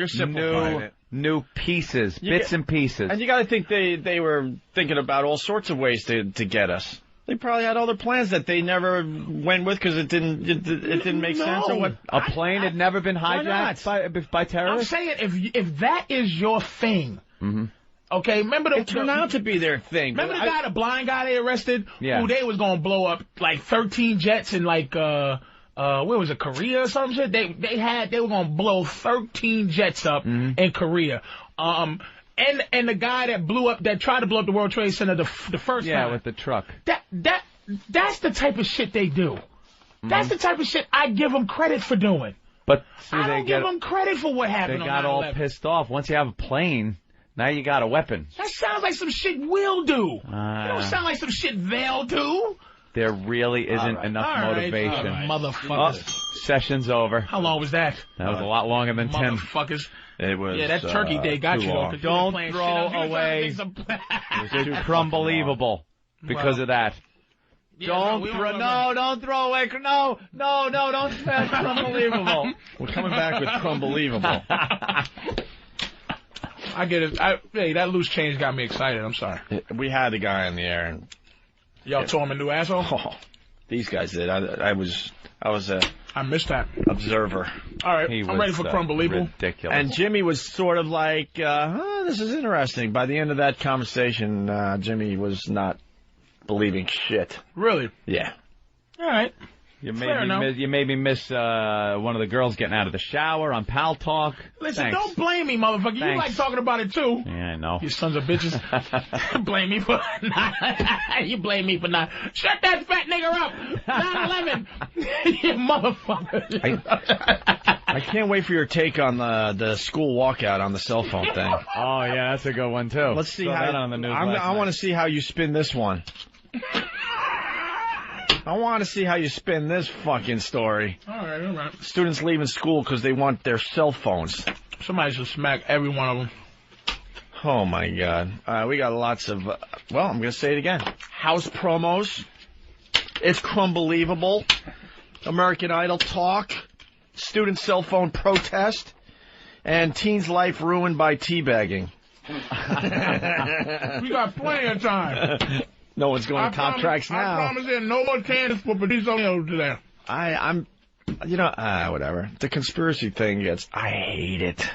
S1: knew
S4: pieces, bits and pieces.
S1: And you got to think they were thinking about all sorts of ways to get us. They probably had other plans that they never went with because it didn't make sense. Or what?
S4: A plane had never been hijacked by terrorists?
S2: I'm saying if that is your thing. Okay, remember
S1: it turned out to be their thing.
S2: Remember the blind guy they arrested?
S4: Yeah.
S2: Who they was gonna blow up like 13 jets in like where was it, Korea or some shit? They were gonna blow 13 jets up in Korea. And the guy that tried to blow up the World Trade Center the first time.
S4: Yeah, with the truck.
S2: That's the type of shit they do. That's the type of shit I give them credit for doing.
S4: But see,
S2: I don't give them credit for what happened.
S4: They got all pissed off. Once you have a plane, now you got a weapon.
S2: That sounds like some shit we'll do. It don't sound like some shit they'll do.
S4: There really isn't enough motivation.
S2: Motherfuckers.
S4: Session's over.
S2: How long was that?
S4: That was a lot longer than 10.
S2: Motherfuckers.
S1: It was.
S2: Yeah, that turkey day got you. Though,
S4: Don't throw away. It's unbelievable because of that.
S2: Yeah,
S4: don't throw away. No, don't smash Crumbelievable.
S1: We're coming back with Crumbelievable.
S2: I get it. Hey, that loose change got me excited. I'm sorry.
S1: We had the guy in the air, and
S2: y'all told him a new asshole.
S1: Oh, these guys did. I was
S2: I missed that
S1: observer.
S2: All right, I'm ready for Crumbelievable.
S4: Ridiculous.
S1: And Jimmy was sort of like, this is interesting. By the end of that conversation, Jimmy was not believing shit.
S2: Really?
S1: Yeah.
S2: All right.
S4: You made me miss one of the girls getting out of the shower on Pal Talk.
S2: Listen,
S4: Thanks.
S2: don't blame me, motherfucker. You like talking about it, too.
S4: Yeah, I know.
S2: You sons of bitches. Blame me for not. You blame me for not. Shut that fat nigger up. 9/11. You motherfucker.
S1: I can't wait for your take on the school walkout on the cell phone thing.
S4: Oh, yeah, that's a good one, too.
S1: Let's see how
S4: that on the news
S1: I want to see how you spin this one. I want to see how you spin this fucking story.
S2: All right.
S1: Students leaving school because they want their cell phones.
S2: Somebody should smack every one of them.
S1: Oh, my God. We got lots of, I'm going to say it again. House promos. It's Crumbelievable. American Idol talk. Student cell phone protest. And teen's life ruined by teabagging.
S2: We got plenty of time.
S1: No one's going to top tracks now.
S2: I promise you, no more candidates for Patrice today.
S1: I'm, whatever. The conspiracy thing I hate it.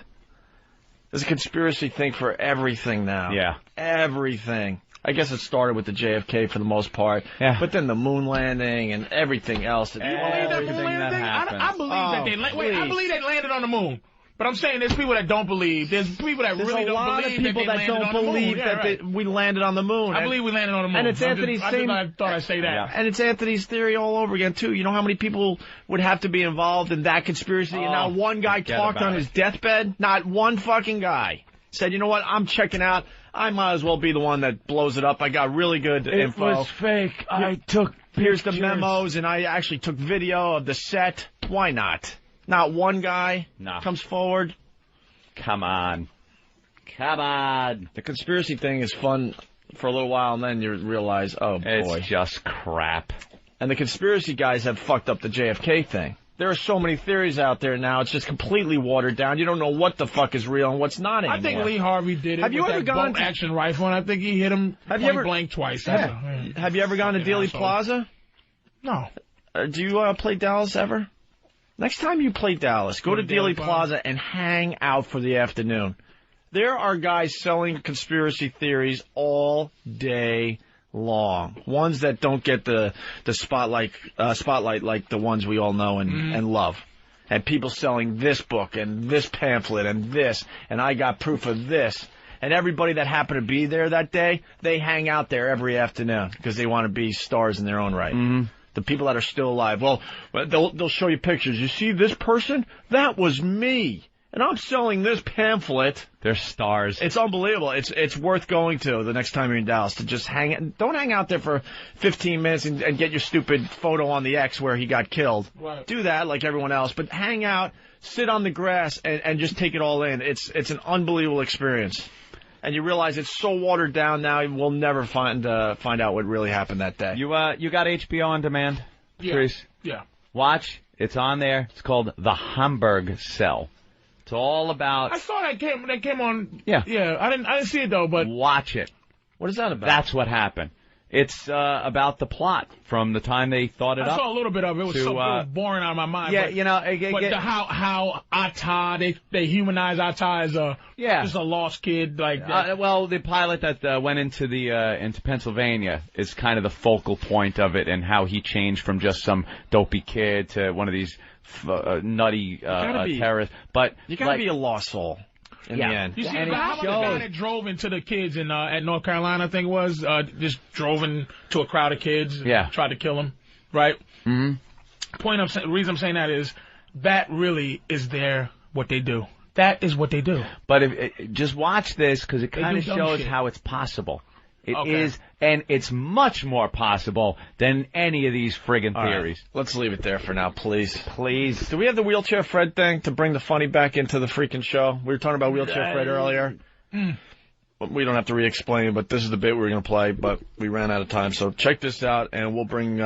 S1: There's a conspiracy thing for everything now.
S4: Yeah.
S1: Everything. I guess it started with the JFK for the most part.
S4: Yeah.
S1: But then the moon landing and everything else.
S2: You believe that moon landing thing? I believe that they I believe they landed on the moon. But I'm saying there's people that don't believe. There's people that really don't believe that they landed on the moon.
S1: That we landed on the moon.
S2: I believe we landed on the moon.
S1: And it's Anthony's same.
S2: I thought I'd say that.
S1: Yeah. And it's Anthony's theory all over again, too. You know how many people would have to be involved in that conspiracy? And not one guy talked on his deathbed? Not one fucking guy. Said, you know what? I'm checking out. I might as well be the one that blows it up. I got really good info.
S4: It was fake. I took
S1: Here's the memos, and I actually took video of the set. Why not? Not one guy comes forward.
S4: Come on.
S1: The conspiracy thing is fun for a little while, and then you realize, oh, boy.
S4: It's just crap.
S1: And the conspiracy guys have fucked up the JFK thing. There are so many theories out there now, it's just completely watered down. You don't know what the fuck is real and what's not anymore.
S2: I think Lee Harvey did it
S1: have you
S2: with
S1: ever
S2: that
S1: gone
S2: bolt action rifle, and I think he hit him point blank twice.
S1: Have you ever gone to Dealey Plaza?
S2: No.
S1: Do you play Dallas ever? Next time you play Dallas, go to Dealey Plaza and hang out for the afternoon. There are guys selling conspiracy theories all day long. Ones that don't get the spotlight like the ones we all know and love. And people selling this book and this pamphlet and this, and I got proof of this. And everybody that happened to be there that day, they hang out there every afternoon because they want to be stars in their own right. Mm-hmm. The people that are still alive, well, they'll show you pictures. You see this person? That was me. And I'm selling this pamphlet.
S4: They're stars.
S1: It's unbelievable. It's worth going to the next time you're in Dallas to just don't hang out there for 15 minutes and get your stupid photo on the X where he got killed.
S2: Right.
S1: Do that like everyone else, but hang out, sit on the grass, and just take it all in. It's an unbelievable experience. And you realize it's so watered down now, we'll never find out what really happened that day.
S4: You got HBO on demand, Patrice?
S2: Yeah.
S4: Watch. It's on there. It's called The Hamburg Cell. It's all about.
S2: I saw that came on.
S4: Yeah.
S2: Yeah. I didn't see it though, but
S4: watch it.
S1: What is that about?
S4: That's what happened. It's about the plot from the time they thought it up.
S2: I saw a little bit of it. It was so boring out of my mind.
S4: Yeah,
S2: but, how Atta they humanize Atta as just a lost kid like that.
S4: Well, the pilot that went into into Pennsylvania is kind of the focal point of it, and how he changed from just some dopey kid to one of these nutty terrorists. But
S1: you gotta be a lost soul. In the end.
S2: You see, how about the guy that drove into the kids in at North Carolina, I think it was, just drove into a crowd of kids and tried to kill them, right? Mm-hmm. Reason I'm saying that is that really is what they do. That is what they do.
S4: But just watch this because it kind of shows
S2: shit.
S4: how it's possible. It is, and it's much more possible than any of these friggin' theories.
S1: Right. Let's leave it there for now, please.
S4: Please.
S1: Do we have the Wheelchair Fred thing to bring the funny back into the freaking show? We were talking about Wheelchair Fred earlier. We don't have to re-explain it, but this is the bit we were going to play, but we ran out of time. So check this out, and we'll bring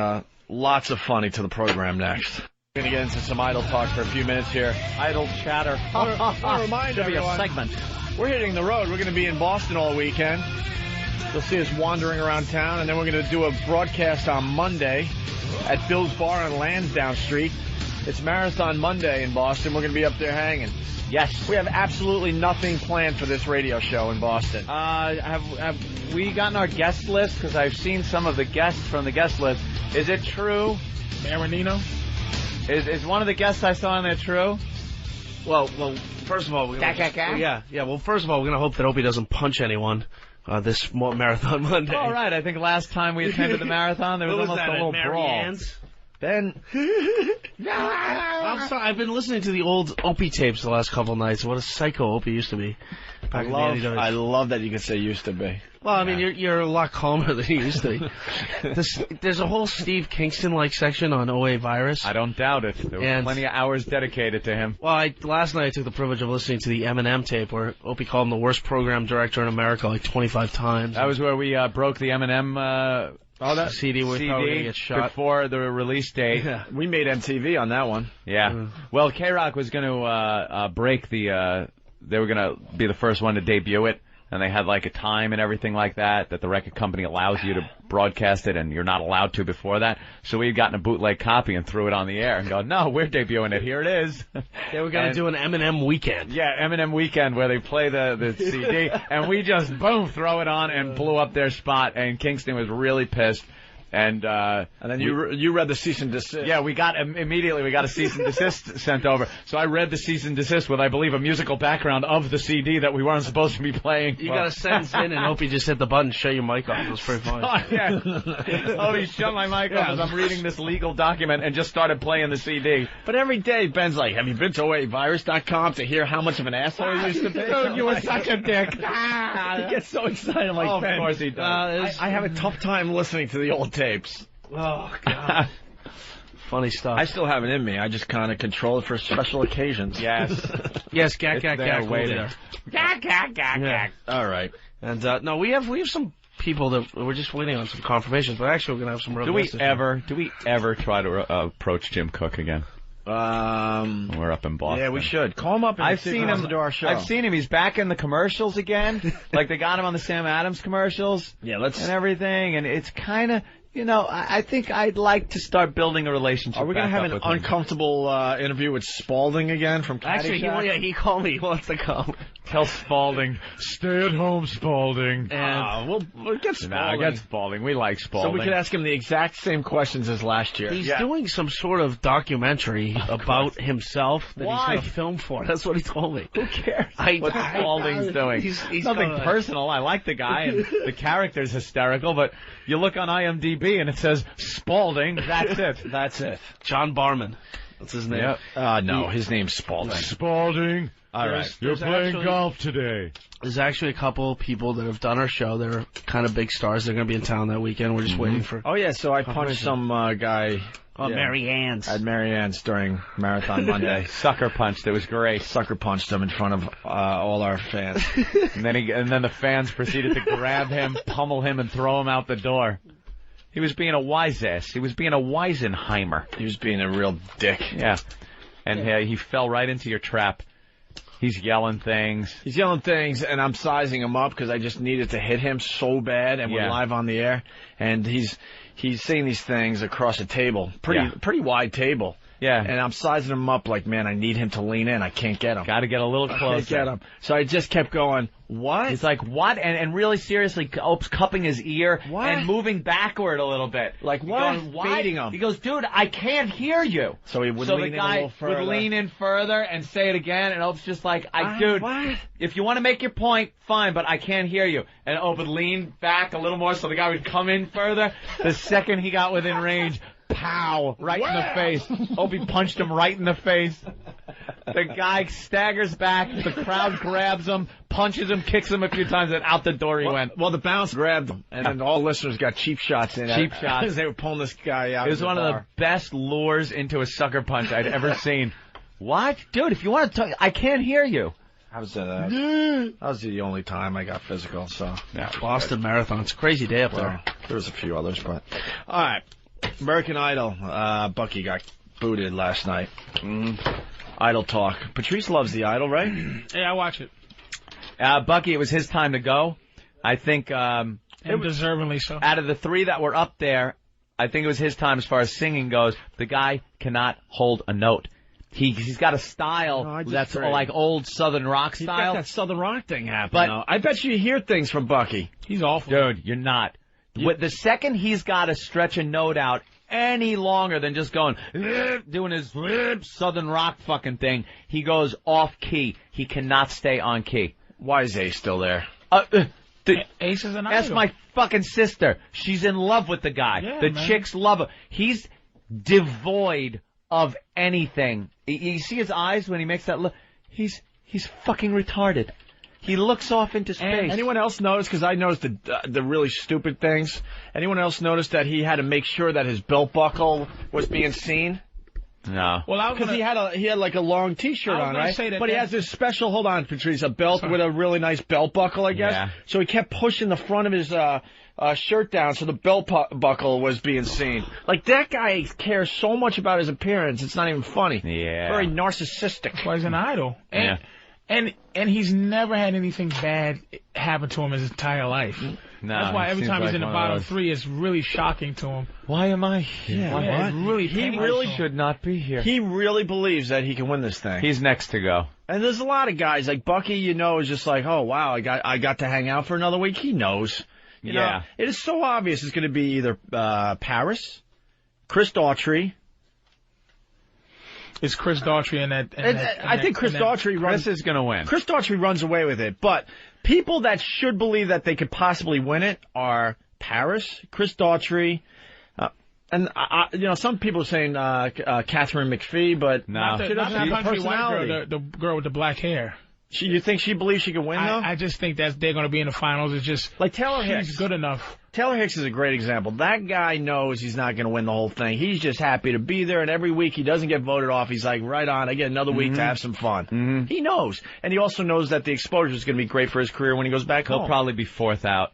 S1: lots of funny to the program next. We're going to get into some idle talk for a few minutes here.
S4: Idle chatter.
S1: I want to remind
S4: Should be
S1: everyone,
S4: a segment.
S1: we're hitting the road. We're going to be in Boston all weekend. You'll see us wandering around town, and then we're going to do a broadcast on Monday at Bill's Bar on Lansdowne Street. It's Marathon Monday in Boston. We're going to be up there hanging.
S4: Yes.
S1: We have absolutely nothing planned for this radio show in Boston.
S4: Have we gotten our guest list? Because I've seen some of the guests from the guest list. Is it true?
S11: Marinino?
S4: Is one of the guests I saw on there true?
S11: Well, first of all, we're Well, first of all, we're gonna hope that Opie doesn't punch anyone this Marathon Monday.
S4: All right. I think last time we attended the marathon, there was almost a little brawl.
S1: Ben.
S11: I'm sorry. I've been listening to the old Opie tapes the last couple nights. What a psycho Opie used to be.
S1: I love that you can say used to be.
S11: Well, I mean, you're a lot calmer than you used to be. There's a whole Steve Kingston-like section on OA Virus.
S4: I don't doubt it. There were plenty of hours dedicated to him.
S11: Well, last night I took the privilege of listening to the Eminem tape where Opie called him the worst program director in America like 25 times.
S4: That was where we broke the Eminem
S11: that CD was probably going to get shot
S4: before the release date.
S1: Yeah. We made MTV on that one.
S4: Yeah. Well, K-Rock was going to break the. They were going to be the first one to debut it, and they had like a time and everything like that the record company allows you to broadcast it, and you're not allowed to before that. So we had gotten a bootleg copy and threw it on the air and go, no, we're debuting it. Here it is.
S11: They were going to do an Eminem weekend.
S4: Yeah, Eminem weekend where they play the CD, and we just, boom, throw it on and blew up their spot, and Kingston was really pissed. And
S1: then you read the cease and desist.
S4: Yeah, we got a cease and desist sent over. So I read the cease and desist with, I believe, a musical background of the CD that we weren't supposed to be playing.
S11: You got a sentence in and Opie just hit the button, shut your mic off. It was pretty funny.
S4: He shut my mic off as I'm reading this legal document and just started playing the CD.
S1: But every day Ben's like, have you been to OAvirus.com to hear how much of an asshole he used to be?
S4: Dude, you were such a dick.
S1: He gets so excited like Ben.
S4: Of course he does.
S1: I have a tough time listening to the old tapes.
S11: Oh, God. Funny stuff.
S1: I still have it in me. I just kind of control it for special occasions.
S4: Yes.
S11: Yes, gag.
S4: Waiting.
S11: Gag.
S1: All right.
S11: And, no, we have some people that we're just waiting on some confirmations, but actually we're going to have some real
S4: Do we ever try to approach Jim Cook again? We're up in Boston.
S1: Yeah, we should. Call him up and
S4: I've seen him
S1: to do our show.
S4: I've seen him. He's back in the commercials again. Like they got him on the Sam Adams commercials.
S1: Yeah,
S4: and everything. And it's kind of, I think I'd like to start building a relationship.
S1: Are we going to have an uncomfortable interview with Spalding again from Caddyshack?
S11: Actually, he called me. He wants to come.
S4: Tell Spalding, stay at home, Spalding.
S1: And we'll get Spalding.
S4: Get Spalding. We like Spalding.
S1: So we could ask him the exact same questions as last year.
S11: He's doing some sort of documentary about himself that he's going to film for. That's what he told me.
S4: Who cares what Spalding's doing? He's nothing personal. I like the guy, and the character's hysterical, but you look on IMDb, and it says Spalding. That's it.
S1: That's it.
S11: John Barman. That's his name.
S1: Yep. No, his name's Spalding.
S4: Spalding.
S1: All right.
S4: You're playing golf today.
S11: There's actually a couple people that have done our show. They're kind of big stars. They're going to be in town that weekend. We're just waiting for...
S1: Oh, yeah, so I punched some guy...
S11: Mary Ann's.
S1: At Mary Ann's during Marathon Monday.
S4: Sucker punched. It was great.
S1: Sucker punched him in front of all our fans.
S4: and then the fans proceeded to grab him, pummel him, and throw him out the door. He was being a wise ass. He was being a Weisenheimer.
S1: He was being a real dick.
S4: Yeah. And he fell right into your trap. He's yelling things.
S1: And I'm sizing him up because I just needed to hit him so bad, and we're live on the air. And he's saying these things across a table, pretty wide table.
S4: Yeah.
S1: And I'm sizing him up like, man, I need him to lean in. I can't get him.
S4: Got to get a little closer.
S1: I can't get him. So I just kept going, what?
S4: He's like, what? And really seriously, cupping his ear and moving backward a little bit.
S1: Like, what?
S4: Fading him. He goes, dude, I can't hear you.
S1: So he would lean in a little further.
S4: Would lean in further and say it again, and Ope's just like, dude,
S1: what?
S4: If you want to make your point, fine, but I can't hear you. And Ope would lean back a little more so the guy would come in further. The second he got within range, pow, right in the face. Opie punched him right in the face. The guy staggers back, the crowd grabs him, punches him, kicks him a few times, and out the door he went.
S1: Well, the bounce grabbed him, and then all listeners got cheap shots in.
S4: Cheap shots.
S1: As they were pulling this guy out.
S4: It was one of the best lures into a sucker punch I'd ever seen. What? Dude, if you want to talk, I can't hear you.
S1: That was the only time I got physical, so.
S11: Yeah, Boston Marathon. It's a crazy day up there.
S1: There was a few others, but. All right. American Idol. Bucky got booted last night. Idol talk. Patrice loves the Idol, right?
S2: Yeah, I watch it.
S4: Bucky, it was his time to go. I think,
S2: and deservingly so.
S4: Out of the three that were up there, I think it was his time as far as singing goes. The guy cannot hold a note. He's got a style that's like old Southern rock style.
S1: He's got that Southern rock thing happening. But I bet you hear things from Bucky.
S2: He's awful.
S4: Dude, you're not. The second he's got to stretch a note out any longer than just going, doing his Southern rock fucking thing, he goes off key. He cannot stay on key.
S1: Why is Ace still there?
S2: Ace is an idol.
S4: That's my fucking sister. She's in love with the guy.
S2: Yeah,
S4: the
S2: man.
S4: chicks love him. He's devoid of anything. You see his eyes when he makes that look? He's fucking retarded. He looks off into space.
S1: And anyone else notice, because I noticed the really stupid things, anyone else notice that he had to make sure that his belt buckle was being seen?
S4: No.
S2: Well,
S1: because he had like a long T-shirt on, right? But he has this special, hold on, Patrice, a belt with a really nice belt buckle, I guess.
S4: Yeah.
S1: So he kept pushing the front of his shirt down so the belt buckle was being seen. Like, that guy cares so much about his appearance, it's not even funny.
S4: Yeah.
S1: Very narcissistic.
S2: Well, he's an idol.
S4: Yeah.
S2: And he's never had anything bad happen to him his entire life.
S4: No,
S2: that's why every time he's in the bottom three, it's really shocking to him.
S4: Why am I here?
S2: Yeah, it's really
S1: He
S2: painful.
S1: really
S4: should not be here.
S1: He really believes that he can win this thing.
S4: He's next to go.
S1: And there's a lot of guys like Bucky, you know, is just like, oh wow, I got to hang out for another week. He knows. You know, it is so obvious it's going to be either Paris, Chris Daughtry.
S2: It's Chris Daughtry and that.
S1: I think Chris Daughtry runs.
S4: Chris is going to win.
S1: Chris Daughtry runs away with it, but people that should believe that they could possibly win it are Paris, Chris Daughtry, and you know, some people are saying Catherine McPhee, but
S4: no,
S1: she doesn't have the personality.
S2: Girl, the girl with the black hair.
S1: You think she believes she can win, though?
S2: I just think that they're going to be in the finals. It's just
S1: like Taylor Hicks.
S2: She's good enough.
S1: Taylor Hicks is a great example. That guy knows he's not going to win the whole thing. He's just happy to be there, and every week he doesn't get voted off. He's like, right on, I get another week to have some fun. He knows. And he also knows that the exposure is going to be great for his career when he goes back home.
S4: He'll probably be fourth out.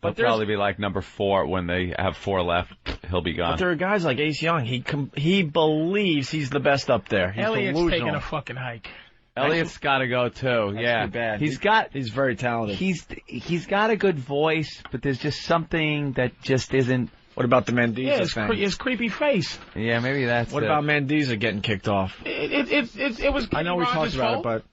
S4: He'll probably be like number 4 when they have 4 left. He'll be gone.
S1: But there are guys like Ace Young. He believes he's the best up there. He's
S2: Elliot's
S1: delusional.
S2: taking a fucking hike.
S4: Elliot's got to go too.
S1: That's too bad. He's very talented.
S4: He's got a good voice, but there's just something that just isn't.
S1: What about the Mendoza thing?
S2: His creepy face.
S4: Yeah, maybe that's.
S1: What about Mendoza getting kicked off?
S2: It was. Kenny
S1: I know we
S2: Rogers'
S1: talked about
S2: fault.
S1: it,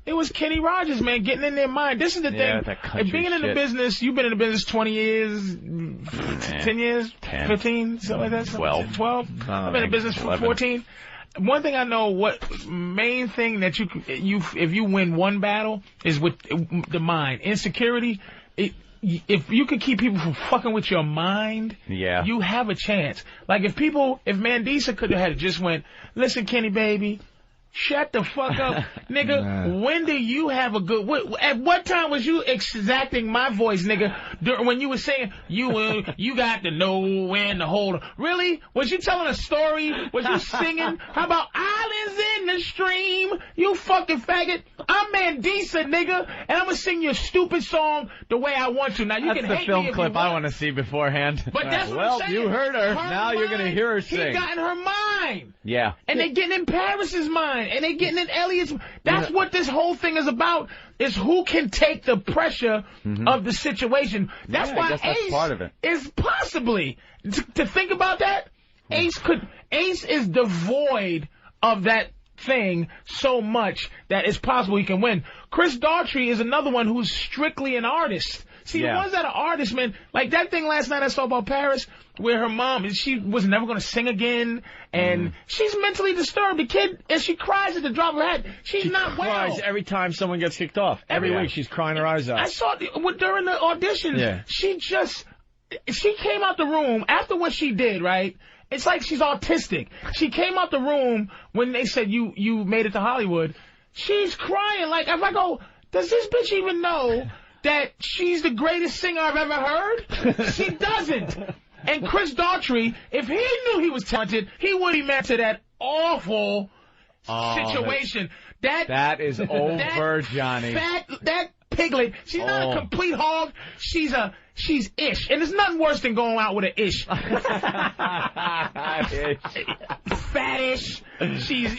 S1: but
S2: it was Kenny Rogers, man, getting in their mind. This is the thing.
S4: that country
S2: Being in the
S4: shit.
S2: business, you've been in the business 20 years, 10 years,
S4: 10,
S2: 15, something like that.
S4: 12.
S2: 12. I've been in business for
S4: 11.
S2: 14. One thing I know, main thing that if you win one battle is with the mind. Insecurity, if you could keep people from fucking with your mind, you have a chance. Like if Mendoza could have just went, listen, Kenny baby, shut the fuck up, nigga. When do you have a good? At what time was you exacting my voice, nigga? When you were saying you got to know when to hold. Really? Was you telling a story? Was you singing? How about islands in the stream? You fucking faggot. I'm Mendoza, nigga, and I'm gonna sing your stupid song the way I want to. Now you
S4: That's
S2: can
S4: the
S2: hate
S4: film
S2: me if
S4: clip
S2: you want.
S4: I want to see beforehand.
S2: But that's what
S4: well,
S2: I'm saying.
S4: you heard her. Now you're gonna hear her sing.
S2: He got in her mind.
S4: Yeah.
S2: And they getting in Paris's mind. And they getting in Elliot's. That's what this whole thing is about, is who can take the pressure of the situation. That's why
S4: I guess that's
S2: Ace
S4: part of it.
S2: is possibly, to think about that, Ace is devoid of that thing so much that it's possible he can win. Chris Daughtry is another one who's strictly an artist. See, the ones that are artists, man, like that thing last night I saw about Paris, where her mom, she was never going to sing again, and she's mentally disturbed. The kid, and she cries at the drop of her hat. She not well.
S1: Cries every time someone gets kicked off. Every week she's crying her eyes out.
S2: I saw during the auditions, she came out the room after what she did, right? it's like she's autistic. She came out the room when they said you made it to Hollywood. She's crying. Like, if I go, does this bitch even know that she's the greatest singer I've ever heard? She doesn't. And Chris Daughtry, if he knew he was talented, he wouldn't be mad to that awful situation.
S4: That is over, Johnny.
S2: That piglet, she's not a complete hog. She's ish. And there's nothing worse than going out with an ish. Fattish. She's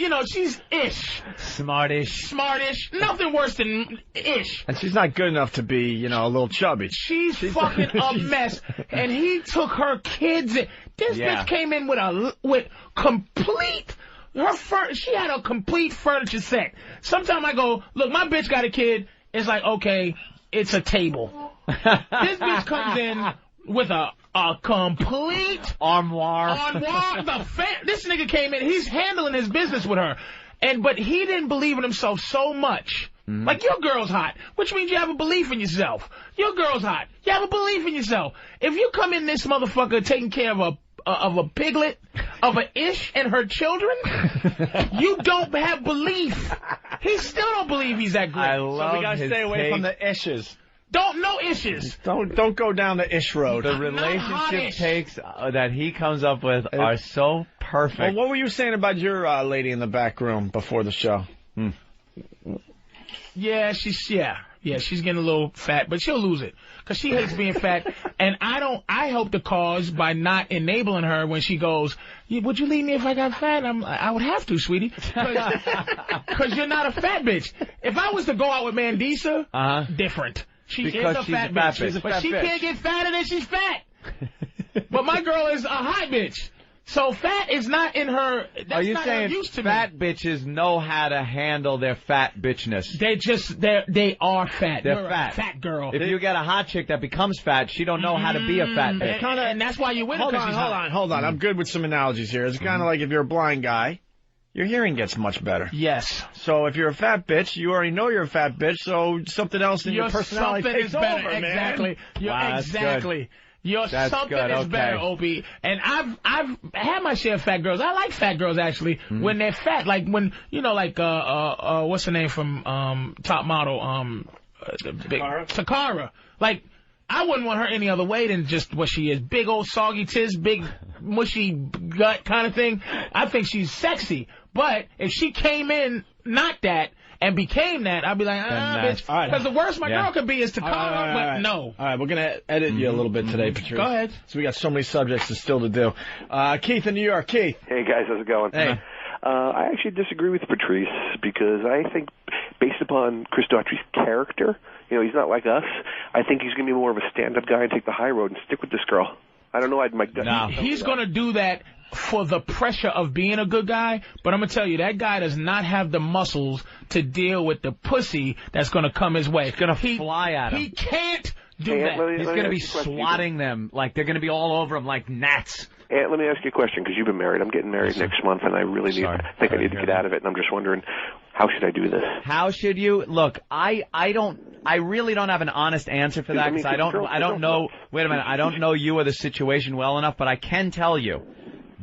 S2: ish. Smartish. Nothing worse than ish.
S1: And she's not good enough to be, a little chubby.
S2: She's fucking a mess. And he took her kids. This bitch came in with complete... she had a complete furniture set. Sometimes I go, look, my bitch got a kid. It's like, okay, it's a table. This bitch comes in with a complete
S4: armoire.
S2: This nigga came in. He's handling his business with her, but he didn't believe in himself so much. Like, your girl's hot, which means you have a belief in yourself. Your girl's hot. You have a belief in yourself. If you come in this motherfucker taking care of a piglet, of an ish and her children, you don't have belief. He still don't believe he's that great.
S1: I love so we gotta stay away from the ishes.
S2: No issues.
S1: Don't go down the ish road.
S4: The relationship takes that he comes up with are so perfect.
S1: Well, what were you saying about your lady in the back room before the show?
S2: Yeah, she's getting a little fat, but she'll lose it because she hates being fat. And I help the cause by not enabling her when she goes, would you leave me if I got fat? I would have to, sweetie, because you're not a fat bitch. If I was to go out with Mandisa, different. She is a fat bitch. But she can't get fatter than she's fat. But my girl is a hot bitch. So fat is not in her. That's
S4: Are you
S2: not
S4: saying
S2: used to
S4: fat
S2: me.
S4: bitches know how to handle their fat bitchness?
S2: They are fat.
S4: They're
S2: You're
S4: fat.
S2: A fat girl.
S4: If you get a hot chick that becomes fat, she don't know how to be a fat bitch.
S2: And that's why you win.
S1: Hold on. I'm good with some analogies here. It's kind of like if you're a blind guy, your hearing gets much better.
S2: Yes.
S1: So if you're a fat bitch, you already know you're a fat bitch, so something else in your personality takes over, man.
S2: Exactly.
S1: Exactly.
S2: Something is better, Opie. And I've had my share of fat girls. I like fat girls actually when they're fat. Like when what's her name from Top Model? Takara. Like, I wouldn't want her any other way than just what she is. Big old soggy tits, big mushy gut kind of thing. I think she's sexy. But if she came in not that and became that, I'd be like, bitch. Because the worst my girl could be is Takara, but no.
S1: All right, we're going to edit you a little bit today, Patrice.
S2: Go ahead.
S1: So we got so many subjects still to do. Keith in New York. Keith.
S14: Hey, guys. How's it going?
S1: Hey.
S14: I actually disagree with Patrice because I think based upon Chris Daughtry's character, he's not like us. I think he's going to be more of a stand-up guy and take the high road and stick with this girl. I don't know.
S2: He's going to do that for the pressure of being a good guy, but I'm going to tell you, that guy does not have the muscles to deal with the pussy that's going to come his way.
S4: It's going to fly at him.
S2: He can't do that.
S4: He's going to be swatting them like they're going to be all over him like gnats.
S14: Aunt, let me ask you a question, because you've been married. I'm getting married next month, and I really think I need to get out of it, and I'm just wondering, how should I do this?
S4: How should you? Look, I really don't have an honest answer for that, because I don't know, wait a minute, I don't know you or the situation well enough, but I can tell you,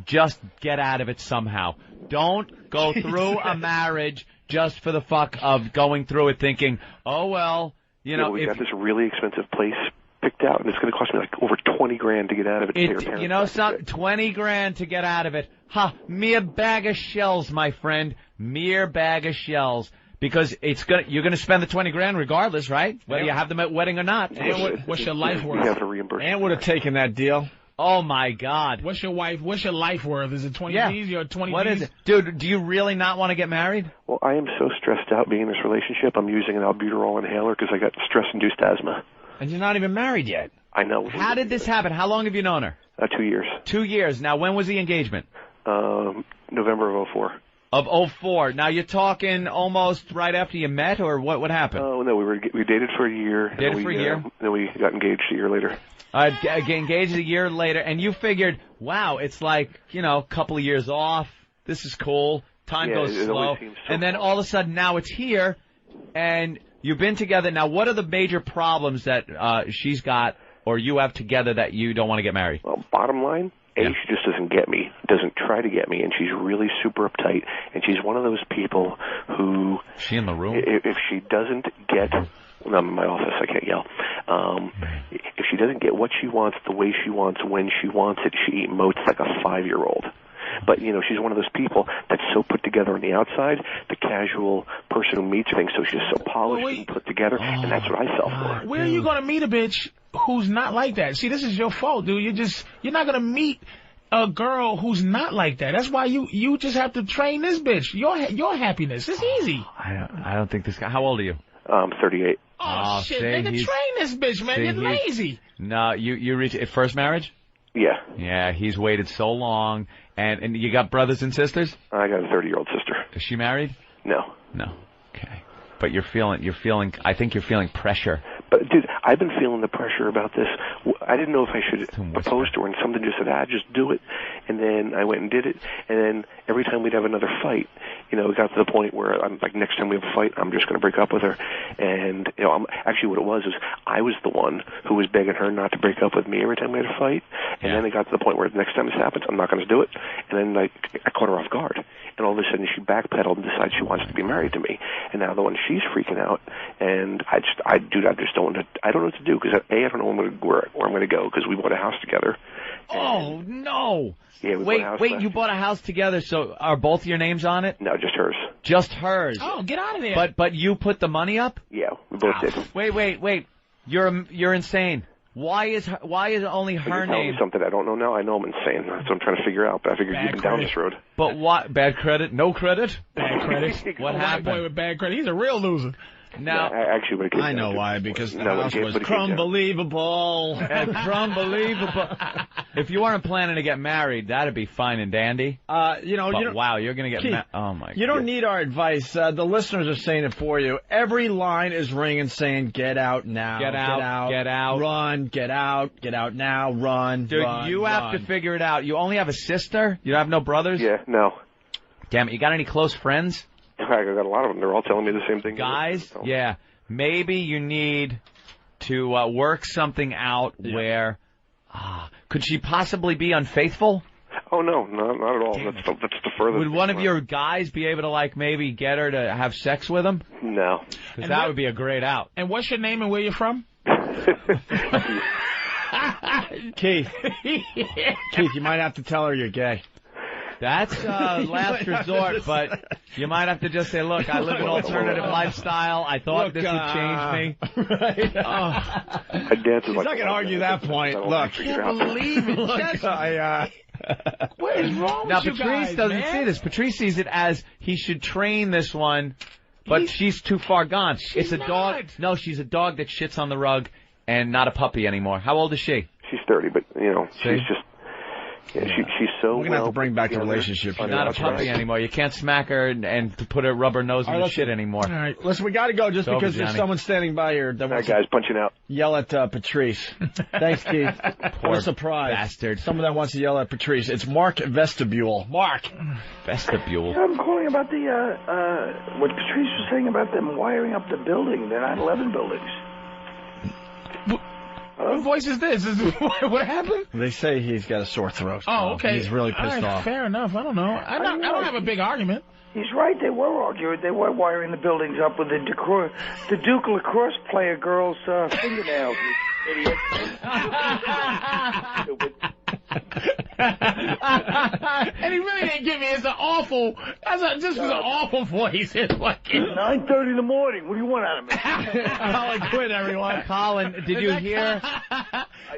S4: just get out of it somehow. Don't go through a marriage just for the fuck of going through it thinking, oh, well,
S14: we got this really expensive place picked out, and it's going to cost me like over $20,000 to get out of it.
S4: 20 grand to get out of it. Mere bag of shells, my friend. Mere bag of shells. Because you're going to spend the 20 grand regardless, right? Whether you have them at wedding or not.
S2: What's your life worth?
S14: You have to reimburse.
S1: Ann would have taken that deal.
S4: Oh my God.
S2: What's your life worth? Is it 20 G's or 20
S4: What
S2: G's?
S4: is it? Dude, do you really not want to get married?
S14: Well, I am so stressed out being in this relationship. I'm using an albuterol inhaler because I got stress-induced asthma.
S1: And you're not even married yet.
S14: I know.
S4: How did this happen? How long have you known her?
S14: 2 years.
S4: 2 years. Now, when was the engagement?
S14: November of 04.
S4: Of 04. Now, you're talking almost right after you met, or what happened?
S14: Oh, no, we dated for a year.
S4: Dated for a year?
S14: Then we got engaged a year later.
S4: Engaged a year later, and you figured, wow, it's like, a couple of years off. This is cool. Time goes slow. And then all of a sudden, now it's here, and you've been together. Now, what are the major problems that she's got or you have together that you don't want to get married?
S14: Well, bottom line, She just doesn't get me, doesn't try to get me, and she's really super uptight. And she's one of those people who...
S4: She in the room?
S14: If she doesn't get... Well, I'm in my office, I can't yell. If she doesn't get what she wants, the way she wants, when she wants it, she emotes like a 5-year-old. But, she's one of those people that's so put together on the outside, the casual person who meets things, so she's so polished and put together, and that's what I fell for.
S2: Where are you going to meet a bitch who's not like that? See, this is your fault, dude. You're not going to meet a girl who's not like that. That's why you just have to train this bitch. Your happiness. It's easy.
S4: I don't think this guy... How old are you?
S14: 38.
S2: Oh, shit. Nigga, train this bitch, man. You're lazy.
S4: No, you reach... First marriage?
S14: Yeah.
S4: Yeah, he's waited so long. And you got brothers and sisters?
S14: I got a 30-year-old sister.
S4: Is she married?
S14: No.
S4: No. Okay. But you're feeling, I think you're feeling pressure.
S14: But, dude, I've been feeling the pressure about this. I didn't know if I should propose to her, and something just said, just do it. And then I went and did it. And then every time we'd have another fight, it got to the point where I'm like, next time we have a fight, I'm just going to break up with her. And, actually what it was is I was the one who was begging her not to break up with me every time we had a fight. And then it got to the point where the next time this happens, I'm not going to do it. And then I caught her off guard. And all of a sudden she backpedaled and decided she wants to be married to me. And now the one she's freaking out. And I just don't know what to do, because I don't know where I'm going to go, because we bought a house together.
S4: Oh, no.
S14: Yeah,
S4: wait, you bought a house together, so are both your names on it?
S14: No, just hers.
S4: Just hers.
S2: Oh, get out of there.
S4: But you put the money up?
S14: Yeah, we both did.
S4: Wait. You're insane. Why is only her
S14: name? Tell me something I don't know now. I know I'm insane. That's what I'm trying to figure out. But I figured you've been down this road.
S4: But what? Bad credit? No credit?
S2: Bad credit.
S4: What happened?
S2: White boy with bad credit. He's a real loser.
S4: Now,
S14: actually,
S1: I know why, because the house was crumbelievable.
S4: Crumbelievable. If you weren't planning to get married, that'd be fine and dandy.
S1: Wow,
S4: you're going to get married. Oh, my God.
S1: You don't need our advice. The listeners are saying it for you. Every line is ringing saying, get out now.
S4: Get out.
S1: Run, get out now, run.
S4: Dude, you have to figure it out. You only have a sister? You have no brothers?
S14: Yeah, no.
S4: Damn it, you got any close friends?
S14: I got a lot of them. They're all telling me the same thing.
S4: Guys? Yeah. Maybe you need to work something out where... could she possibly be unfaithful?
S14: Oh, no, not at all. That's the furthest.
S4: Would one of your guys be able to, maybe get her to have sex with him?
S14: No.
S4: Because that would be a great out.
S2: And what's your name and where you're from?
S1: Keith. Keith, you might have to tell her you're gay.
S4: That's last resort, but you might have to just say, look, I live an alternative lifestyle. I thought this would change me.
S1: Right.
S14: He's
S1: not going to argue that point. Look.
S2: I can't believe it. What is wrong
S4: now,
S2: with you
S4: Patrice
S2: guys,
S4: doesn't
S2: man?
S4: see this. Patrice sees it as he should train this one, but she's too far gone. It's a dog. No, she's a dog that shits on the rug and not a puppy anymore. How old is she?
S14: She's 30, but, she's just... Yeah, she's so
S1: We're going to have to bring back the relationship.
S4: She's not a puppy anymore. You can't smack her and put her rubber nose in the shit anymore.
S1: All right, listen, we got to go just because there's someone standing by here that wants
S14: guy's punching out.
S1: Yell at Patrice. Thanks, Keith. What a surprise.
S4: Bastard.
S1: Someone that wants to yell at Patrice. It's Mark Vestibule. Mark.
S4: Vestibule.
S15: I'm calling about what Patrice was saying about them wiring up the building, the 9/11 buildings.
S2: What voice is this? What happened?
S1: They say he's got a sore throat.
S2: Oh, okay.
S1: He's really pissed off.
S2: Fair enough. I don't know. I don't have a big argument.
S15: He's right. They were arguing. They were wiring the buildings up with the Duke lacrosse player girl's fingernails. Idiot.
S2: And he really didn't give me. It's an awful. This was an awful voice. It's fucking
S15: 9:30 in the morning. What do you want out of me?
S1: Colin quit, everyone.
S4: Colin, did you hear?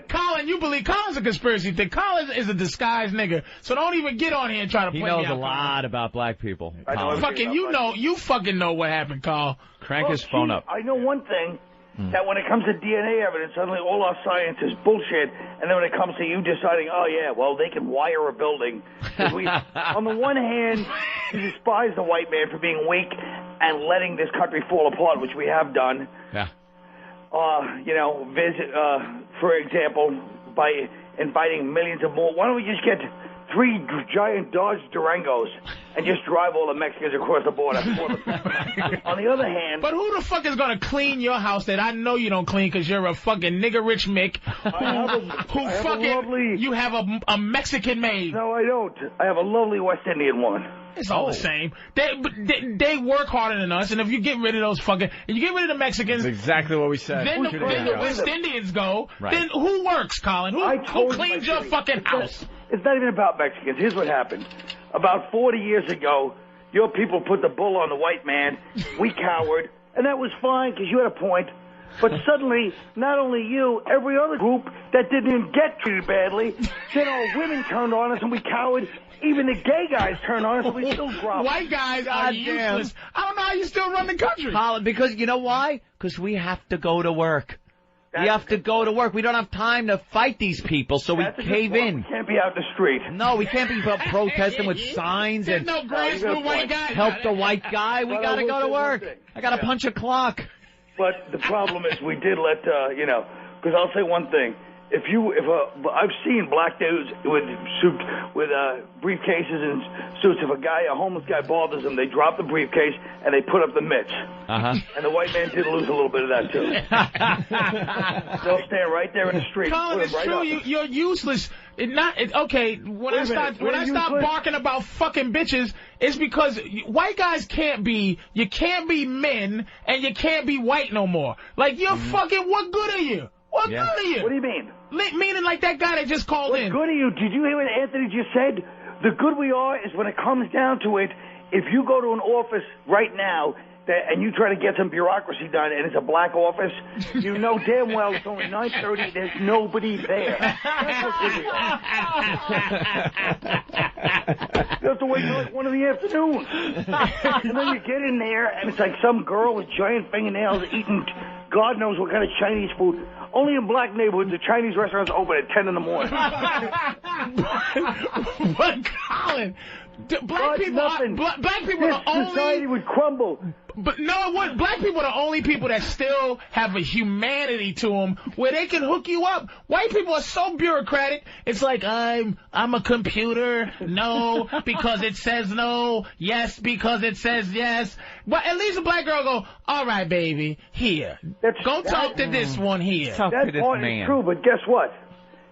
S2: Colin, you believe Colin's a conspiracy thing. Colin is a disguised nigga. So don't even get on here and try to play me out.
S4: He knows a lot about black people.
S2: You fucking know what happened, Carl.
S4: Crank his phone up.
S15: I know one thing. That when it comes to DNA evidence, suddenly all our science is bullshit. And then when it comes to you deciding, oh, yeah, well, they can wire a building. On the one hand, you despise the white man for being weak and letting this country fall apart, which we have done.
S4: Yeah.
S15: Visit, for example, by inviting millions of more. Why don't we just get 3 giant Dodge Durangos and just drive all the Mexicans across the border. On the other hand...
S2: But who the fuck is going to clean your house that I know you don't clean because you're a fucking nigger rich Mick you have a Mexican maid?
S15: No, I don't. I have a lovely West Indian one.
S2: It's all the same. They work harder than us, and if you get rid of those fucking... If you get rid of the Mexicans...
S1: That's exactly what we said.
S2: Then the West Indians go.
S1: Right.
S2: Then who works, Colin? Who cleans your fucking house?
S15: It's not even about Mexicans. Here's what happened. About 40 years ago, your people put the bull on the white man. We cowered. And that was fine because you had a point. But suddenly, not only you, every other group that didn't even get treated badly, then our women turned on us and we cowered. Even the gay guys turned on us and we still groveled.
S2: White guys are useless. I don't know how you still run the country.
S3: Colin, because you know why? Because we have to go to work. We have to go to work. We don't have time to fight these people, so we cave in.
S15: We can't be out in the street.
S3: No, we can't be protesting with signs and
S2: no grass for white guys.
S3: Help the white guy. We got to go to work. I got to punch a clock.
S15: But the problem is we did let, because I'll say one thing. If I've seen black dudes with briefcases and suits. If a homeless guy bothers them, they drop the briefcase and they put up the mitts. And the white man did lose a little bit of that too. They'll stand right there in the street.
S2: Colin, it's true. You're useless. When I stop barking about fucking bitches, it's because white guys can't be men and you can't be white no more. Like you're fucking. What good are you? What good are you?
S15: What do you mean?
S2: Meaning like that guy that just called in.
S15: What good are you? Did you hear what Anthony just said? The good we are is when it comes down to it, if you go to an office right now and you try to get some bureaucracy done and it's a black office, you know damn well it's only 9:30, there's nobody there. That's what good we are. You have to wait till like 1 in the afternoon. And then you get in there and it's like some girl with giant fingernails eating God knows what kind of Chinese food. Only in black neighborhoods, the Chinese restaurants open at 10 in the morning.
S2: But Colin, black people are the only...
S15: society would crumble.
S2: But no, what? Black people are the only people that still have a humanity to them where they can hook you up. White people are so bureaucratic. It's like, I'm a computer. No, because it says no. Yes, because it says yes. But at least a black girl go, all right, baby, here. Go talk to this one here.
S15: That part is true, but guess what?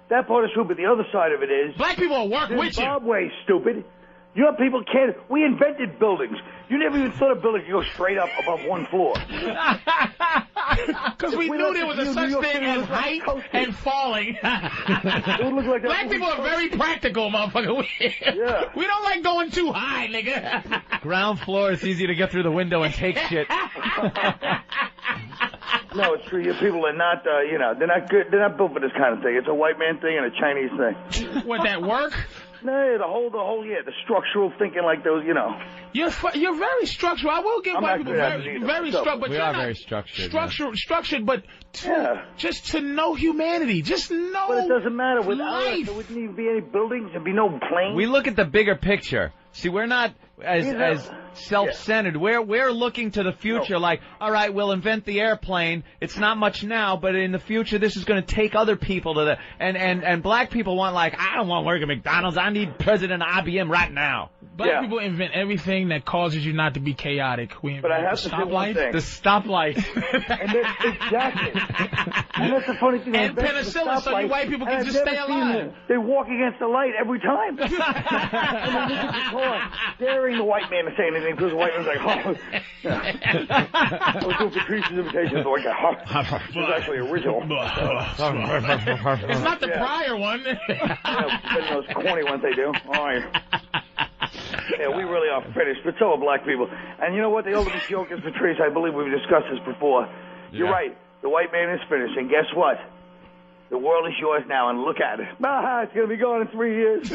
S15: That part is true, but the other side of it is...
S2: Black people will work with you.
S15: Zimbabwe, stupid. Your people can't... We invented buildings. You never even thought a building could go straight up above one floor.
S2: Because we knew there was a such thing as height and falling. Black people are very practical, motherfucker. We don't like going too high, nigga.
S3: Ground floor, it's easy to get through the window and take shit.
S15: No, it's true. Your people are not, they're not good. They're not built for this kind of thing. It's a white man thing and a Chinese thing.
S2: Would that work?
S15: No, the structural thinking like those,
S2: You're very structural. I will give white people very structured. But
S3: we are very structured.
S2: Structured, but just to know humanity. Just know.
S15: But it doesn't matter. Without us, there wouldn't even be any buildings. There'd be no planes.
S3: We look at the bigger picture. See, we're not as self-centered. We're looking to the future like, all right, we'll invent the airplane. It's not much now, but in the future, this is going to take other people to the... And black people want like, I don't want to work at McDonald's. I need president of IBM right now.
S2: Black people invent everything that causes you not to be chaotic.
S15: But I have to say one thing.
S3: The stoplight.
S15: Exactly. And that's the funny thing.
S2: And penicillin, so you white people can just stay alive.
S15: They walk against the light every time. And they look at the car, daring the white man to say anything, because the white man's like, I was doing Patrice's imitation of the white guy. It was actually original.
S2: It's not the prior one.
S15: Those corny ones they do. All right. Yeah, we really are finished, but so are black people. And you know what? The ultimate joke is, Patrice, I believe we've discussed this before. You're right. The white man is finished, and guess what? The world is yours now, and look at it. It's going to be gone in 3 years.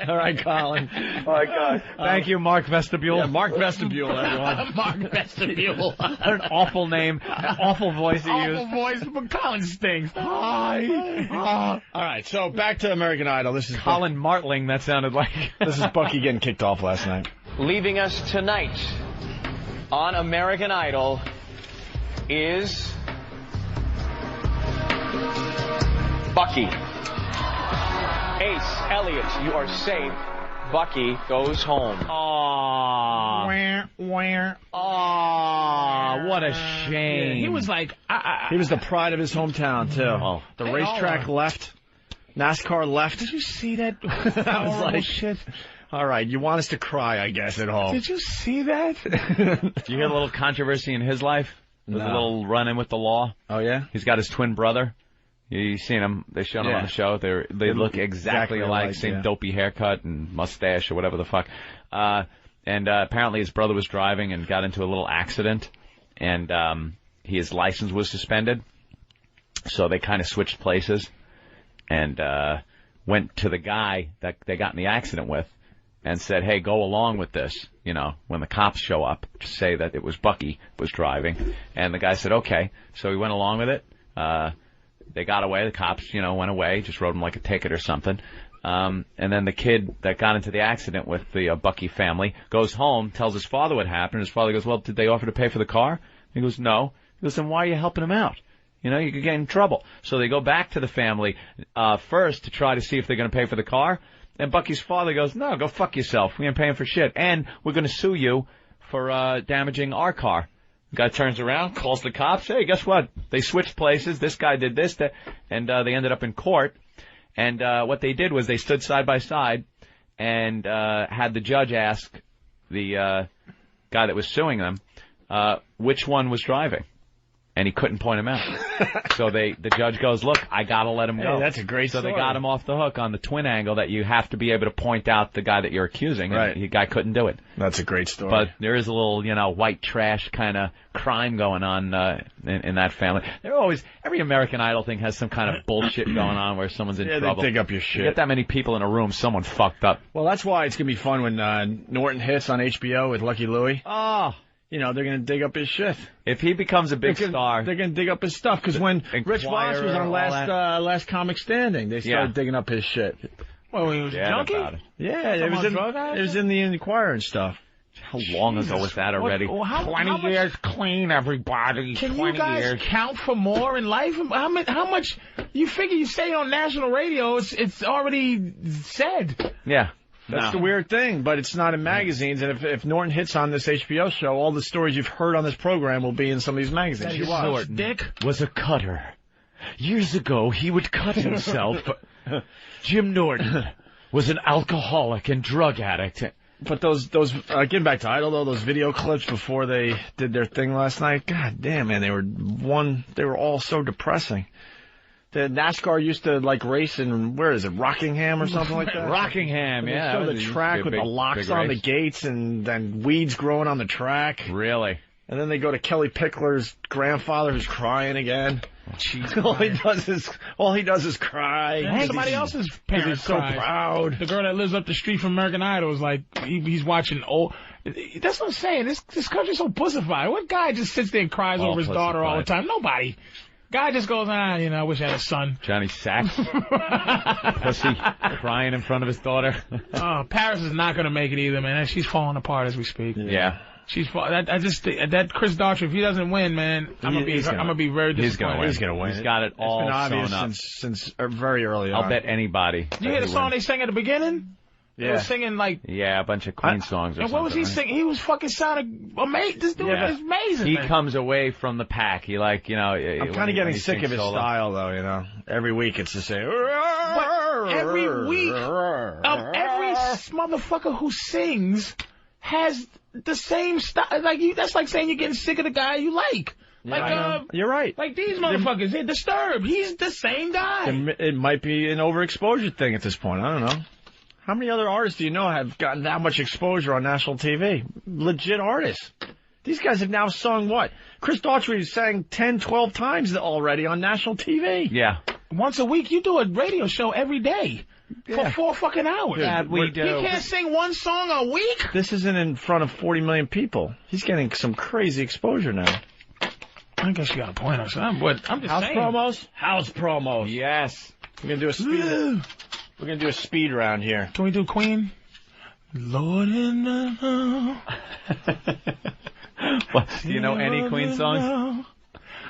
S3: All right, Colin.
S15: All right, guys.
S3: Thank you, Mark Vestibule.
S1: Yeah, Mark Vestibule, everyone.
S2: Mark Vestibule.
S3: An awful name. An awful voice he used.
S2: Awful voice, but Colin stinks.
S1: Hi. All right, so back to American Idol. This is
S3: Colin Martling, that sounded like.
S1: This is Bucky getting kicked off last night.
S16: Leaving us tonight on American Idol is... Bucky. Ace, Elliot, you are safe. Bucky goes home.
S3: Aww. Aww. What a shame.
S2: He was like...
S1: He was the pride of his hometown, too.
S3: Oh.
S1: The racetrack left. NASCAR left.
S2: Did you see that?
S1: I was like,
S2: shit.
S1: All right, you want us to cry, I guess, at home.
S2: Did you see that?
S3: Did you hear a little controversy in his life? There's a little run-in with the law.
S1: Oh, yeah?
S3: He's got his twin brother. You've seen him. They showed him on the show. They look exactly alike. Same dopey haircut and mustache or whatever the fuck. And apparently his brother was driving and got into a little accident. And his license was suspended. So they kind of switched places. And went to the guy that they got in the accident with and said, hey, go along with this. You know, when the cops show up, to say that it was Bucky was driving. And the guy said, okay. So he went along with it. They got away. The cops, went away, just wrote him like a ticket or something. And then the kid that got into the accident with the Bucky family goes home, tells his father what happened. His father goes, well, did they offer to pay for the car? He goes, no. He goes, then why are you helping him out? You could get in trouble. So they go back to the family first to try to see if they're going to pay for the car. And Bucky's father goes, no, go fuck yourself. We ain't paying for shit. And we're going to sue you for damaging our car. The guy turns around, calls the cops. Hey, guess what? They switched places. This guy did this, that, and they ended up in court. And what they did was they stood side by side and had the judge ask the guy that was suing them which one was driving. And he couldn't point him out. So the judge goes, look, I got to let him go.
S1: Hey, that's a great story.
S3: So they got him off the hook on the twin angle that you have to be able to point out the guy that you're accusing.
S1: Right.
S3: And the guy couldn't do it.
S1: That's a great story.
S3: But there is a little, white trash kind of crime going on in that family. Every American Idol thing has some kind of bullshit going on where someone's in trouble.
S1: They dig up your shit.
S3: You get that many people in a room, someone fucked up.
S1: Well, that's why it's going to be fun when Norton hits on HBO with Lucky Louie.
S3: Oh.
S1: They're going to dig up his shit.
S3: If he becomes a big star.
S1: They're going to dig up his stuff. Because when Rich Voss was on Last Comic Standing, they started digging up his shit.
S2: Well, he was a junkie?
S1: Yeah, it was in the Inquirer and stuff.
S3: How long ago was that already?
S2: 20 years clean, everybody. Can you guys count for more in life? How much? You figure you say on national radio, it's already said.
S3: Yeah.
S1: That's the weird thing, but it's not in magazines. And if Norton hits on this HBO show, all the stories you've heard on this program will be in some of these magazines.
S3: Norton was a cutter. Years ago, he would cut himself. Jim Norton was an alcoholic and drug addict.
S1: But those getting back to Idol, though, those video clips before they did their thing last night, god damn, man, they were all so depressing. The NASCAR used to race in, where is it, Rockingham or something like that?
S3: Rockingham, yeah.
S1: They show the track with the locks on the gates and then weeds growing on the track.
S3: Really?
S1: And then they go to Kelly Pickler's grandfather who's crying again. All he does is cry.
S2: And somebody else's parents
S1: so proud.
S2: The girl that lives up the street from American Idol is like, he's watching old. That's what I'm saying. This country's so pussified. What guy just sits there and cries over his daughter all the time? Nobody. Guy just goes, I wish I had a son.
S3: Johnny Sacks. Pussy crying in front of his daughter.
S2: Oh, Paris is not going to make it either, man. She's falling apart as we speak.
S3: Yeah.
S2: That Chris Daughtry, if he doesn't win, man, I'm gonna be very disappointed.
S1: He's gonna win.
S3: He's got it all
S1: sewn
S3: up
S1: since very early on.
S3: I'll bet anybody.
S2: Did you hear the song they sang at the beginning?
S1: Yeah.
S2: They were singing
S3: a bunch of Queen songs.
S2: And what was he singing? He was fucking sounding amazing. This dude is amazing.
S3: He
S2: man.
S3: comes away from the pack. He
S1: I'm kind of getting sick of his style, though. Every week it's the same.
S2: But every week, every motherfucker who sings has the same style. That's like saying you're getting sick of the guy you like.
S1: You're right.
S2: Like these motherfuckers, they're Disturbed. He's the same guy.
S1: It might be an overexposure thing at this point. I don't know. How many other artists do you know have gotten that much exposure on national TV? Legit artists. These guys have now sung what? Chris Daughtry sang 10, 12 times already on national TV.
S3: Yeah.
S2: Once a week. You do a radio show every day. For 4 fucking hours.
S3: Yeah, we do.
S2: He can't sing one song a week?
S1: This isn't in front of 40 million people. He's getting some crazy exposure now.
S2: I guess you got a point or something, but I'm just saying.
S1: House promos.
S3: Yes.
S1: We're going to do a speed. We're going to do a speed round here.
S2: Can we do Queen? Lord in the
S3: Do you know any Queen songs?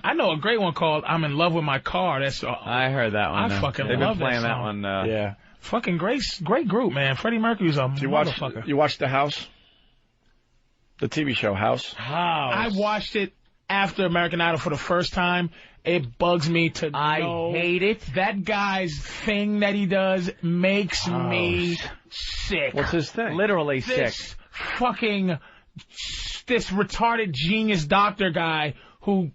S2: I know a great one called I'm in Love with My Car. I heard that one. I fucking love that song.
S3: They've been playing that one.
S1: Yeah.
S2: Fucking great group, man. Freddie Mercury's a motherfucker.
S1: You watched The House? The TV show House?
S2: I watched it after American Idol for the first time. It bugs me to know.
S3: I hate it.
S2: That guy's thing that he does makes me sick.
S1: What's his thing?
S3: Literally
S2: This
S3: sick.
S2: This retarded genius doctor guy who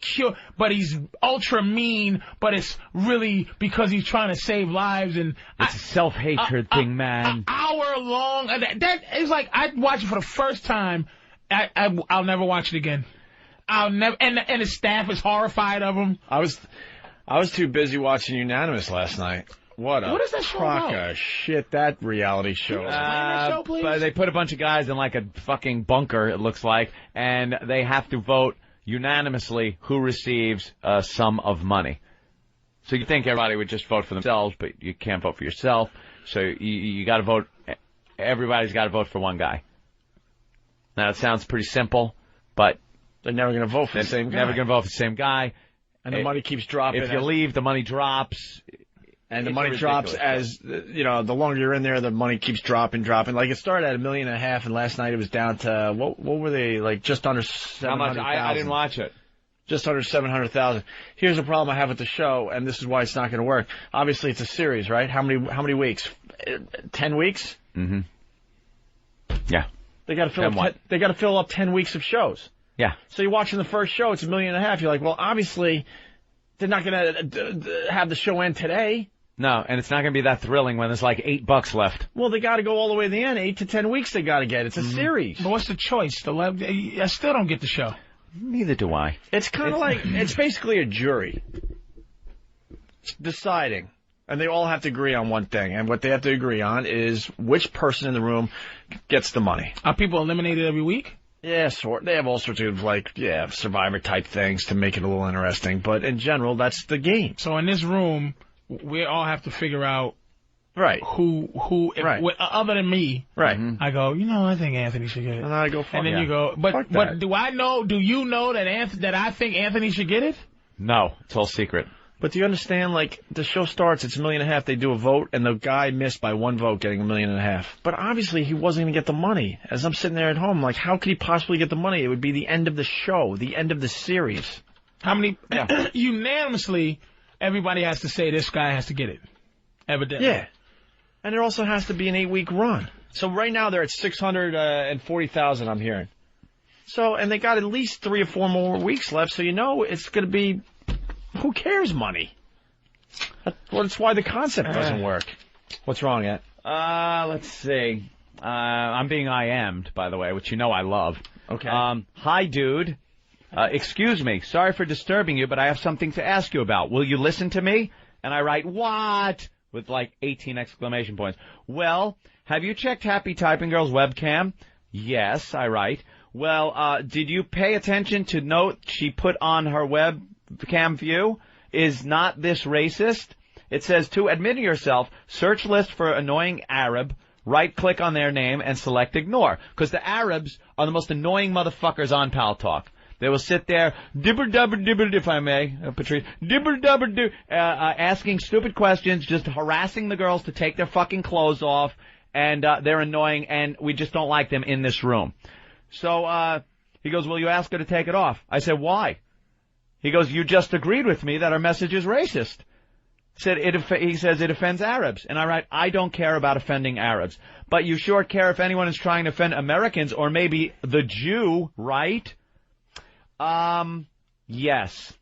S2: but he's ultra mean, but it's really because he's trying to save lives. And
S3: it's a self-hatred thing, man.
S2: An hour long. That is like, I'd watch it for the first time. I'll never watch it again. I'll never. And the staff is horrified of him.
S1: I was too busy watching Unanimous last night. What
S2: is that show
S1: crock
S2: about?
S1: of shit that reality show is.
S2: That show, please?
S3: But they put a bunch of guys in like a fucking bunker, it looks like, and they have to vote unanimously who receives a sum of money. So you think everybody would just vote for themselves, but you can't vote for yourself. So you got to vote. Everybody's got to vote for one guy. Now it sounds pretty simple, but
S1: they're never going to vote for the same guy.
S3: Never going to vote for the same guy.
S1: And the money keeps dropping.
S3: If you leave, the money drops.
S1: And the money drops as, the longer you're in there, the money keeps dropping. Like, it started at $1.5 million, and last night it was down to, what were they, like, just under 700,000.
S3: How much? I didn't watch it.
S1: Just under 700,000. Here's the problem I have with the show, and this is why it's not going to work. Obviously, it's a series, right? How many weeks? 10 weeks?
S3: Mm-hmm. Yeah.
S1: They got to fill up 10 weeks of shows.
S3: Yeah.
S1: So you're watching the first show, it's $1.5 million. You're like, well, obviously, they're not going to have the show end today.
S3: No, and it's not going to be that thrilling when there's like $8 left.
S1: Well, they got to go all the way to the end. 8 to 10 weeks they got to get. It's a series.
S2: But what's the choice? I still don't get the show.
S3: Neither do I.
S1: It's kind of like, it's basically a jury. It's deciding. And they all have to agree on one thing. And what they have to agree on is which person in the room gets the money.
S2: Are people eliminated every week?
S1: Yeah, they have all sorts of, Survivor-type things to make it a little interesting. But in general, that's the game.
S2: So in this room, we all have to figure out who other than me.
S1: Right.
S2: I go, I think Anthony should get it.
S1: And I go, fuck
S2: And then
S1: yeah.
S2: you go, but do you know that I think Anthony should get it?
S3: No, it's all secret.
S1: But do you understand, like, the show starts, it's $1.5 million, they do a vote, and the guy missed by one vote getting $1.5 million. But obviously he wasn't going to get the money. As I'm sitting there at home, like, how could he possibly get the money? It would be the end of the show, the end of the series.
S2: How many, unanimously, everybody has to say this guy has to get it. Evidently.
S1: Yeah. And there also has to be an 8-week run. So right now they're at 640,000, I'm hearing. So, and they got at least 3 or 4 more weeks left, so it's going to be, who cares money? Well, that's why the concept doesn't work. What's wrong, Ed?
S3: Let's see. I'm being IM'd, by the way, which I love.
S1: Okay.
S3: Hi, dude. Excuse me. Sorry for disturbing you, but I have something to ask you about. Will you listen to me? And I write, what? With like 18 exclamation points. Well, have you checked Happy Typing Girl's webcam? Yes, I write. Well, did you pay attention to note she put on her webcam view? Is not this racist? It says, to admit yourself, search list for annoying Arab, right-click on their name, and select ignore. Because the Arabs are the most annoying motherfuckers on Pal Talk. They will sit there, dibber-dubber-dibber, if I may, Patrice, dibber-dubber-dibber, asking stupid questions, just harassing the girls to take their fucking clothes off, and they're annoying, and we just don't like them in this room. So he goes, well, you ask her to take it off. I said, why? He goes, you just agreed with me that our message is racist. He says it offends Arabs. And I write, I don't care about offending Arabs. But you sure care if anyone is trying to offend Americans or maybe the Jew, right? Yes.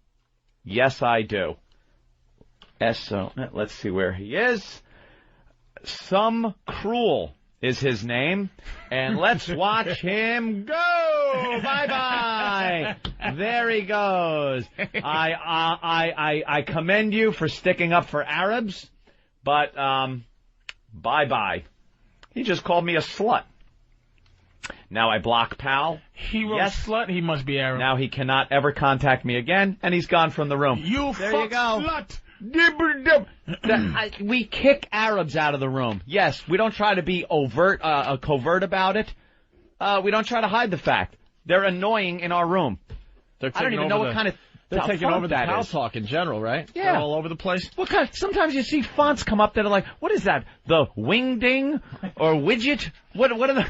S3: Yes, I do. So let's see where he is. Some Cruel is his name. And let's watch him go. Bye-bye. There he goes. I commend you for sticking up for Arabs, but bye-bye. He just called me a slut. Now I block Pal.
S2: He wrote slut, he must be Arab.
S3: Now he cannot ever contact me again, and he's gone from the room.
S2: There you go. Slut.
S3: We kick Arabs out of the room. Yes, we don't try to be covert about it. We don't try to hide the fact. They're annoying in our room. I don't even know what kind of
S1: They're
S4: how
S1: taking
S4: fun
S1: over the
S4: that
S1: cow
S4: is.
S1: talk in general, right?
S4: Yeah.
S1: They're all over the place.
S4: What kind? Sometimes you see fonts come up that are like, what is that? The wingding or widget? What are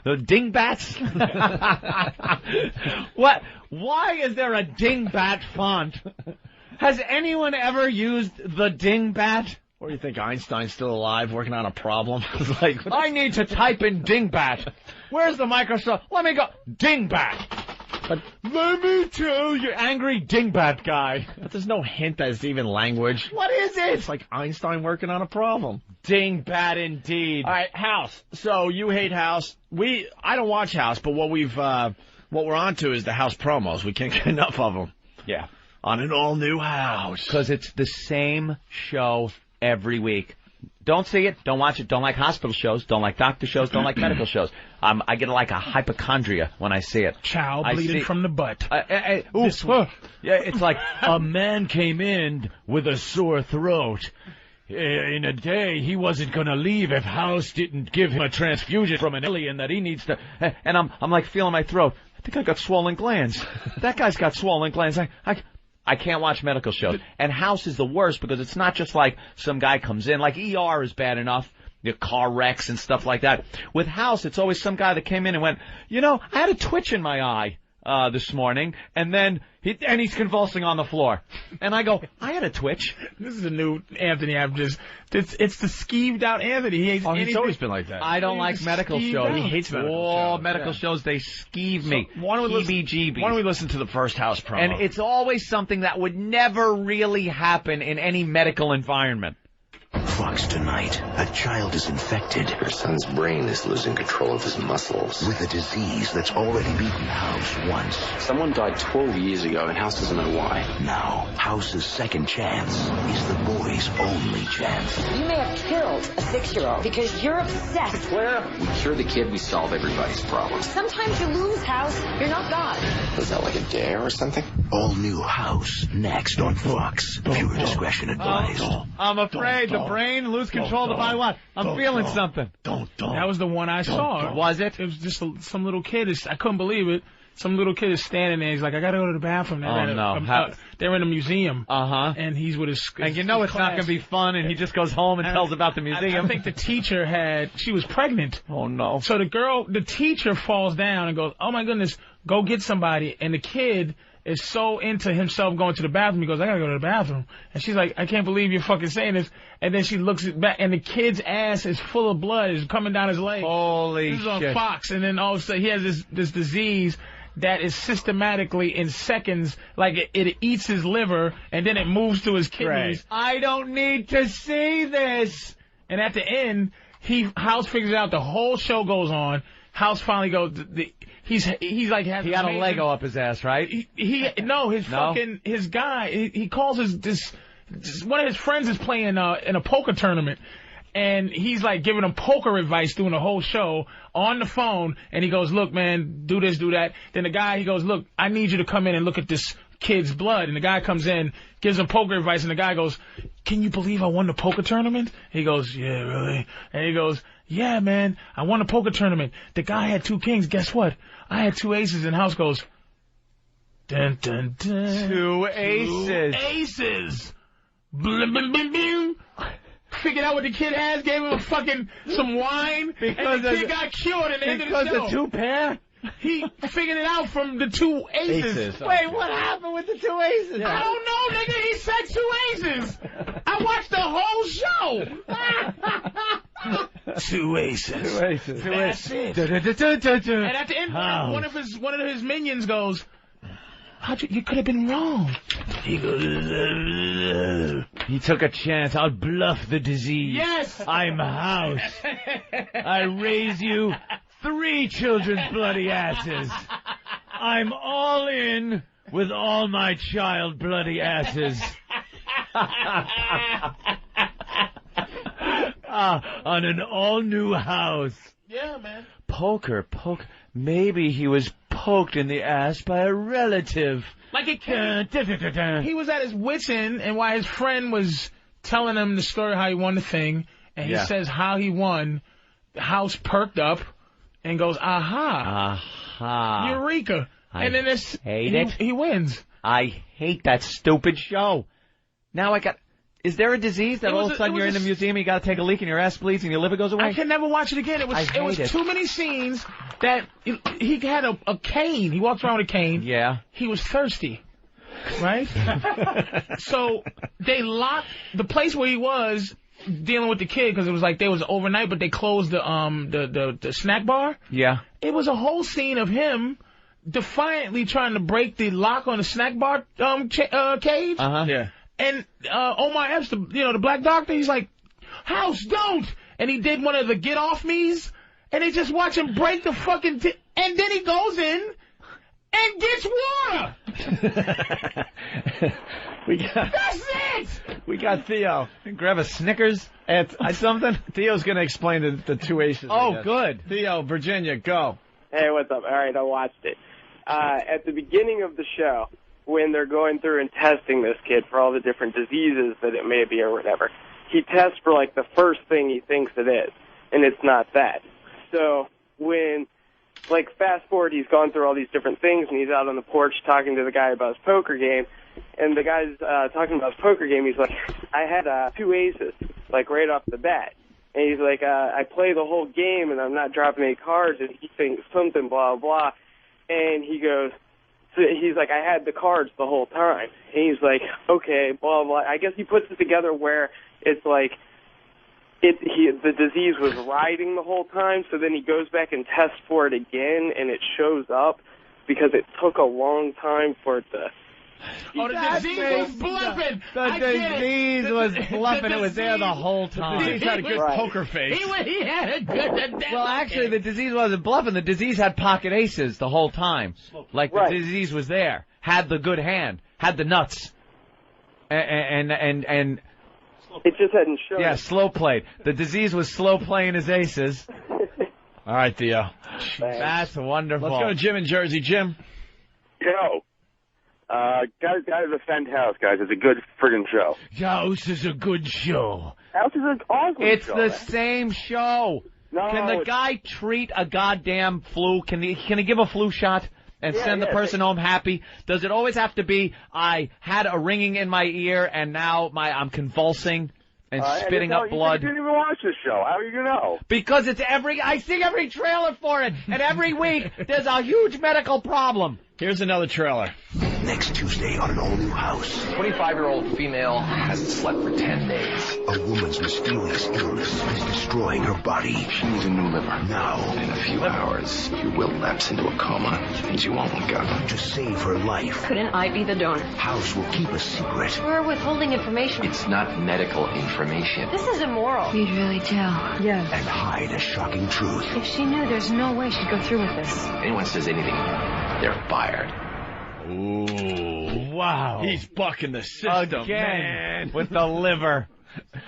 S4: the dingbats? What? Why is there a dingbat font? Has anyone ever used the dingbat?
S1: Or you think Einstein's still alive, working on a problem? It's like,
S4: I need to type in dingbat. Where's the Microsoft? Let me go. Dingbat. But let me tell you, angry dingbat guy.
S1: But there's no hint that it's even language.
S4: What is it?
S1: It's like Einstein working on a problem.
S4: Dingbat indeed.
S1: All right, House. So you hate House. I don't watch House, but what we're on to is the House promos. We can't get enough of them.
S4: Yeah.
S1: On an all-new House.
S4: Because it's the same show every week. Don't see it, don't watch it, don't like hospital shows, don't like doctor shows, don't like medical shows. I get like a hypochondria when I see it.
S2: Child bleeding from the butt.
S4: Yeah, it's like a man came in with a sore throat. In a day, he wasn't going to leave if House didn't give him a transfusion from an alien that he needs to... And I'm like feeling my throat. I think I got swollen glands. That guy's got swollen glands. I can't watch medical shows. And House is the worst because it's not just like some guy comes in. Like ER is bad enough. Car wrecks and stuff like that. With House, it's always some guy that came in and went, I had a twitch in my eye this morning, and then he's convulsing on the floor. And I go, I had a twitch.
S2: This is a new Anthony. It's the skeeved out Anthony. He hates
S1: he's always been like that.
S4: I don't like medical shows.
S1: He hates medical shows.
S4: Medical shows, they skeeve me.
S1: Why don't we listen to the first House promo?
S4: And it's always something that would never really happen in any medical environment.
S17: Fox tonight. A child is infected. Her son's brain is losing control of his muscles. With a disease that's already beaten House once.
S18: Someone died 12 years ago and House doesn't know why.
S17: Now, House's second chance is the boy's only chance.
S19: You may have killed a 6-year-old because you're obsessed.
S18: Claire, we cure the kid, we solve everybody's problems.
S19: Sometimes you lose, House. You're not God.
S18: Was that like a dare or something?
S17: All new House, next on Fox. Pure discretion advised.
S4: I'm afraid the brain lose control by what? I'm feeling something.
S2: That was the one I saw.
S4: Was it?
S2: It was just some little kid. I couldn't believe it. Some little kid is standing there. He's like, I gotta go to the bathroom. They're in a museum. And he's with his.
S4: And it's not going to be fun. And he just goes home and tells about the museum.
S2: I think the teacher she was pregnant.
S4: Oh no!
S2: So the teacher falls down and goes, "Oh my goodness, go get somebody." And the kid is so into himself going to the bathroom. He goes, I gotta go to the bathroom. And she's like, I can't believe you're fucking saying this. And then she looks back, and the kid's ass is full of blood. Is coming down his leg.
S4: Holy shit.
S2: This is on Fox. And then all of a sudden, he has this disease that is systematically in seconds, like it eats his liver, and then it moves to his kidneys.
S4: Right. I don't need to see this.
S2: And at the end, House figures out the whole show goes on. House finally goes, he's like has
S4: he got a Lego up his ass, right?
S2: His guy, he calls one of his friends is playing in a poker tournament, and he's like giving him poker advice during the whole show on the phone, and he goes, look man, do this, do that. Then the guy, he goes, look, I need you to come in and look at this kid's blood. And the guy comes in, gives him poker advice, and the guy goes, can you believe I won the poker tournament? He goes, yeah, really? And he goes, yeah, man, I won the poker tournament. The guy had 2 kings. Guess what? I had 2 aces. And House goes, dun, dun, dun.
S4: 2 aces.
S2: 2 aces. Blim, blim, blim, blim. Figured out what the kid has, gave him some wine, and the kid got cured at the end of the show.
S4: Because the 2 pair?
S2: He figured it out from the 2 aces.
S4: Wait, what happened with the 2 aces?
S2: I don't know, nigga. He said 2 aces. I watched the whole show. 2 aces.
S4: 2 aces.
S2: That's it. And at the end, one of his minions goes, you could have been wrong. He goes,
S4: he took a chance. I'll bluff the disease.
S2: Yes.
S4: I'm House. I raise you 3 children's bloody asses. I'm all in with all my child bloody asses. On an all-new House.
S2: Yeah, man.
S4: Poker. Maybe he was poked in the ass by a relative.
S2: Like a kid. He was at his wit's end, and while his friend was telling him the story how he won the thing, and he says how he won, the House perked up and goes, aha.
S4: Aha.
S2: Eureka. And then he wins.
S4: I hate that stupid show. Now I got... Is there a disease that all of a sudden you're in the museum, you got to take a leak and your ass bleeds and your liver goes away?
S2: I can never watch it again. It was too many scenes that he had a cane. He walked around with a cane.
S4: Yeah.
S2: He was thirsty, right? So they locked the place where he was dealing with the kid because it was like they was overnight, but they closed the snack bar.
S4: Yeah.
S2: It was a whole scene of him defiantly trying to break the lock on the snack bar cage.
S1: Yeah.
S2: And Omar Epps, the black doctor, he's like, House, don't! And he did one of the get off me's, and they just watch him break the fucking and then he goes in and gets water! That's it!
S1: We got Theo.
S4: Grab a Snickers
S1: at something. Theo's going to explain the two aces.
S4: Oh, good.
S1: Theo, Virginia, go.
S20: Hey, what's up? All right, I watched it. At the beginning of the show, when they're going through and testing this kid for all the different diseases that it may be or whatever, he tests for, like, the first thing he thinks it is, and it's not that. So when, like, fast forward, he's gone through all these different things, and he's out on the porch talking to the guy about his poker game, and the guy's talking about his poker game. He's like, I had 2 aces, like, right off the bat. And he's like, I play the whole game, and I'm not dropping any cards, and he thinks something, blah, blah. And he goes... So he's like, I had the cards the whole time. And he's like, okay, blah, blah. I guess he puts it together where it's like the disease was riding the whole time, so then he goes back and tests for it again, and it shows up because it took a long time for it to...
S2: Oh, the disease was bluffing.
S4: The disease was bluffing. It was there the whole time.
S1: The disease had a good poker face.
S2: He had a good...
S4: Well, actually, the disease wasn't bluffing. The disease had pocket aces the whole time. Like, the disease was there. Had the good hand. Had the nuts. And
S20: it just hadn't shown.
S4: Yeah, slow played. The disease was slow playing his aces.
S1: All right, Theo.
S4: That's wonderful.
S1: Let's go to Jim in Jersey. Jim.
S21: Yo. Gotta defend House, guys. It's a good friggin' show.
S4: House is a good show.
S21: House is an awesome
S4: It's
S21: show.
S4: the same show.
S21: No,
S4: Can the guy treat a goddamn flu? Can he give a flu shot and send the person home happy? Does it always have to be, I had a ringing in my ear and now I'm convulsing and spitting up blood?
S21: You didn't even watch this show. How are you gonna know?
S4: Because I see every trailer for it, and every week there's a huge medical problem.
S1: Here's another trailer.
S17: Next Tuesday on an all-new House.
S18: 25-year-old female hasn't slept for 10 days.
S17: A woman's mysterious illness is destroying her body.
S18: She needs a new liver.
S17: Now,
S18: In a few hours, you will lapse into a coma, and you won't wake up.
S17: to save her life,
S19: Couldn't I be the donor?
S17: House will keep a secret.
S19: We're withholding information.
S18: It's not medical information.
S19: This is immoral. You'd really tell. Yes.
S17: And hide a shocking truth.
S19: If she knew, there's no way she'd go through with this.
S18: Anyone says anything, they're fired.
S1: Ooh.
S4: Wow.
S1: He's bucking the system,
S4: Again,
S1: man.
S4: with the liver.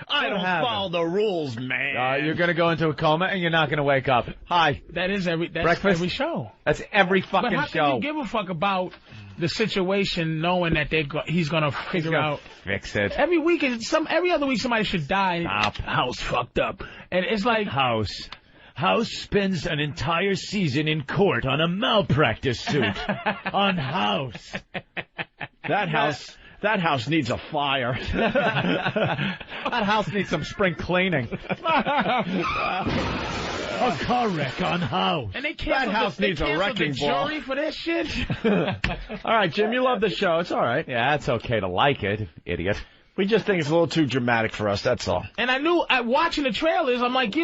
S1: I don't follow the rules, man.
S4: You're going to go into a coma and you're not going to wake up. Hi.
S2: That's
S4: Breakfast?
S2: every show.
S4: That's every fucking
S2: But how
S4: show.
S2: can you give a fuck about the situation knowing that he's going to figure out...
S4: Fix it.
S2: Every week, every other week somebody should die.
S4: Stop.
S2: House fucked up. And it's like...
S22: House spends an entire season in court on a malpractice suit. On House.
S1: That house needs a fire.
S4: That house needs some spring cleaning.
S22: A car wreck on House.
S2: And they
S1: That house needs a wrecking ball.
S2: jury for that shit.
S1: All right, Jim, you love the show. It's all right.
S4: Yeah, it's okay to like it, idiot.
S1: We just think it's a little too dramatic for us, that's all.
S2: And I knew, watching the trailers, I'm like,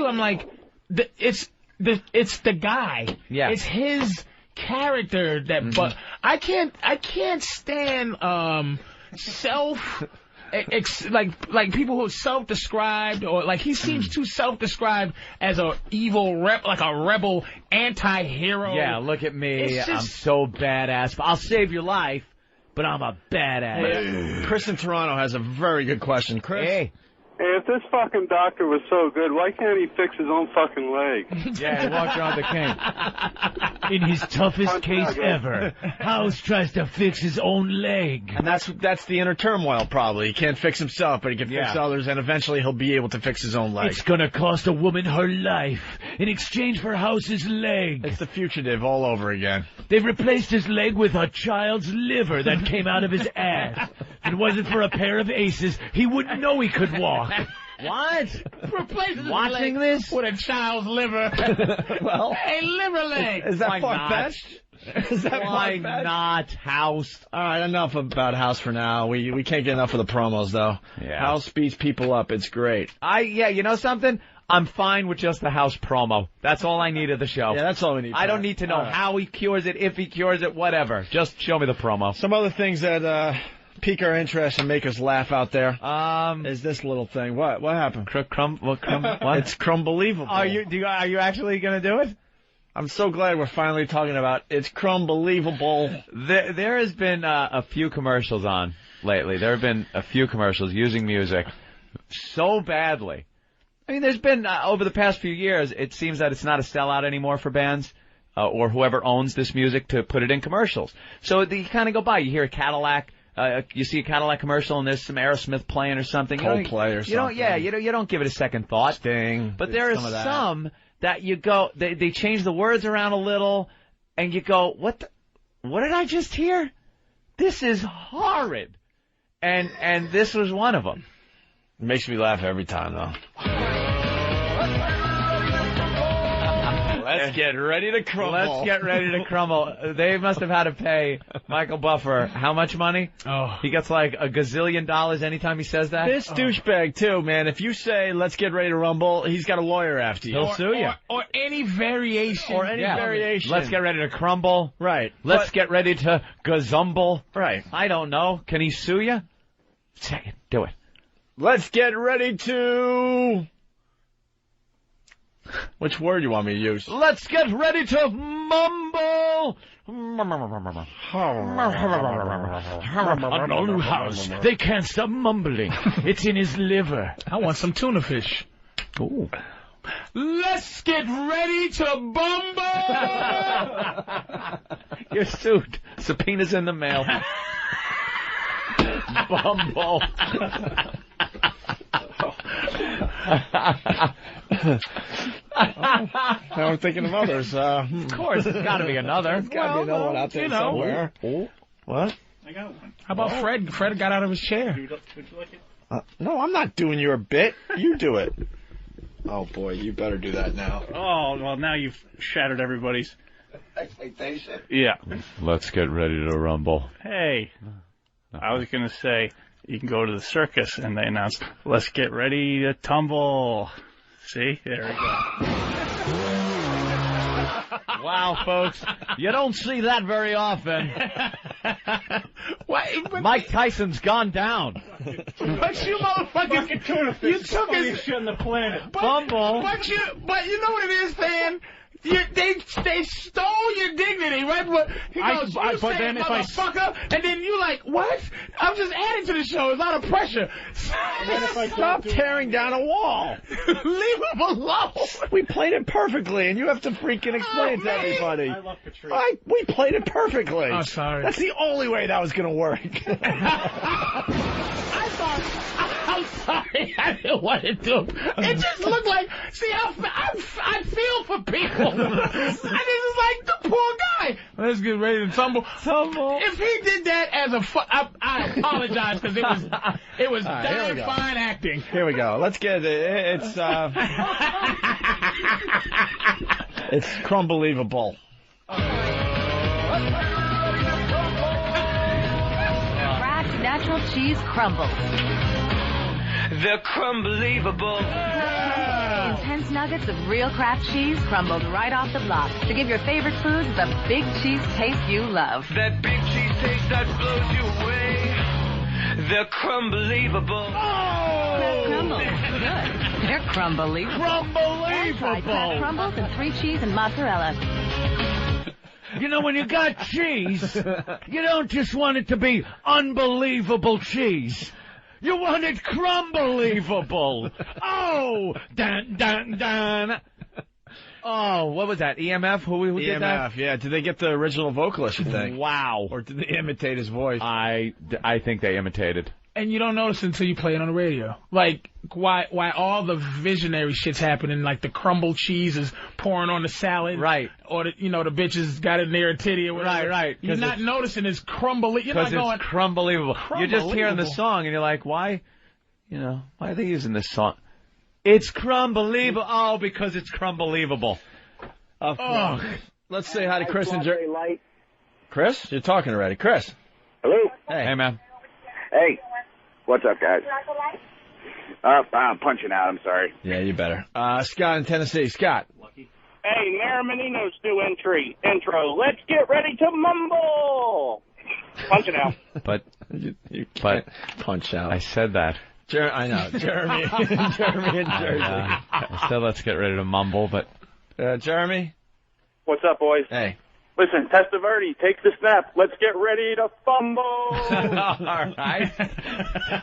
S2: it's the guy.
S4: Yeah.
S2: It's his character that, but I can't stand, like people who are self-described, or like he seems too self-described as a evil like a rebel anti-hero.
S4: Yeah, look at me.
S2: It's just-
S4: I'm so badass. I'll save your life, but I'm a badass.
S1: Chris in Toronto has a very good question. Chris?
S4: Hey.
S6: Hey, if this fucking doctor was so good, why can't he fix his own fucking leg?
S3: Yeah, he walked around with a cane.
S22: In his toughest case ever, House tries to fix his own leg.
S1: And that's the inner turmoil, probably. He can't fix himself, but he can fix others, and eventually he'll be able to fix his own leg.
S22: It's gonna cost a woman her life in exchange for House's leg.
S1: It's the fugitive all over again.
S22: They've replaced his leg with a child's liver that came out of his ass. If it wasn't for a pair of aces, he wouldn't know he could walk.
S3: What?
S2: Replaces
S3: Watching this
S2: with a child's liver.
S1: Well,
S2: a liver leg.
S1: Is that
S3: Why
S1: far-fetched? Is that
S3: Why
S1: far-fetched?
S3: not House?
S1: All right, enough about House for now. We can't get enough of the promos, though.
S3: Yeah.
S1: House beats people up. It's great.
S3: You know something? I'm fine with just the House promo. That's all I need of the show.
S1: Yeah, that's all we need.
S3: I don't need to know how he cures it, if he cures it, whatever. Just show me the promo.
S1: Some other things that pique our interest and make us laugh out there. Is this little thing? What happened?
S3: What?
S1: It's Crumbelievable.
S3: Are you actually gonna do it?
S1: I'm so glad we're finally talking about It's Crumbelievable.
S3: There has been a few commercials on lately. There have been a few commercials using music so badly. I mean, there's been, over the past few years, it seems that it's not a sellout anymore for bands, or whoever owns this music to put it in commercials. So you kind of go by, you hear a Cadillac, you see a Cadillac commercial and there's some Aerosmith playing or something.
S1: Coldplay or something.
S3: You don't give it a second thought.
S1: Sting.
S3: But there are some that you go, they change the words around a little, and you go, what did I just hear? This is horrid. And this was one of them.
S1: It makes me laugh every time, though. Let's get ready to crumble.
S3: Let's get ready to crumble. They must have had to pay Michael Buffer how much money?
S2: Oh.
S3: He gets like $1 gazillion anytime he says that?
S1: This douchebag, too, man. If you say, let's get ready to rumble, he's got a lawyer after you.
S3: He'll sue you.
S2: Or any variation.
S1: Variation.
S3: Let's get ready to crumble.
S1: Right.
S3: Let's get ready to gazumble.
S1: Right.
S3: I don't know. Can he sue you? Second. Do it.
S1: Let's get ready to... Which word do you want me to use?
S22: Let's get ready to mumble. On all new House, they can't stop mumbling. It's in his liver.
S2: I want some tuna fish.
S3: Ooh.
S2: Let's get ready to bumble.
S3: You're sued. Subpoena's in the mail. Bumble.
S1: Now I'm thinking of others.
S3: Of course, there's got to be another.
S1: There's got to be another one out there somewhere.
S2: Oh.
S1: What?
S2: I got one. How about Fred? Fred got out of his chair.
S6: Would you like it?
S1: No, I'm not doing your bit. You do it. Oh, boy, you better do that now.
S6: Oh, well, now you've shattered everybody's
S1: expectation.
S6: Yeah.
S22: Let's get ready to rumble.
S6: Hey, I was going to say, you can go to the circus, and they announce, let's get ready to tumble. See? There we go.
S22: Wow, folks. You don't see that very often.
S3: Mike Tyson's gone down.
S2: But you motherfuckers, you took his
S6: shit on the planet.
S3: Bumble.
S2: But you know what it is, Stan? They stole your dignity, right? He goes, you
S6: but
S2: say
S6: then if
S2: motherfucker, and then you like, what? I'm just adding to the show. It's a lot of pressure.
S1: Stop tearing down a wall.
S2: Leave him alone.
S1: We played it perfectly, and you have to freaking explain to everybody.
S6: I love Patrice.
S1: We played it perfectly.
S2: Oh, sorry.
S1: That's the only way that was going to work.
S2: I'm sorry. I didn't want to do it. It just looked like, see, I feel for people. And this is like the poor guy. Let's get ready to tumble. If he did that as I apologize because it was damn fine acting.
S1: Here we go. Let's get it. It's Crumbelievable.
S8: Kraft natural cheese crumbles.
S16: The Crumbelievable.
S8: Intense nuggets of real Kraft cheese crumbled right off the block to give your favorite foods the big cheese taste you love.
S16: That big cheese taste that blows you away. The Crumbelievable.
S8: Kraft crumbles. Good. They're crumbelievable. That's right, Kraft crumbles and 3 cheese and mozzarella.
S22: You know, when you got cheese, you don't just want it to be unbelievable cheese. You want it crumbelievable. Oh, dun, dun, dun.
S3: Oh, what was that? EMF? Who did that?
S1: EMF, yeah. Did they get the original vocalist, you think?
S3: Wow.
S1: Or did they imitate his voice?
S3: I think they imitated.
S2: And you don't notice until you play it on the radio. Like, why all the visionary shit's happening, like the crumbled cheese is pouring on the salad.
S3: Right.
S2: Or, the bitches got it near a titty or whatever.
S3: Right.
S2: You're not noticing it's crumbly. You're not going...
S3: Because it's crumbelievable. You're just hearing the song, and you're like, why are they using this song? It's crumbelievable. Oh, because it's crumbelievable.
S1: Let's say hi to Chris and Jerry. Chris? You're talking already. Chris.
S21: Hello?
S3: Hey, man.
S21: Hey. What's up, guys? I'm punching out. I'm sorry.
S1: Yeah, you better. Scott in Tennessee. Scott.
S21: Hey, Mayor Menino's new intro. Let's get ready to mumble. Punching out.
S3: But
S1: you can't punch out.
S3: I said that.
S1: I know. Jeremy. Jeremy in Jersey.
S3: I said let's get ready to mumble, but...
S1: Jeremy?
S21: What's up, boys?
S1: Hey.
S21: Listen, Testaverde, take the snap. Let's get ready to fumble.
S3: All right.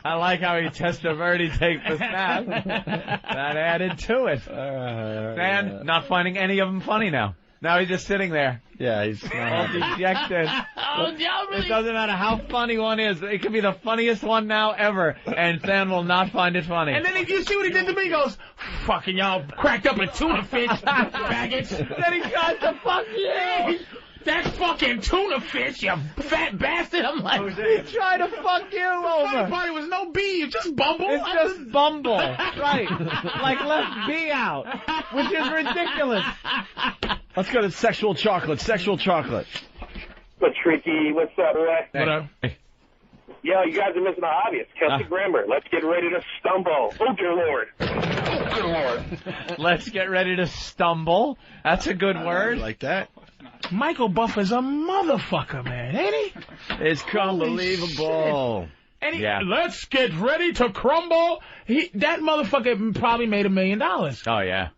S3: I like how he Testaverde takes the snap. That added to it. Man, not finding any of them funny now. Now he's just sitting there.
S1: Yeah, he's
S3: all dejected. It doesn't matter how funny one is. It could be the funniest one now ever, and Stan will not find it funny.
S2: And then if you see what he did to me, he goes, fucking y'all cracked up a tuna fish, faggots. Then he tries to fuck you. That's fucking tuna fish, you fat bastard. I'm like,
S3: he tried to fuck you over.
S2: The funny part was no B, you just bumble.
S3: It's just bumble. Right. Like left B out, which is ridiculous.
S1: Let's go to sexual chocolate. Sexual chocolate.
S21: Patrice, what's up, Ray?
S2: What up?
S21: Yo, you guys are missing the obvious. Kelsey Grammer, let's get ready to stumble. Oh, dear Lord. Oh, dear Lord.
S3: Let's get ready to stumble. That's a good word.
S1: Like that.
S2: Michael Buffer's a motherfucker, man, ain't he?
S1: It's unbelievable.
S2: And let's get ready to crumble. That motherfucker probably made $1 million.
S3: Oh, yeah.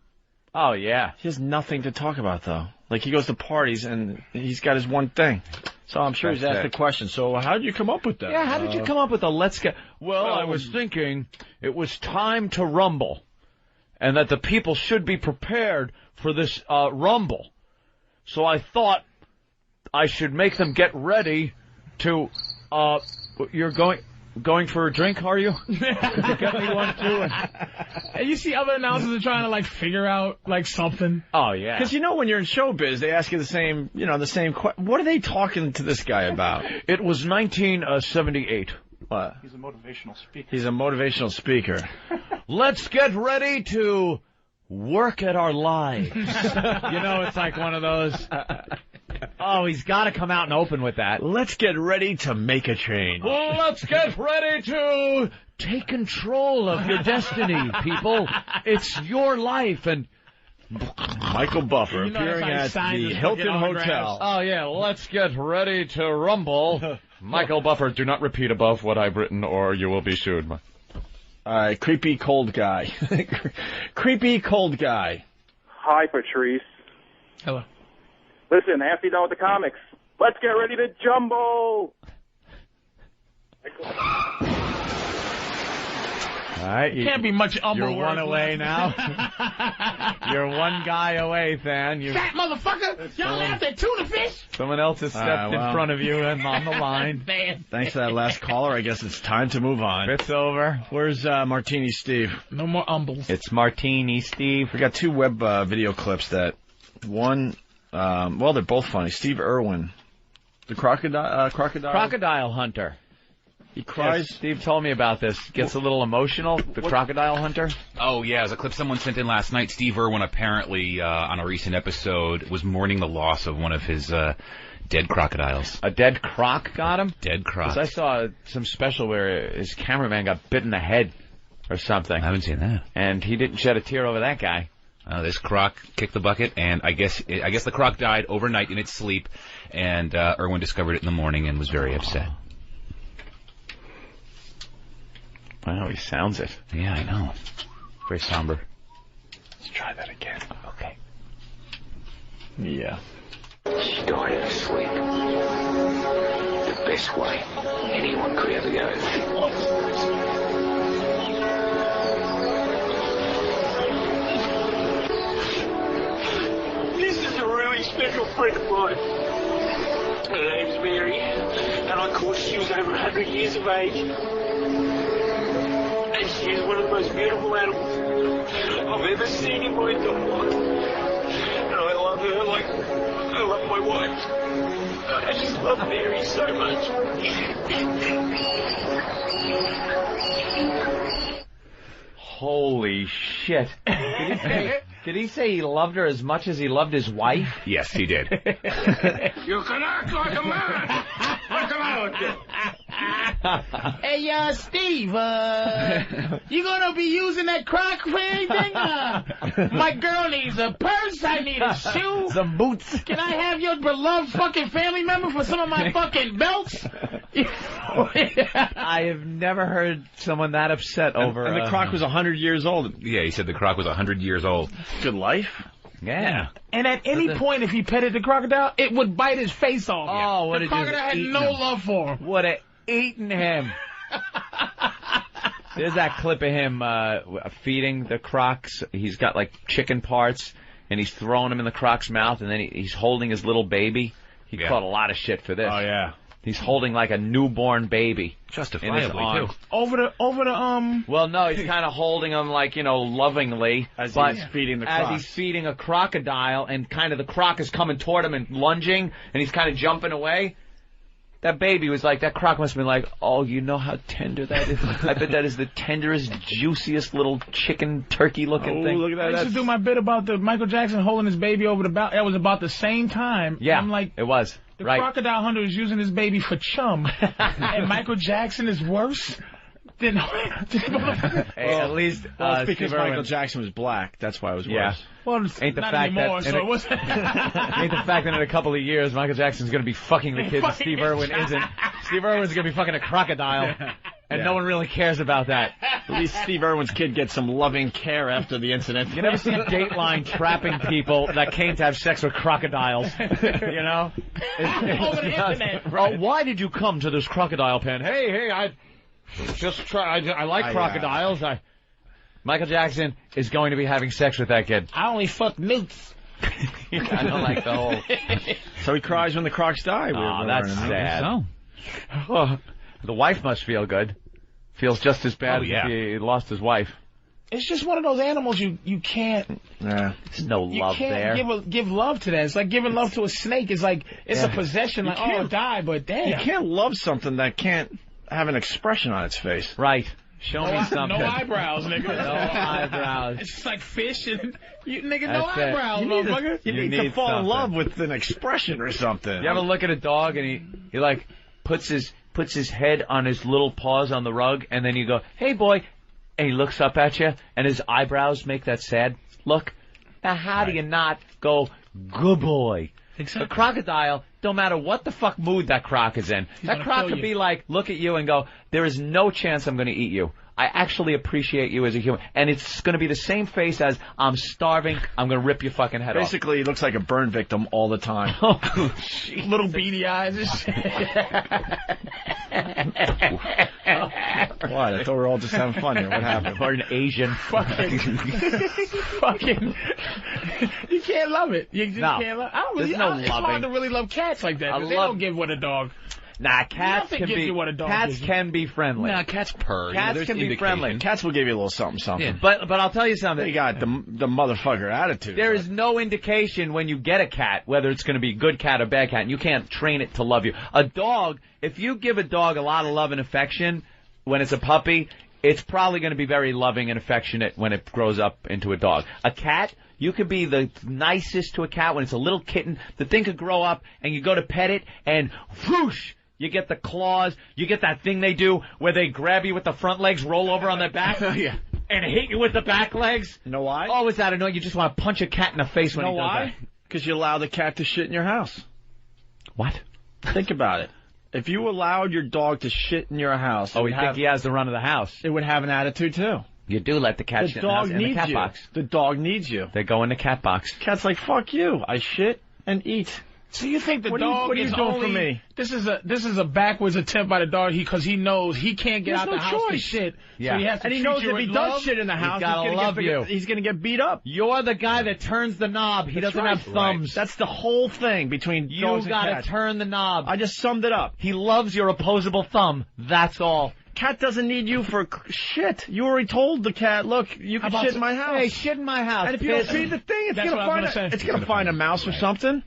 S3: Oh, yeah.
S1: He has nothing to talk about, though. Like, he goes to parties, and he's got his one thing. So I'm sure he's asked the question, so how did you come up with that?
S3: Yeah, how did you come up with the let's get... Well, I was thinking it was time to rumble, and that the people should be prepared for this rumble. So I thought I should make them get ready to... You're going for a drink, are you? Could you get me one, too?
S2: And you see other announcers are trying to, figure out, something.
S3: Oh, yeah.
S1: Because, when you're in showbiz, they ask you the same question. What are they talking to this guy about?
S3: It was 1978.
S1: What?
S6: He's a motivational speaker.
S1: He's a motivational speaker.
S3: Let's get ready to work at our lives. It's like one of those... Oh, he's got to come out and open with that.
S1: Let's get ready to make a change.
S3: Let's get ready to take control of your destiny, people. It's your life. And
S1: Michael Buffer appearing at the Hilton Hotel.
S3: Oh, yeah. Let's get ready to rumble. Michael Buffer, do not repeat above what I've written or you will be sued.
S1: All right, creepy cold guy. Creepy cold guy.
S21: Hi, Patrice.
S2: Hello.
S21: Listen, after you're done with the comics, let's get ready to jumble.
S3: All right,
S2: can't be much
S3: You're one away now. You're one guy away, Fan.
S2: Fat motherfucker! Y'all laughed at tuna fish?
S3: Someone else has stepped in front of you and on the line.
S1: Thanks for that last caller. I guess it's time to move on.
S3: It's over.
S1: Where's Martini Steve?
S2: No more umbles.
S3: It's Martini Steve.
S1: We got two web video clips that one... they're both funny. Steve Irwin, the crocodile
S3: hunter.
S1: He cries.
S3: Yes, Steve told me about this. Gets a little emotional. The crocodile hunter.
S7: Oh yeah, as a clip someone sent in last night. Steve Irwin apparently on a recent episode was mourning the loss of one of his dead crocodiles.
S3: A dead croc got him.
S7: Dead croc.
S3: 'Cause I saw some special where his cameraman got bit in the head or something.
S7: I haven't seen that.
S3: And he didn't shed a tear over that guy.
S7: This croc kicked the bucket, and I guess the croc died overnight in its sleep, and Irwin discovered it in the morning and was very upset.
S3: Wow, he sounds it.
S7: Yeah, I know. Very somber.
S1: Let's try that again.
S7: Okay.
S1: Yeah.
S17: Started to sleep. The best way anyone could ever go.
S5: friend of mine. Her name's Mary, and I caught she was over 100 years of age. And she's one of the most beautiful animals I've ever seen in my entire life. And I love her like I love my wife. I just love Mary so much.
S3: Holy shit. Did he say he loved her as much as he loved his wife?
S7: Yes, he did.
S5: You can act like a man! Come out!
S2: Hey, Steve, you gonna be using that crock for anything? My girl needs a purse, I need a shoe.
S3: Some boots.
S2: Can I have your beloved fucking family member for some of my fucking belts?
S3: I have never heard someone that upset over...
S1: And the croc was 100 years old.
S7: Yeah, he said the croc was 100 years old.
S1: Good life.
S3: Yeah.
S2: And at any point, if he petted the crocodile, it would bite his face off.
S3: Oh, what
S2: the
S3: a
S2: crocodile had no love for him.
S3: Would have eaten him. There's that clip of him feeding the crocs. He's got like chicken parts, and he's throwing them in the croc's mouth, and then he's holding his little baby. He caught a lot of shit for this.
S1: Oh yeah.
S3: He's holding like a newborn baby.
S7: Justifiably, too.
S2: Over the
S3: Well, no, he's kind of holding him like, lovingly.
S1: As he's feeding the croc.
S3: As he's feeding a crocodile, and kind of the croc is coming toward him and lunging, and he's kind of jumping away. That baby was like, that croc must have been like, oh, you know how tender that is? I bet that is the tenderest, juiciest little chicken turkey-looking thing.
S2: Look at that. I used to do my bit about the Michael Jackson holding his baby over the bow. That was about the same time.
S3: Yeah,
S2: I'm like,
S3: it was.
S2: The
S3: right.
S2: crocodile hunter is using his baby for chum, and Michael Jackson is worse than...
S3: Hey, at least...
S1: Well, it's because Michael Jackson was black. That's why it was worse.
S3: Yeah.
S2: Well, it's
S3: ain't the
S2: not
S3: fact
S2: anymore,
S3: that,
S2: so it wasn't...
S3: ain't the fact that in a couple of years, Michael Jackson's going to be fucking the kids and Steve Irwin isn't. Steve Irwin's going to be fucking a crocodile, and no one really cares about that.
S1: At least Steve Irwin's kid gets some loving care after the incident.
S3: You never see Dateline trapping people that came to have sex with crocodiles, you know?
S2: Over the internet.
S3: Right. Why did you come to this crocodile pen? Hey, I just try. I like crocodiles. Michael Jackson is going to be having sex with that kid.
S2: I only fuck newts.
S3: I don't like the whole...
S1: So he cries when the crocs die.
S3: Oh, that's sad. Oh, the wife must feel good. Feels just as bad as if he lost his wife.
S2: It's just one of those animals you can't...
S1: Yeah.
S3: There's no love there.
S2: You can't give love to that. It's like giving love to a snake. It's like, it's a possession. Like, oh, die, but damn.
S1: You can't love something that can't have an expression on its face.
S3: Right. Show me something.
S2: No eyebrows, nigga.
S3: No eyebrows.
S2: It's just like fish and... nigga,
S3: That's
S2: no eyebrows, motherfucker.
S1: You need to fall in love with an expression or something.
S3: You ever look at a dog and he like puts his head on his little paws on the rug, and then you go, hey boy, and he looks up at you, and his eyebrows make that sad look? Now how do you not go, good boy? Exactly. A crocodile, don't matter what the fuck mood that croc is in, that croc could be like, look at you and go, there is no chance I'm going to eat you. I actually appreciate you as a human. And it's going to be the same face as, I'm starving, I'm going to rip your fucking head off.
S1: Basically, he looks like a burn victim all the time.
S2: Little beady eyes and shit.
S1: What? I thought we were all just having fun here. What happened?
S3: Or an Asian.
S2: Fucking. You can't love it. You just can't love it. I don't really,
S3: There's no
S2: it's hard
S3: loving.
S2: to really love cats like that. They don't give what a dog.
S3: Nah, cats
S2: Nothing
S3: can
S2: gives
S3: be
S2: you what a dog gives you.
S3: can be friendly.
S7: Nah, cats purr.
S3: Cats can be friendly.
S1: Cats will give you a little something, something.
S3: Yeah. But I'll tell you something.
S1: They got the motherfucker attitude.
S3: There is no indication when you get a cat whether it's going to be good cat or bad cat, and you can't train it to love you. A dog, if you give a dog a lot of love and affection when it's a puppy, it's probably going to be very loving and affectionate when it grows up into a dog. A cat, you could be the nicest to a cat when it's a little kitten. The thing could grow up, and you go to pet it, and whoosh! You get the claws. You get that thing they do where they grab you with the front legs, roll over on their back, and hit you with the back legs.
S1: You know why?
S3: Oh, is that annoying? You just want to punch a cat in the face when he does
S1: why? Because you allow the cat to shit in your house.
S3: What?
S1: Think about it. If you allowed your dog to shit in your house...
S3: Oh, you think he has the run of the house?
S1: It would have an attitude, too.
S3: You do let the cat shit in the house in the cat box.
S1: The dog needs you.
S3: They go in the cat box.
S1: Cat's like, fuck you. I shit and eat.
S2: So you think the
S1: What
S2: dog
S1: are you
S2: is
S1: doing
S2: only,
S1: for me?
S2: This is a backwards attempt by the dog because he knows he can't get
S1: He has
S2: out
S1: no
S2: the house to
S1: choice.
S2: shit.
S3: Yeah.
S2: So he has to
S1: And he
S2: treat
S1: knows
S2: you
S1: if
S2: with
S1: he
S2: love.
S1: does shit in the house,
S3: gotta love you.
S1: he's gonna get beat up.
S3: You're the guy that turns the knob. He doesn't have thumbs.
S1: That's the whole thing between
S3: You
S1: dogs and
S3: gotta
S1: cats.
S3: turn the knob.
S1: I just summed it up.
S3: He loves your opposable thumb. That's all.
S1: Cat doesn't need you for shit. You already told the cat, look, you can shit in my house.
S3: Hey, shit in my house.
S1: And if you don't
S3: Piss.
S1: feed the thing, it's
S2: That's
S1: gonna
S2: what I was
S1: find
S2: gonna say.
S1: it's gonna find a mouse or something.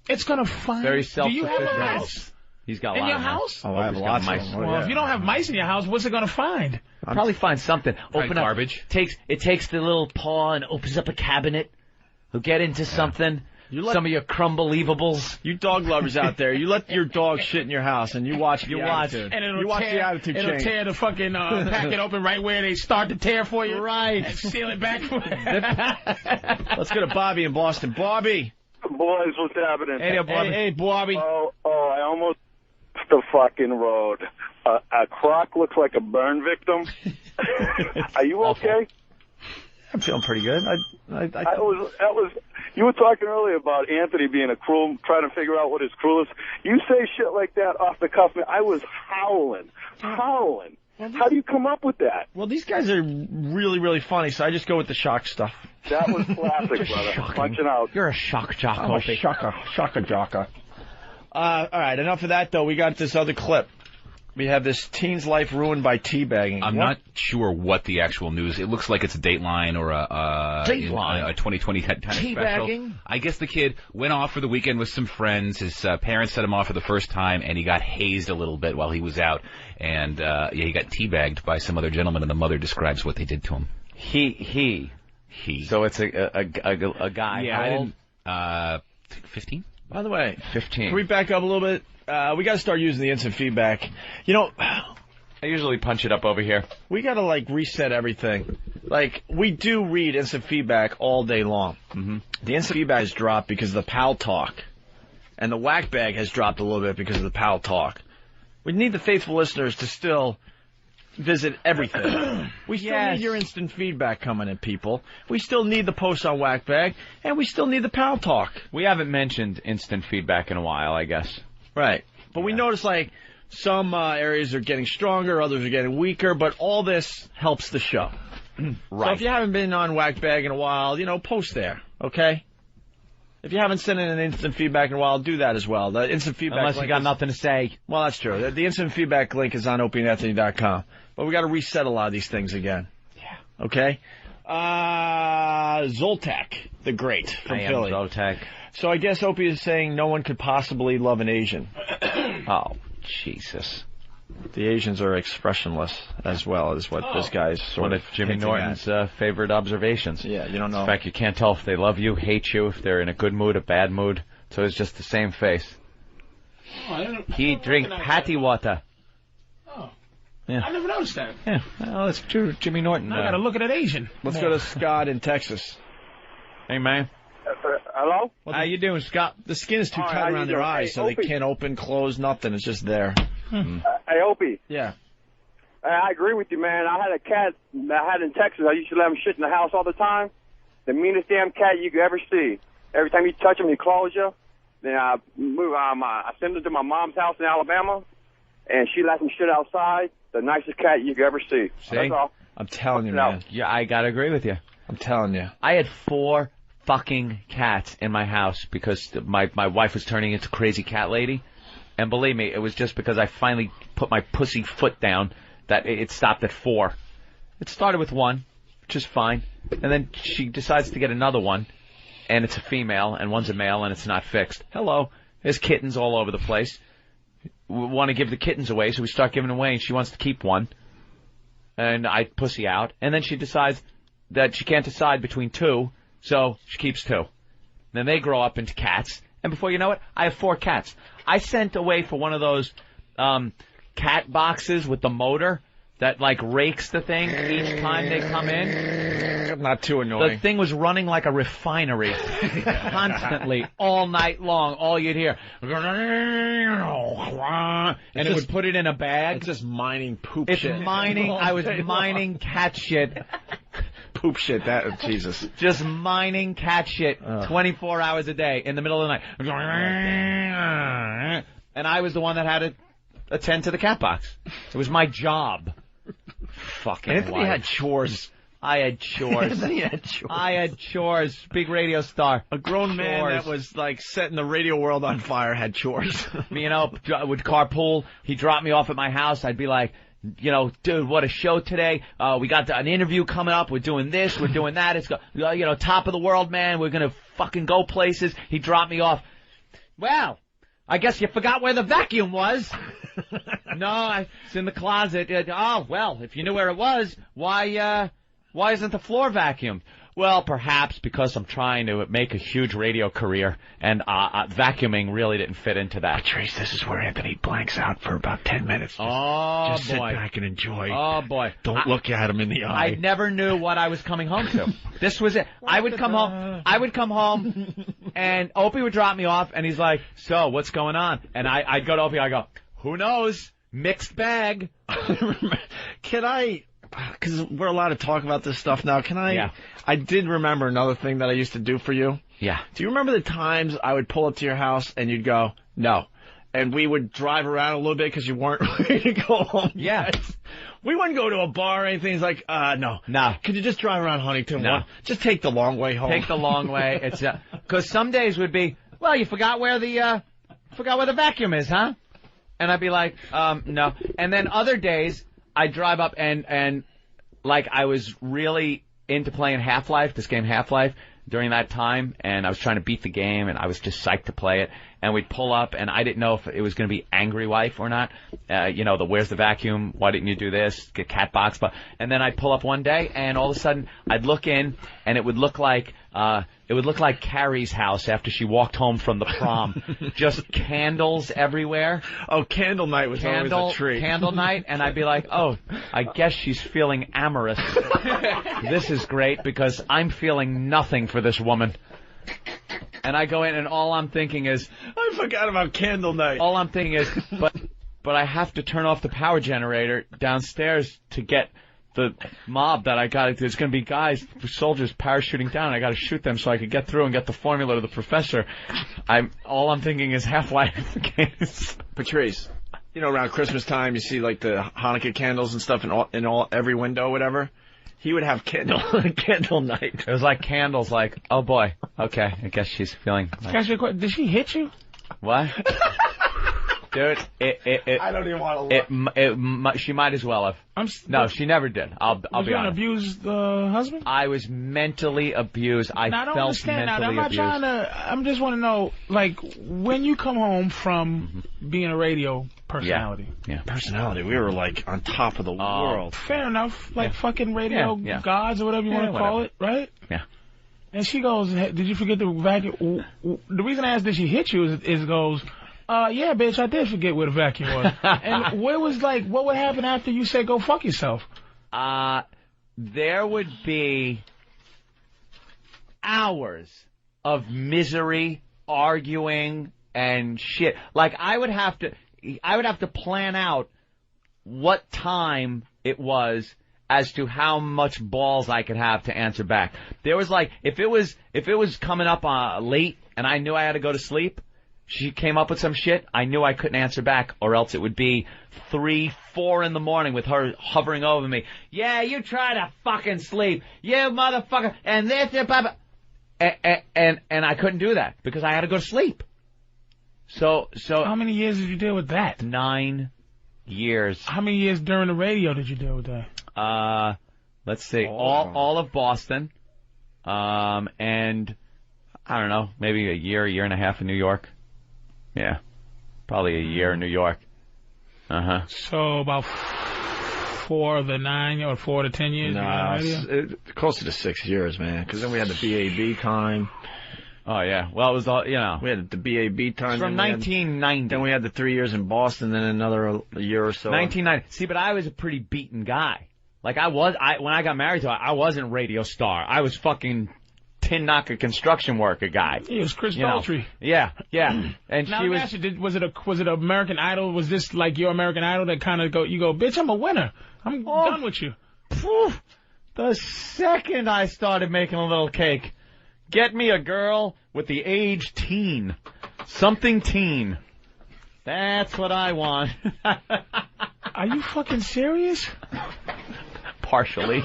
S2: It's gonna find.
S3: Very
S2: Do you have a
S3: self-sufficient.
S2: mouse
S3: He's got a
S2: in
S3: lot
S2: your
S3: of mice.
S2: house?
S1: Oh, I have
S3: He's got
S1: lots
S3: mice.
S1: of them.
S2: Well, if you don't have mice in your house, what's it gonna find?
S3: Probably find something.
S7: Probably
S3: Open up.
S7: garbage.
S3: It takes the little paw and opens up a cabinet. He'll get into something. Some of your crumble-levables.
S1: You dog lovers out there, you let your dog shit in your house and you watch the attitude.
S2: And it'll
S1: you watch
S2: tear,
S1: the attitude
S2: it'll
S1: change.
S2: tear the fucking packet open right where they start to tear for you.
S3: Right.
S2: And seal it back for you.
S1: Let's go to Bobby in Boston. Bobby.
S21: Boys, what's happening?
S1: Hey, Bobby. Hey, Bobby.
S21: Oh, I almost missed the fucking road. A croc looks like a burn victim. Are you okay?
S1: I'm feeling pretty good.
S21: That was. You were talking earlier about Anthony being a cruel, trying to figure out what his cruelest. You say shit like that off the cuff, man. I was howling. How do you come up with that?
S1: Well, these guys are really, really funny, so I just go with the shock stuff.
S21: That was classic, brother. Punching out.
S3: You're a shock jock,
S1: I'm a
S3: Opie.
S1: shaka jocka. All right, enough of that, though. We got this other clip. We have this teen's life ruined by teabagging.
S7: I'm not sure what the actual news. It looks like it's a Dateline or a 2020 kind of special.
S3: Teabagging?
S7: I guess the kid went off for the weekend with some friends. His parents set him off for the first time, and he got hazed a little bit while he was out. And he got teabagged by some other gentleman, and the mother describes what they did to him.
S3: He. So it's a guy.
S7: Yeah,
S3: How old?
S7: 15.
S1: By the way,
S3: 15.
S1: Can we back up a little bit? We got to start using the instant feedback. You know,
S3: I usually punch it up over here.
S1: We got to, reset everything. We do read instant feedback all day long.
S3: Mm-hmm.
S1: The instant feedback has dropped because of the pal talk. And the whack bag has dropped a little bit because of the pal talk. We need the faithful listeners to still visit everything. We still need your instant feedback coming in, people. We still need the posts on whack bag. And we still need the pal talk.
S3: We haven't mentioned instant feedback in a while, I guess.
S1: Right. But we notice, some areas are getting stronger, others are getting weaker, but all this helps the show.
S3: Right.
S1: So if you haven't been on Whackbag in a while, post there, okay? If you haven't sent in an instant feedback in a while, do that as well. The instant feedback
S3: Unless you
S1: link
S3: got nothing to say.
S1: Well, that's true. The instant feedback link is on opieandanthony.com. But we got to reset a lot of these things again. Yeah. Okay? Zoltak, the Great from Philly.
S3: Zoltak.
S1: So I guess Opie is saying no one could possibly love an Asian.
S3: Oh, Jesus.
S1: The Asians are expressionless as well, is what this guy's sort
S3: One
S1: of
S3: of Jimmy
S1: hinting
S3: Norton's
S1: at.
S3: favorite observations.
S1: Yeah, you don't know.
S3: In fact, you can't tell if they love you, hate you, if they're in a good mood, a bad mood. So it's just the same face. He drink patty water.
S2: Oh.
S3: Yeah.
S2: I never noticed that.
S3: Yeah, well, that's true. Jimmy Norton.
S2: Now I gotta look at that Asian.
S1: Let's go to Scott in Texas.
S3: Hey, man.
S21: Hello?
S3: How you doing, Scott?
S1: The skin is too
S21: All right,
S1: tight
S21: how you
S1: around their
S21: doing?
S1: eyes,
S21: Hey,
S1: so they
S21: Opie.
S1: can't open, close, nothing. It's just there.
S21: Hey, Opie.
S1: Yeah.
S21: I agree with you, man. I had a cat I had in Texas. I used to let him shit in the house all the time. The meanest damn cat you could ever see. Every time you touch him, he claws you. Then I sent him to my mom's house in Alabama, and she let him shit outside. The nicest cat you could ever see.
S3: See?
S21: That's all.
S1: I'm telling you, man.
S3: Yeah, I gotta agree with you.
S1: I'm telling you.
S3: I had 4 fucking cats in my house because my wife was turning into crazy cat lady. And believe me, it was just because I finally put my pussy foot down that it stopped at 4. It started with 1, which is fine. And then she decides to get another one, and it's a female, and one's a male, and it's not fixed. Hello. There's kittens all over the place. We want to give the kittens away, so we start giving away, and she wants to keep one. And I pussy out. And then she decides that she can't decide between 2, so she keeps 2. Then they grow up into cats, and before you know it, I have 4 cats. I sent away for one of those cat boxes with the motor that rakes the thing each time they come in.
S1: Not too annoying.
S3: The thing was running like a refinery constantly all night long. All you'd hear, and it would put it in a bag.
S1: It's just mining poop
S3: It's
S1: shit.
S3: mining. I was mining cat shit.
S1: poop shit. That Jesus.
S3: Just mining cat shit 24 hours a day in the middle of the night. And I was the one that had to attend to the cat box. It was my job. Fucking
S1: Anthony
S3: wife.
S1: had chores.
S3: I had chores.
S1: Anthony had chores.
S3: I had chores. Big radio star.
S1: A grown man that was like setting the radio world on fire had chores.
S3: You know, would carpool. He'd drop me off at my house. I'd be like, you know, dude, what a show today. We got an interview coming up. We're doing this. We're doing that. It's, you know, top of the world, man. We're going to fucking go places. He'd drop me off. Well, I guess you forgot where the vacuum was. No, it's in the closet. Oh, well, if you knew where it was, why isn't the floor vacuumed? Well, perhaps because I'm trying to make a huge radio career, and vacuuming really didn't fit into that.
S1: Patrice, this is where Anthony blanks out for about 10 minutes.
S3: Oh,
S1: Just
S3: boy.
S1: sit back and enjoy.
S3: Oh, boy.
S1: Don't look at him in the eye.
S3: I never knew what I was coming home to. This was it. I would come home, and Opie would drop me off, and he's like, so, what's going on? And I'd go to Opie, I go, who knows? Mixed bag.
S1: Can I... Because we're allowed to talk about this stuff now. Can I?
S3: Yeah.
S1: I did remember another thing that I used to do for you.
S3: Yeah.
S1: Do you remember the times I would pull up to your house and you'd go, no. And we would drive around a little bit because you weren't ready to go home.
S3: Yeah.
S1: We wouldn't go to a bar or anything. It's like, no.
S3: No.
S1: Could you just drive around Huntington?
S3: No.
S1: Just take the long way home.
S3: Take the long way. It's because some days would be, well, you forgot where the vacuum is, huh? And I'd be like, no. And then other days, I drive up and like I was really into playing Half-Life, this game Half-Life, during that time, and I was trying to beat the game, and I was just psyched to play it. And we'd pull up, and I didn't know if it was going to be Angry Wife or not. You know, where's the vacuum? Why didn't you do this? Get cat box. And then I'd pull up one day, and all of a sudden I'd look in, and it would look like Carrie's house after she walked home from the prom. Just candles everywhere.
S1: Oh, candle night was always a treat.
S3: Candle night, and I'd be like, oh, I guess she's feeling amorous. This is great because I'm feeling nothing for this woman. And I go in, and all I'm thinking is,
S1: I forgot about candle night.
S3: All I'm thinking is, but I have to turn off the power generator downstairs to get the mob that I got. There's going to be guys, soldiers parachuting down. I got to shoot them so I could get through and get the formula to the professor. All I'm thinking is Half-Life games.
S1: Patrice, you know, around Christmas time, you see like the Hanukkah candles and stuff in every window, whatever. He would have candle night.
S3: It was like candles, like, oh boy, okay, I guess she's feeling.
S2: Like... Did she hit you?
S3: What? Dude,
S1: I don't even want to look.
S3: She might as well have. No, she never did. I'll be honest.
S2: Was you an abused husband?
S3: I was mentally abused. I felt mentally abused.
S2: I just want to know, like, when you come home from being a radio personality.
S3: Yeah.
S1: Personality. We were like on top of the world.
S2: Fair enough. Like fucking radio gods or whatever you want to call it, right?
S3: Yeah.
S2: And she goes, hey, did you forget the vacuum? The reason I asked did she hit you is goes, yeah, bitch, I did forget where the vacuum was. And what would happen after you said go fuck yourself?
S3: There would be hours of misery, arguing, and shit. Like, I would have to plan out what time it was as to how much balls I could have to answer back. There was like, if it was coming up late and I knew I had to go to sleep, she came up with some shit, I knew I couldn't answer back, or else it would be 3, 4 in the morning with her hovering over me. Yeah, you try to fucking sleep, you motherfucker, and this, and I couldn't do that because I had to go to sleep. So
S2: how many years did you deal with that?
S3: 9 years.
S2: How many years during the radio did you deal with that?
S3: Let's see, all of Boston, and I don't know, maybe a year and a half in New York. Yeah, probably a year in New York.
S2: So about 4 of the 9 or 4 to 10 years?
S1: No, closer to 6 years, man. Because then we had the BAB time.
S3: Oh yeah, well it was all, you know.
S1: We had the BAB time
S3: from 1990.
S1: Then we had the 3 years in Boston, then another year or so.
S3: 1990. See, but I was a pretty beaten guy. Like when I got married to her, I wasn't radio star. I was fucking tin knocker construction worker guy.
S2: It was Chris Daltrey.
S3: Yeah. And
S2: now,
S3: she was.
S2: Actually, was it American Idol? Was this like your American Idol that kind of you go, bitch, I'm a winner. I'm done with you.
S3: The second I started making a little cake, get me a girl with the age teen. Something teen. That's what I want.
S2: Are you fucking serious?
S3: Partially.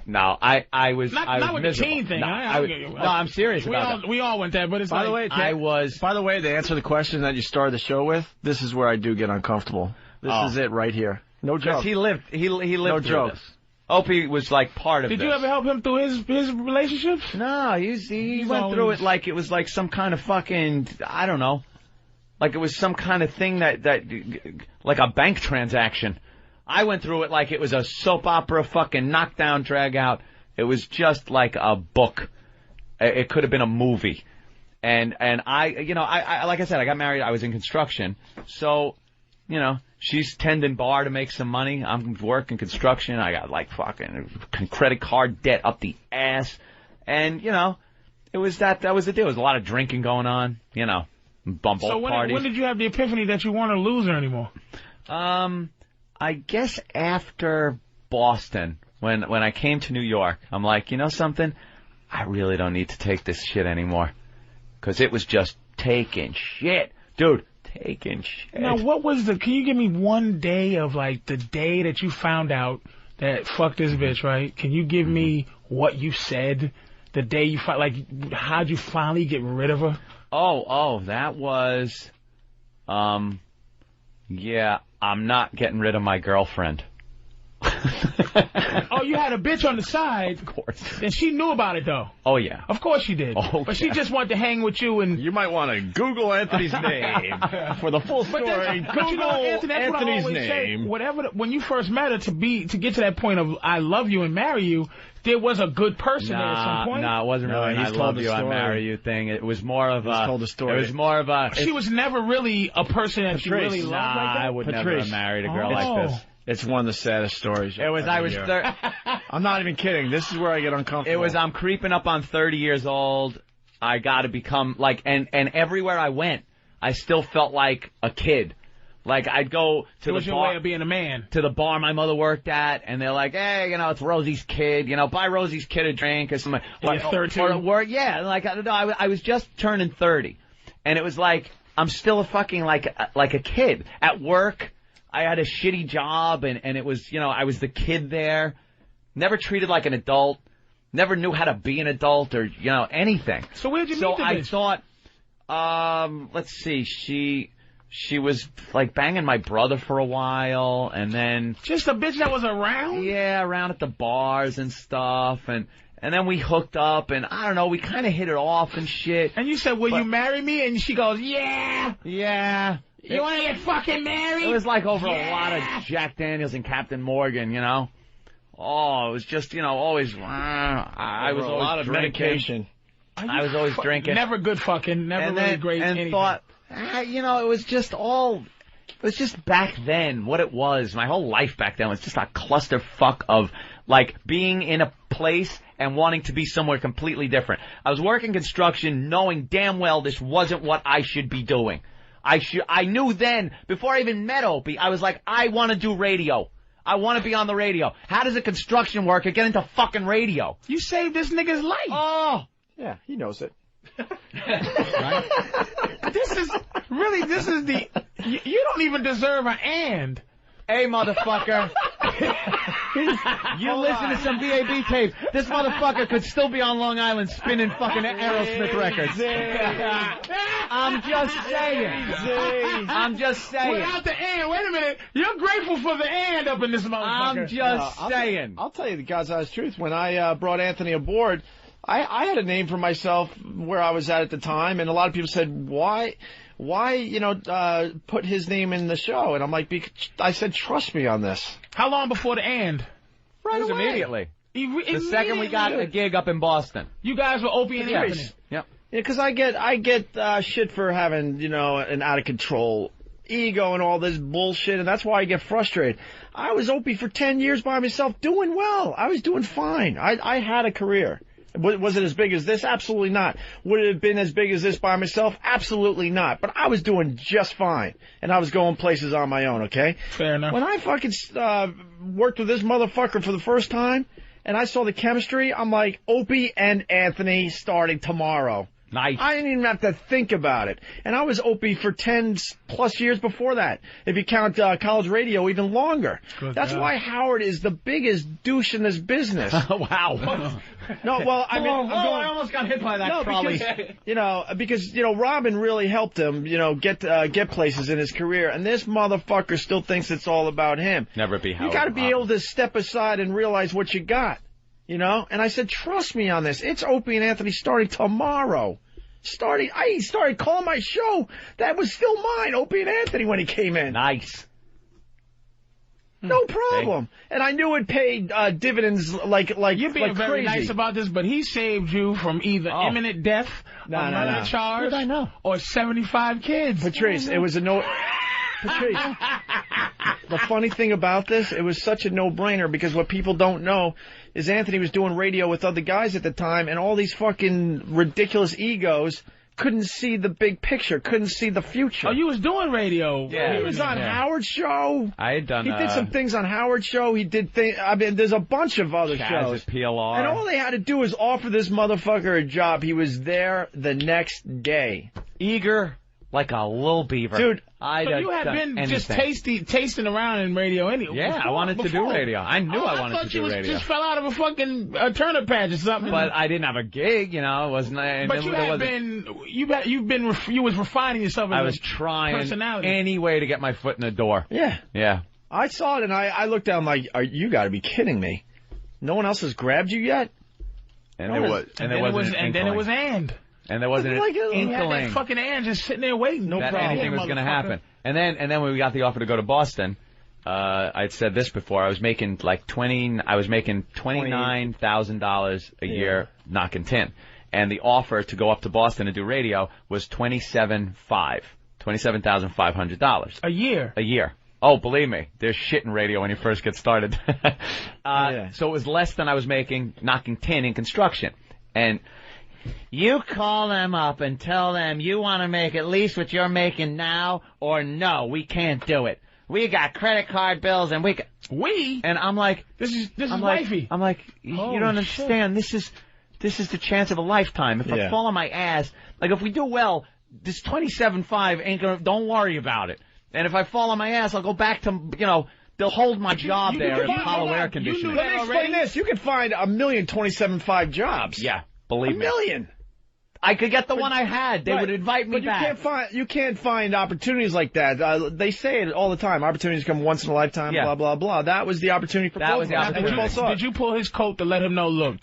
S3: No, I was
S2: not with
S3: miserable.
S2: the teen thing.
S3: No, I'm serious about it.
S2: We all went there, but it's
S1: By the
S2: like...
S1: way, by the way, to answer the question that you started the show with, this is where I do get uncomfortable. This is it right here. No joke.
S3: He lived
S1: no
S3: through
S1: joke.
S3: this. Opie was like part of
S2: Did
S3: this.
S2: you ever help him through his relationships?
S3: No, he went through it like it was like some kind of fucking, I don't know, like it was some kind of thing that like a bank transaction. I went through it like it was a soap opera fucking knockdown, drag out. It was just like a book. It could have been a movie. And I like I said, I got married. I was in construction. So, she's tending bar to make some money. I'm working construction. I got like fucking credit card debt up the ass. And, it was that was the deal. There was a lot of drinking going on, bump
S2: So
S3: parties.
S2: when did you have the epiphany that you weren't a loser anymore?
S3: I guess after Boston, when I came to New York, I'm like, you know something? I really don't need to take this shit anymore. Because it was just taking shit. Dude, taking shit.
S2: Now, can you give me one day of, like, the day that you found out that fuck this bitch, right? Can you give me what you said the day you found, like, how'd you finally get rid of her?
S3: Oh, that was, yeah, I'm not getting rid of my girlfriend.
S2: Oh, you had a bitch on the side.
S3: Of course.
S2: And she knew about it, though.
S3: Oh, yeah.
S2: Of course she did.
S3: Oh,
S2: but she just wanted to hang with you and...
S1: You might want to Google Anthony's name for the full story.
S2: But you know, Anthony, that's what I
S1: Anthony's
S2: always
S1: name.
S2: say. When you first met her, to get to that point of I love you and marry you, there was a good person there at some point.
S3: No, it wasn't really an I love you, I marry you thing. It was more of a...
S1: told the story.
S3: It was more of a...
S2: She was never really a person that you really loved like that?
S3: I would never have married a girl like this.
S1: It's one of the saddest stories.
S3: It was.
S1: I'm not even kidding. This is where I get uncomfortable.
S3: It was. I'm creeping up on 30 years old. I got to become like, and everywhere I went, I still felt like a kid. Like I'd go to the
S2: your
S3: bar,
S2: way of being a man.
S3: To the bar my mother worked at, and they're like, hey, it's Rosie's kid. Buy Rosie's kid a drink or something. I was just turning 30, and it was like I'm still a fucking like a kid at work. I had a shitty job, and it was, I was the kid there. Never treated like an adult. Never knew how to be an adult or, anything.
S2: So where'd you meet the
S3: I
S2: bitch?
S3: thought, let's see, she was, like, banging my brother for a while, and then...
S2: Just a bitch that was around?
S3: Yeah, around at the bars and stuff, and then we hooked up, and I don't know, we kind of hit it off and shit.
S2: And you said, will you marry me? And she goes, yeah.
S3: Yeah.
S2: You want to get fucking married?
S3: It was like over a lot of Jack Daniels and Captain Morgan, Oh, it was just, always, I was
S1: a
S3: always
S1: lot of
S3: drinking.
S1: medication.
S3: I was always drinking.
S2: Never good fucking, never really great
S3: and
S2: anything.
S3: Thought, it was just back then what it was. My whole life back then was just a clusterfuck of, like, being in a place and wanting to be somewhere completely different. I was working construction knowing damn well this wasn't what I should be doing. I knew then, before I even met Opie, I was like, I want to do radio. I want to be on the radio. How does a construction worker get into fucking radio?
S2: You saved this nigga's life.
S3: Oh.
S1: Yeah, he knows it.
S3: Right?
S2: This is the, you don't even deserve an and.
S3: Hey, motherfucker. You listen to some VAB tape. This motherfucker could still be on Long Island spinning fucking Aerosmith records. I'm just saying.
S2: Without the and, wait a minute. You're grateful for the and up in this motherfucker.
S3: I'm just saying.
S1: I'll tell you the God's honest truth. When I brought Anthony aboard, I had a name for myself where I was at the time, and a lot of people said, why, put his name in the show? And I'm like, I said, trust me on this.
S2: How long before the and?
S3: Right away. Immediately. The second we got a gig up in Boston.
S2: You guys were Opie and Anthony.
S3: Yep.
S1: Yeah, because I get shit for having, an out of control ego and all this bullshit, and that's why I get frustrated. I was Opie for 10 years by myself, doing well. I was doing fine. I had a career. Was it as big as this? Absolutely not. Would it have been as big as this by myself? Absolutely not. But I was doing just fine, and I was going places on my own, okay?
S2: Fair enough.
S1: When I fucking worked with this motherfucker for the first time, and I saw the chemistry, I'm like, Opie and Anthony starting tomorrow.
S4: Nice.
S1: I didn't even have to think about it. And I was Opie for 10+ years before that, if you count college radio, even longer. That's why Howard is the biggest douche in this business.
S4: Wow.
S1: No, well, I mean,
S3: I almost got hit by that trolley.
S1: Because Robin really helped him, get places in his career, and this motherfucker still thinks it's all about him.
S4: Never be Howard.
S1: You got to be able to step aside and realize what you got, And I said, trust me on this. It's Opie and Anthony starting tomorrow. I started calling my show. That was still mine, Opie and Anthony, when he came in.
S4: Nice.
S1: No problem. And I knew it paid dividends like
S2: You're being very
S1: crazy.
S2: nice about this, but he saved you from either imminent death, a murder charge,
S1: I know.
S2: or 75 kids.
S1: Patrice, it was a no... Patrice, the funny thing about this, it was such a no-brainer because what people don't know is Anthony was doing radio with other guys at the time, and all these fucking ridiculous egos couldn't see the big picture, couldn't see the future.
S2: Oh, you was doing radio.
S4: Yeah.
S1: He was on Howard's show.
S4: I had done.
S1: He did some things on Howard's show. He did things. I mean, there's a bunch of other
S4: Chaz
S1: shows.
S4: at PLR.
S1: And all they had to do was offer this motherfucker a job. He was there the next day.
S4: Eager like a little beaver.
S1: Dude,
S2: So you had been just tasting around in radio anyway.
S4: Yeah, I wanted to do radio. I knew I wanted to do radio.
S2: I thought you just fell out of a fucking turnip patch or something.
S4: But I didn't have a gig, It wasn't.
S2: But you was refining yourself. As
S4: I was trying
S2: personality.
S4: any way to get my foot in the door.
S1: Yeah.
S4: Yeah.
S1: I saw it and I looked down like, you got to be kidding me. No one else has grabbed you yet?
S4: And there was.
S2: And then it was
S4: And there wasn't an inkling.
S2: He had that fucking Ann just sitting there waiting.
S4: No problem. Anything was going to happen. And then when we got the offer to go to Boston, I'd said this before. I was making $29,000 a year knocking tin, and the offer to go up to Boston and do radio was $27,500
S2: a year.
S4: A year. Oh, believe me, there's shit in radio when you first get started. So it was less than I was making knocking tin in construction, and. You call them up and tell them you want to make at least what you're making now, or no, we can't do it. We got credit card bills, and and I'm like,
S2: this is
S4: like,
S2: wifey.
S4: I'm like, you don't understand. This is the chance of a lifetime. If I fall on my ass, like if we do well, this 27.5 ain't gonna. Don't worry about it. And if I fall on my ass, I'll go back to They'll hold my job there in Apollo Air Conditioning.
S1: Let me explain this. You can find 1,027.5 jobs.
S4: Yeah. Believe me.
S1: 1 million.
S4: I could get the one I had. They would invite me back.
S1: You can't find opportunities like that. They say it all the time. Opportunities come once in a lifetime.
S4: Yeah.
S1: Blah blah blah. That was the opportunity for both of us.
S2: Did you pull his coat to let him know? Look,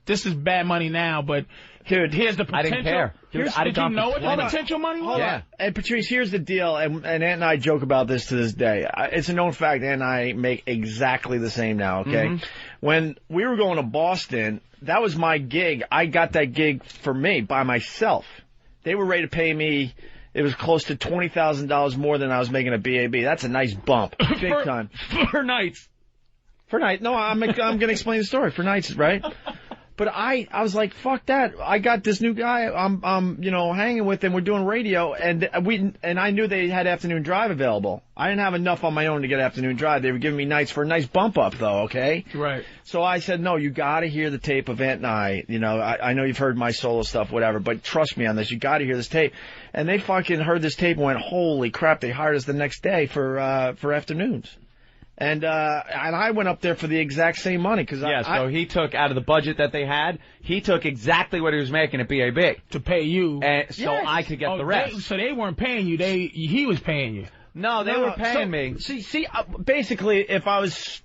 S2: this is bad money now, but dude, here's the potential.
S4: I didn't care. Dude,
S2: did you know what the potential money was?
S1: Yeah. And Patrice, here's the deal. And Ant and I joke about this to this day. It's a known fact. Ant and I make exactly the same now. Okay.
S4: Mm-hmm.
S1: When we were going to Boston. That was my gig. I got that gig for me, by myself. They were ready to pay me, it was close to $20,000 more than I was making at BAB. That's a nice bump. Big time.
S2: For nights.
S1: For night. No, I'm going to explain the story. For nights, right? But I was like, fuck that. I got this new guy I'm hanging with, and we're doing radio, and I knew they had afternoon drive available. I didn't have enough on my own to get afternoon drive. They were giving me nights for a nice bump up, though, okay?
S2: Right.
S1: So I said, no, you got to hear the tape of Ant and I. I know you've heard my solo stuff, whatever, but trust me on this. You got to hear this tape. And they fucking heard this tape and went, holy crap, they hired us the next day for afternoons. And I went up there for the exact same money.
S4: So he took out of the budget that they had, he took exactly what he was making at BAB.
S2: To pay you.
S4: And so I could get the rest.
S2: So they weren't paying you, he was paying you.
S4: No, they were paying me.
S1: See, basically, if I was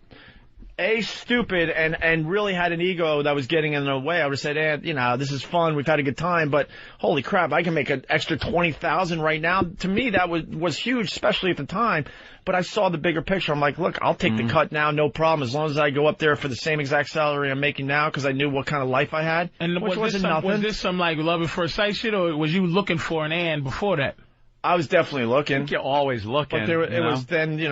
S1: stupid and really had an ego that was getting in the way, I would have said, this is fun, we've had a good time, but holy crap, I can make an extra $20,000 right now. To me, that was huge, especially at the time. But I saw the bigger picture. I'm like, look, I'll take the cut now, no problem, as long as I go up there for the same exact salary I'm making now, because I knew what kind of life I had.
S2: And was this some like love at first sight shit, or was you looking for an Ann before that?
S1: I was definitely looking.
S4: I think you're always looking.
S1: But it was then, it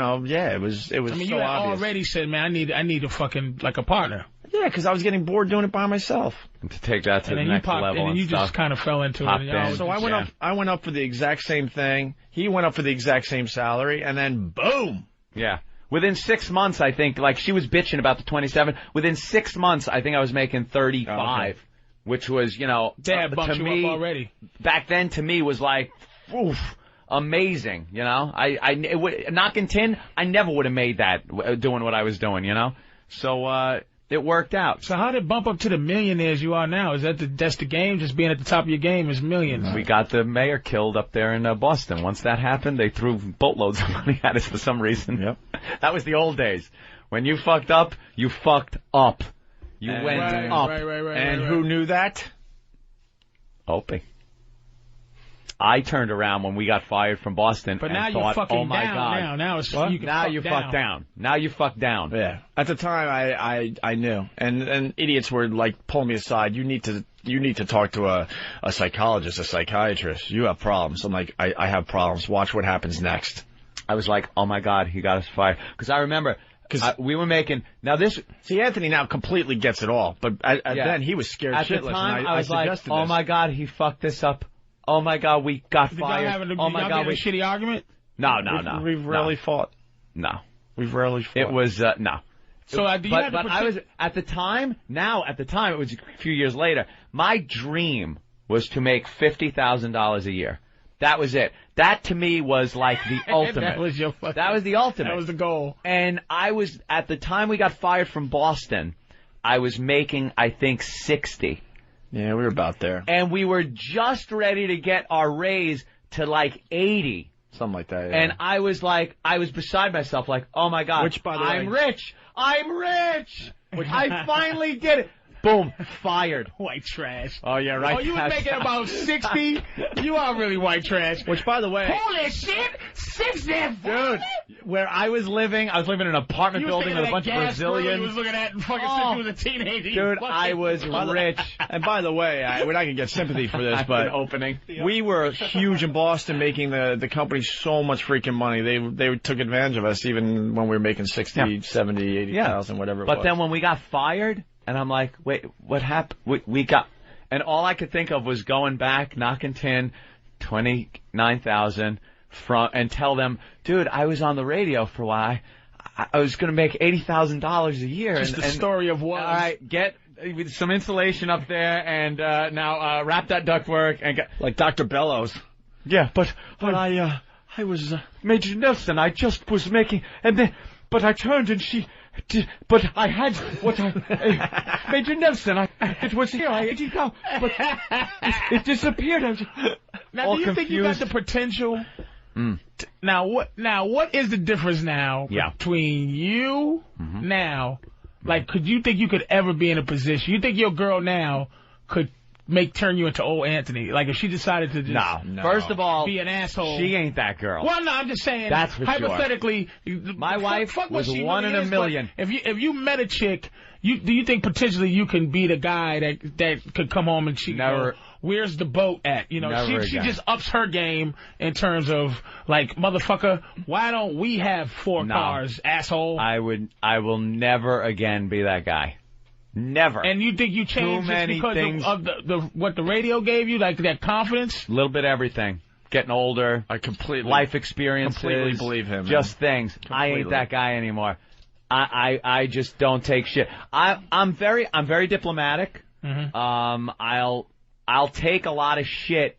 S1: was
S2: I mean,
S1: so
S2: you had
S1: obvious.
S2: already said, man, I need a fucking, like a partner.
S1: Yeah, Yeah, because I was getting bored doing it by myself.
S4: And to take that to
S2: And
S4: the
S2: then you
S4: next
S2: popped,
S4: level
S2: and then you
S4: stuff.
S2: just kind of fell into
S4: Popped
S2: it.
S4: in.
S1: So I went up for the exact same thing. He went up for the exact same salary, and then boom.
S4: Yeah. Within 6 months, I think, like, she was bitching about the 27. Within 6 months, I think I was making 35, which was, you know,
S2: Dad bumped
S4: to
S2: you
S4: me,
S2: up already.
S4: back then, to me, was like, oof, amazing, you know? Knocking 10, I never would have made that doing what I was doing, you know? So, it worked out.
S2: So how did it bump up to the millionaires you are now? Is that's the game? Just being at the top of your game is millions.
S4: We got the mayor killed up there in Boston. Once that happened, they threw boatloads of money at us for some reason.
S1: Yep.
S4: That was the old days. When you fucked up, you fucked up. You went up.
S1: And who knew that?
S4: Opie. I turned around when we got fired from Boston
S2: But
S4: and
S2: now
S4: thought,
S2: you're fucking
S4: oh my
S2: down.
S4: God.
S2: Now it's
S1: What?
S2: you can
S4: Now
S2: fuck
S4: you
S2: down.
S4: fuck down. Now you fuck down.
S1: Yeah. At the time, I knew, and idiots were like pulling me aside. You need to talk to a psychologist, a psychiatrist. You have problems. I'm like, I have problems. Watch what happens next.
S4: I was like, oh my God, he got us fired. Because I remember, we were making, now this.
S1: See, Anthony now completely gets it all, but then he was scared
S4: At
S1: shitless.
S4: the time,
S1: and
S4: I was like,
S1: suggested
S4: oh
S1: this.
S4: my God, he fucked this up. Oh my God, we got
S2: Did
S4: fired.
S2: y'all have
S4: Oh my God,
S2: a shitty argument?
S4: No.
S1: We've rarely fought.
S4: No.
S1: We've rarely fought.
S4: It was, no.
S2: So do you have to
S4: but I was, at the time, it was a few years later, my dream was to make $50,000 a year. That was it. That to me was like the ultimate.
S2: That was your fucking,
S4: That was the ultimate.
S2: That was the goal.
S4: And I was, at the time we got fired from Boston, I was making, I think, 60.
S1: Yeah, we were about there.
S4: And we were just ready to get our raise to like 80.
S1: Something like that, yeah.
S4: And I was like, I was beside myself, like, oh my God,
S1: Which, by the
S4: I'm
S1: way-
S4: rich. I'm rich. I finally did it. Boom, fired.
S2: White trash.
S4: Oh, yeah, right.
S2: Oh, you was making about 60? You are really white trash.
S1: Which, by the way...
S2: Holy shit! 60!
S4: Dude, where I was living in an apartment building with a bunch of Brazilians.
S2: You was looking at and fucking since you was a teenager.
S4: Dude, I was rich.
S1: And by the way, we're not going to get sympathy for this, but
S4: opening.
S1: We were huge in Boston, making the company so much freaking money. They took advantage of us even when we were making 60, 70, 80,000, whatever it was.
S4: But then when we got fired, and I'm like, wait, what happened? We got, and all I could think of was going back, knocking 10, 29,000 and tell them, dude, I was on the radio for a while. I was going to make $80,000 a year.
S2: Just the story of what.
S4: All right, get some insulation up there, and now wrap that ductwork and get
S1: like Dr. Bellows.
S4: Yeah, but I was Major Nelson. I just was making, and then, but I turned and she. But I had what Major Nelson. It was here. But it disappeared.
S2: Now, do you think you got the potential? Now, what is the difference now between you now? Like, could you think you could ever be in a position? You think your girl now could turn you into old Anthony? Like, if she decided to just
S4: no. First of all,
S2: be an asshole.
S4: She ain't that girl.
S2: Well, no, I'm just saying.
S4: That's for
S2: hypothetically,
S4: my wife was one in a million.
S2: If you met a chick, do you think potentially you can be the guy that could come home and she
S4: never?
S2: Where's the boat at? You know,
S4: never
S2: she
S4: again.
S2: just ups her game in terms of like, motherfucker, why don't we have 4 cars, asshole?
S4: I will never again be that guy. Never.
S2: And you think you changed just because of the what the radio gave you, like that confidence?
S4: A little bit of everything. Getting older.
S1: I completely.
S4: Life experiences.
S1: Completely believe him.
S4: Just things. Completely. I ain't that guy anymore. I just don't take shit. I'm very diplomatic. I'll take a lot of shit,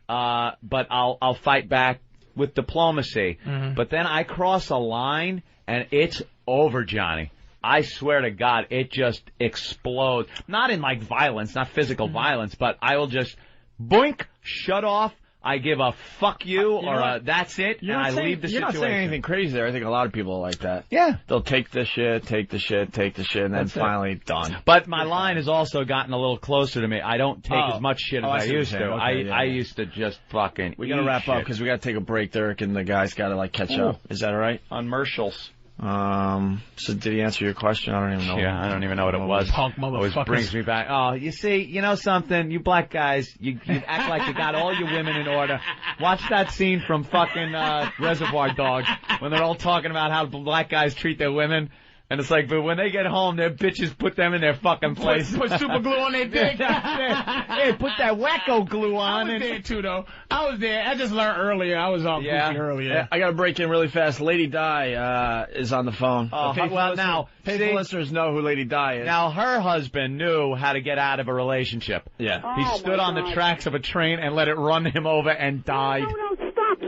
S4: but I'll fight back with diplomacy. But then I cross a line and it's over, Johnny. I swear to God, it just explodes. Not in like violence, not physical violence, but I will just boink, shut off. I give a fuck you or a that's it, and I leave the situation.
S1: You're not saying anything crazy there. I think a lot of people are like that.
S4: Yeah.
S1: They'll take the shit, and then finally done.
S4: But my line has also gotten a little closer to me. I don't take as much shit as I used to.
S1: Okay,
S4: I used to just fucking
S1: We got to wrap up because we got to take a break, Derek, and the guys got to like catch up. Is that all right?
S4: On Mershals.
S1: So did he answer your question? I don't even know.
S4: Yeah, I don't even know what it was.
S2: Punk motherfuckers.
S4: Always brings me back. Oh, you see, you know something? You black guys, you act like you got all your women in order. Watch that scene from fucking Reservoir Dogs when they're all talking about how black guys treat their women.
S3: And it's like, but when they get home, their bitches put them in their fucking place.
S2: Put super glue on their dick.
S3: Hey, put that wacko glue on.
S2: I was there too, though. I was there. I just learned earlier. I was off goofy earlier.
S1: I got to break in really fast. Lady Di is on the phone.
S3: Oh, well, now,
S1: faithful listeners know who Lady Di is.
S3: Now, her husband knew how to get out of a relationship.
S1: Yeah.
S3: He stood on the tracks of a train and let it run him over and died.
S21: No,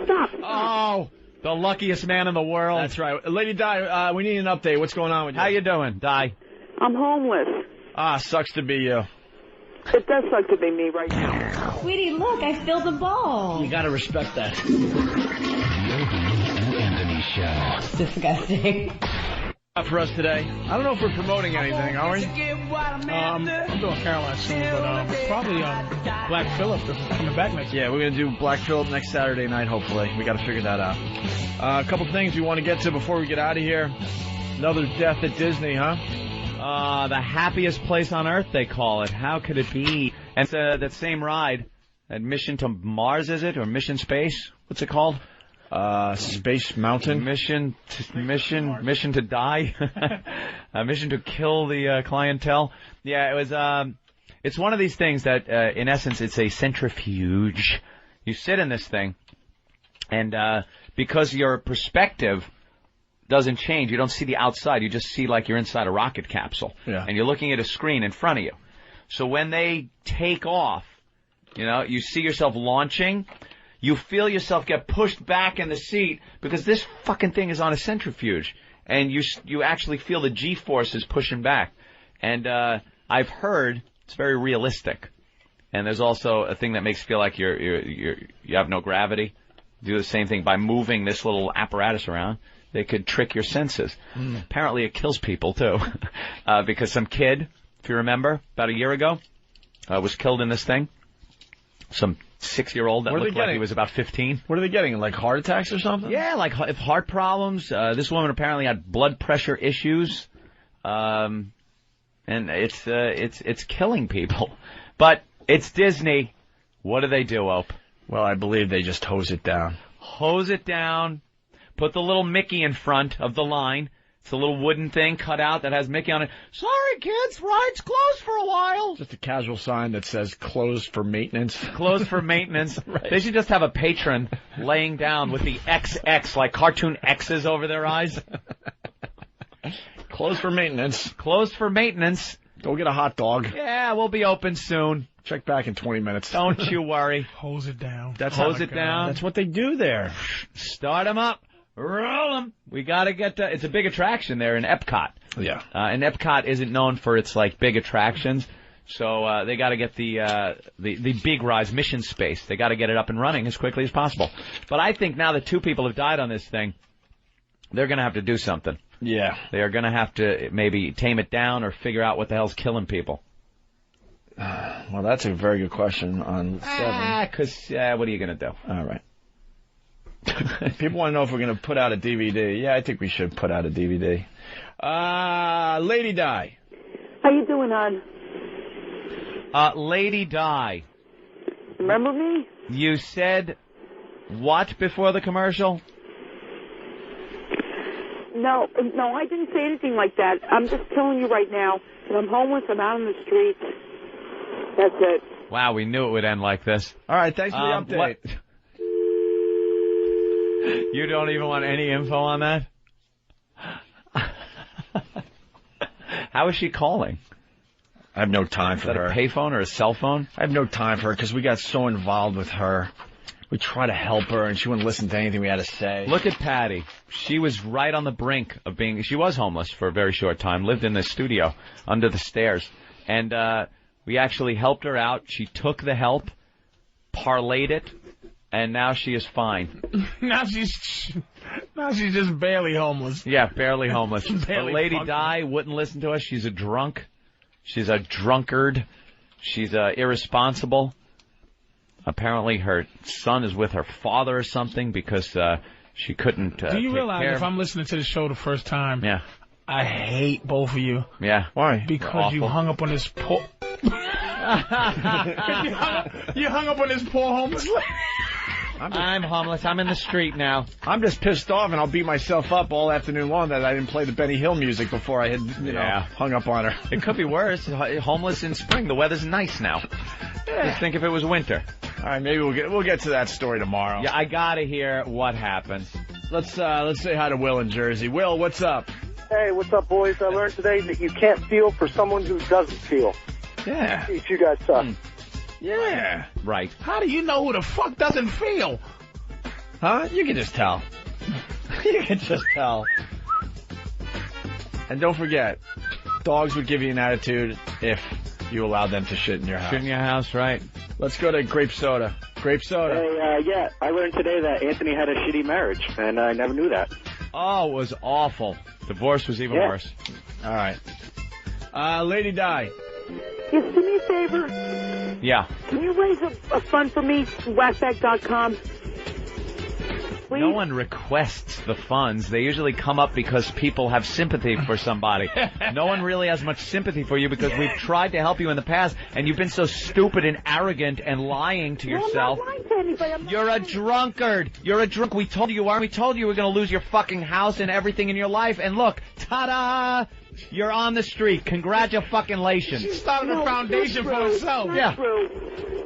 S21: stop.
S3: Oh, the luckiest man in the world.
S1: That's right. Lady Di, we need an update. What's going on with you?
S3: How you doing, Di?
S21: I'm homeless.
S1: Sucks to be you.
S21: It does suck to be me right now.
S9: Sweetie, look, I filled the bowl.
S11: You gotta respect that.
S18: Anthony Show.
S9: Disgusting.
S1: For us today. I don't know if we're promoting anything, are we?
S2: I'm doing Caroline soon, but probably Black Phillip is coming back next
S1: year. Yeah, we're going to do Black Phillip next Saturday night, hopefully. We got to figure that out. A couple things we want to get to before we get out of here. Another death at Disney, huh?
S3: The happiest place on earth, they call it. How could it be? And that same ride, that Mission to Mars, is it? Or Mission Space? What's it called?
S1: Space Mountain.
S3: Mission to die. Mission to kill the clientele. Yeah, it was. It's one of these things that, in essence, it's a centrifuge. You sit in this thing, and because your perspective doesn't change, you don't see the outside. You just see like you're inside a rocket capsule, and you're looking at a screen in front of you. So when they take off, you see yourself launching. You feel yourself get pushed back in the seat because this fucking thing is on a centrifuge, and you actually feel the G-forces pushing back. And I've heard it's very realistic. And there's also a thing that makes you feel like you have no gravity. Do the same thing by moving this little apparatus around. They could trick your senses. Apparently, it kills people too, because some kid, if you remember, about a year ago, was killed in this thing. Some 6-year-old that looked like he was about 15.
S1: What are they getting? Like heart attacks or something?
S3: Yeah, like heart problems. This woman apparently had blood pressure issues, and it's killing people. But it's Disney. What do they do, Ope?
S1: Well, I believe they just hose it down.
S3: Hose it down. Put the little Mickey in front of the line. It's a little wooden thing cut out that has Mickey on it. Sorry, kids, ride's closed for a while.
S1: Just a casual sign that says closed for maintenance.
S3: Closed for maintenance.
S1: Right.
S3: They should just have a patron laying down with the XX, like cartoon X's over their eyes.
S1: Closed for maintenance.
S3: Closed for maintenance.
S1: Go get a hot dog.
S3: Yeah, we'll be open soon.
S1: Check back in 20 minutes.
S3: Don't you worry.
S2: Hose it down.
S3: Hose it down.
S1: That's what they do there.
S3: Start them up. Roll them. We got to get it's a big attraction there in Epcot.
S1: Yeah.
S3: And Epcot isn't known for its like big attractions, so they got to get the big rides, Mission Space. They got to get it up and running as quickly as possible. But I think now that 2 people have died on this thing, they're going to have to do something.
S1: Yeah.
S3: They are going to have to maybe tame it down or figure out what the hell's killing people.
S1: Well, that's a very good question on 7.
S3: Because what are you going to do?
S1: All right. People want to know if we're going to put out a DVD. Yeah, I think we should put out a DVD. Lady Di.
S21: How you doing, hon?
S3: Lady Di.
S21: Remember me?
S3: You said what before the commercial?
S21: No, I didn't say anything like that. I'm just telling you right now that I'm homeless. I'm out on the streets. That's it.
S3: Wow, we knew it would end like this.
S1: All right, thanks for the update.
S3: You don't even want any info on that? How is she calling?
S1: I have no time for her.
S3: Is that a payphone or a cell phone?
S1: I have no time for her because we got so involved with her. We tried to help her, and she wouldn't listen to anything we had to say.
S3: Look at Patty. She was right on the brink of being... She was homeless for a very short time, lived in the studio under the stairs. And we actually helped her out. She took the help, parlayed it, and now she is fine.
S2: Now she's just barely homeless.
S3: Yeah, barely homeless.
S2: Barely
S3: but Lady
S2: functioning.
S3: Di wouldn't listen to us. She's a drunk. She's a drunkard. She's irresponsible. Apparently her son is with her father or something because she couldn't
S2: Do you
S3: take
S2: realize
S3: care
S2: if
S3: of
S2: I'm listening to the show the first time,
S3: Yeah.
S2: I hate both of you.
S3: Yeah.
S1: Why?
S2: Because you hung up on this poor... you hung up on this poor homeless lady.
S3: I'm homeless. I'm in the street now.
S1: I'm just pissed off, and I'll beat myself up all afternoon long that I didn't play the Benny Hill music before I had, you know, hung up on her.
S3: It could be worse. Homeless in spring. The weather's nice now. Just think if it was winter.
S1: All right, maybe we'll get to that story tomorrow.
S3: Yeah, I gotta hear what happened.
S1: Let's say hi to Will in Jersey. Will, what's up?
S10: Hey, what's up, boys? I learned today that you can't feel for someone who doesn't feel.
S1: Yeah.
S10: You guys suck.
S1: Yeah.
S3: Right.
S2: How do you know who the fuck doesn't feel?
S1: Huh? You can just tell. You can just tell. And don't forget, dogs would give you an attitude if you allowed them to shit in your house.
S3: Shit in your house, right.
S1: Let's go to Grape Soda. Grape Soda.
S10: Hey, yeah, I learned today that Anthony had a shitty marriage, and I never knew that.
S3: Oh, it was awful. Divorce was even worse.
S1: All right. Lady Di.
S12: Yes, do me a favor.
S3: Yeah.
S12: Can you raise a fund for me? Whackback.com. Please?
S3: No one requests the funds. They usually come up because people have sympathy for somebody. No one really has much sympathy for you because we've tried to help you in the past, and you've been so stupid and arrogant and lying to yourself.
S12: I'm not lying to anybody.
S3: You're a drunkard. You're a drunk. We told you are. We told you were going to lose your fucking house and everything in your life. And look, ta-da! You're on the street. Congratulations.
S2: She started a foundation for herself.
S3: Yeah.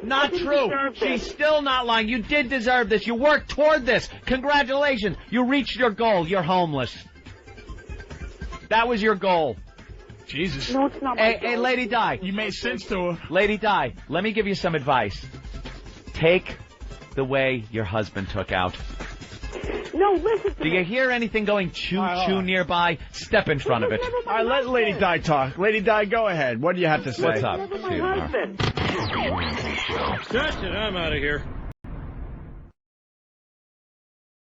S3: Not true. She's still not lying. You did deserve this. You worked toward this. Congratulations. You reached your goal. You're homeless. That was your goal.
S2: Jesus.
S12: No, it's not my
S3: Hey, Lady Di.
S2: You made sense to her.
S3: Lady Di, let me give you some advice. Take the way your husband took out.
S12: No, listen to
S3: Do you hear anything going choo-choo nearby? Step in front of it.
S1: All right, let Lady Di talk. Lady Di, go ahead. What do you have to say?
S3: What's up?
S12: my husband.
S23: That's it. I'm out of here.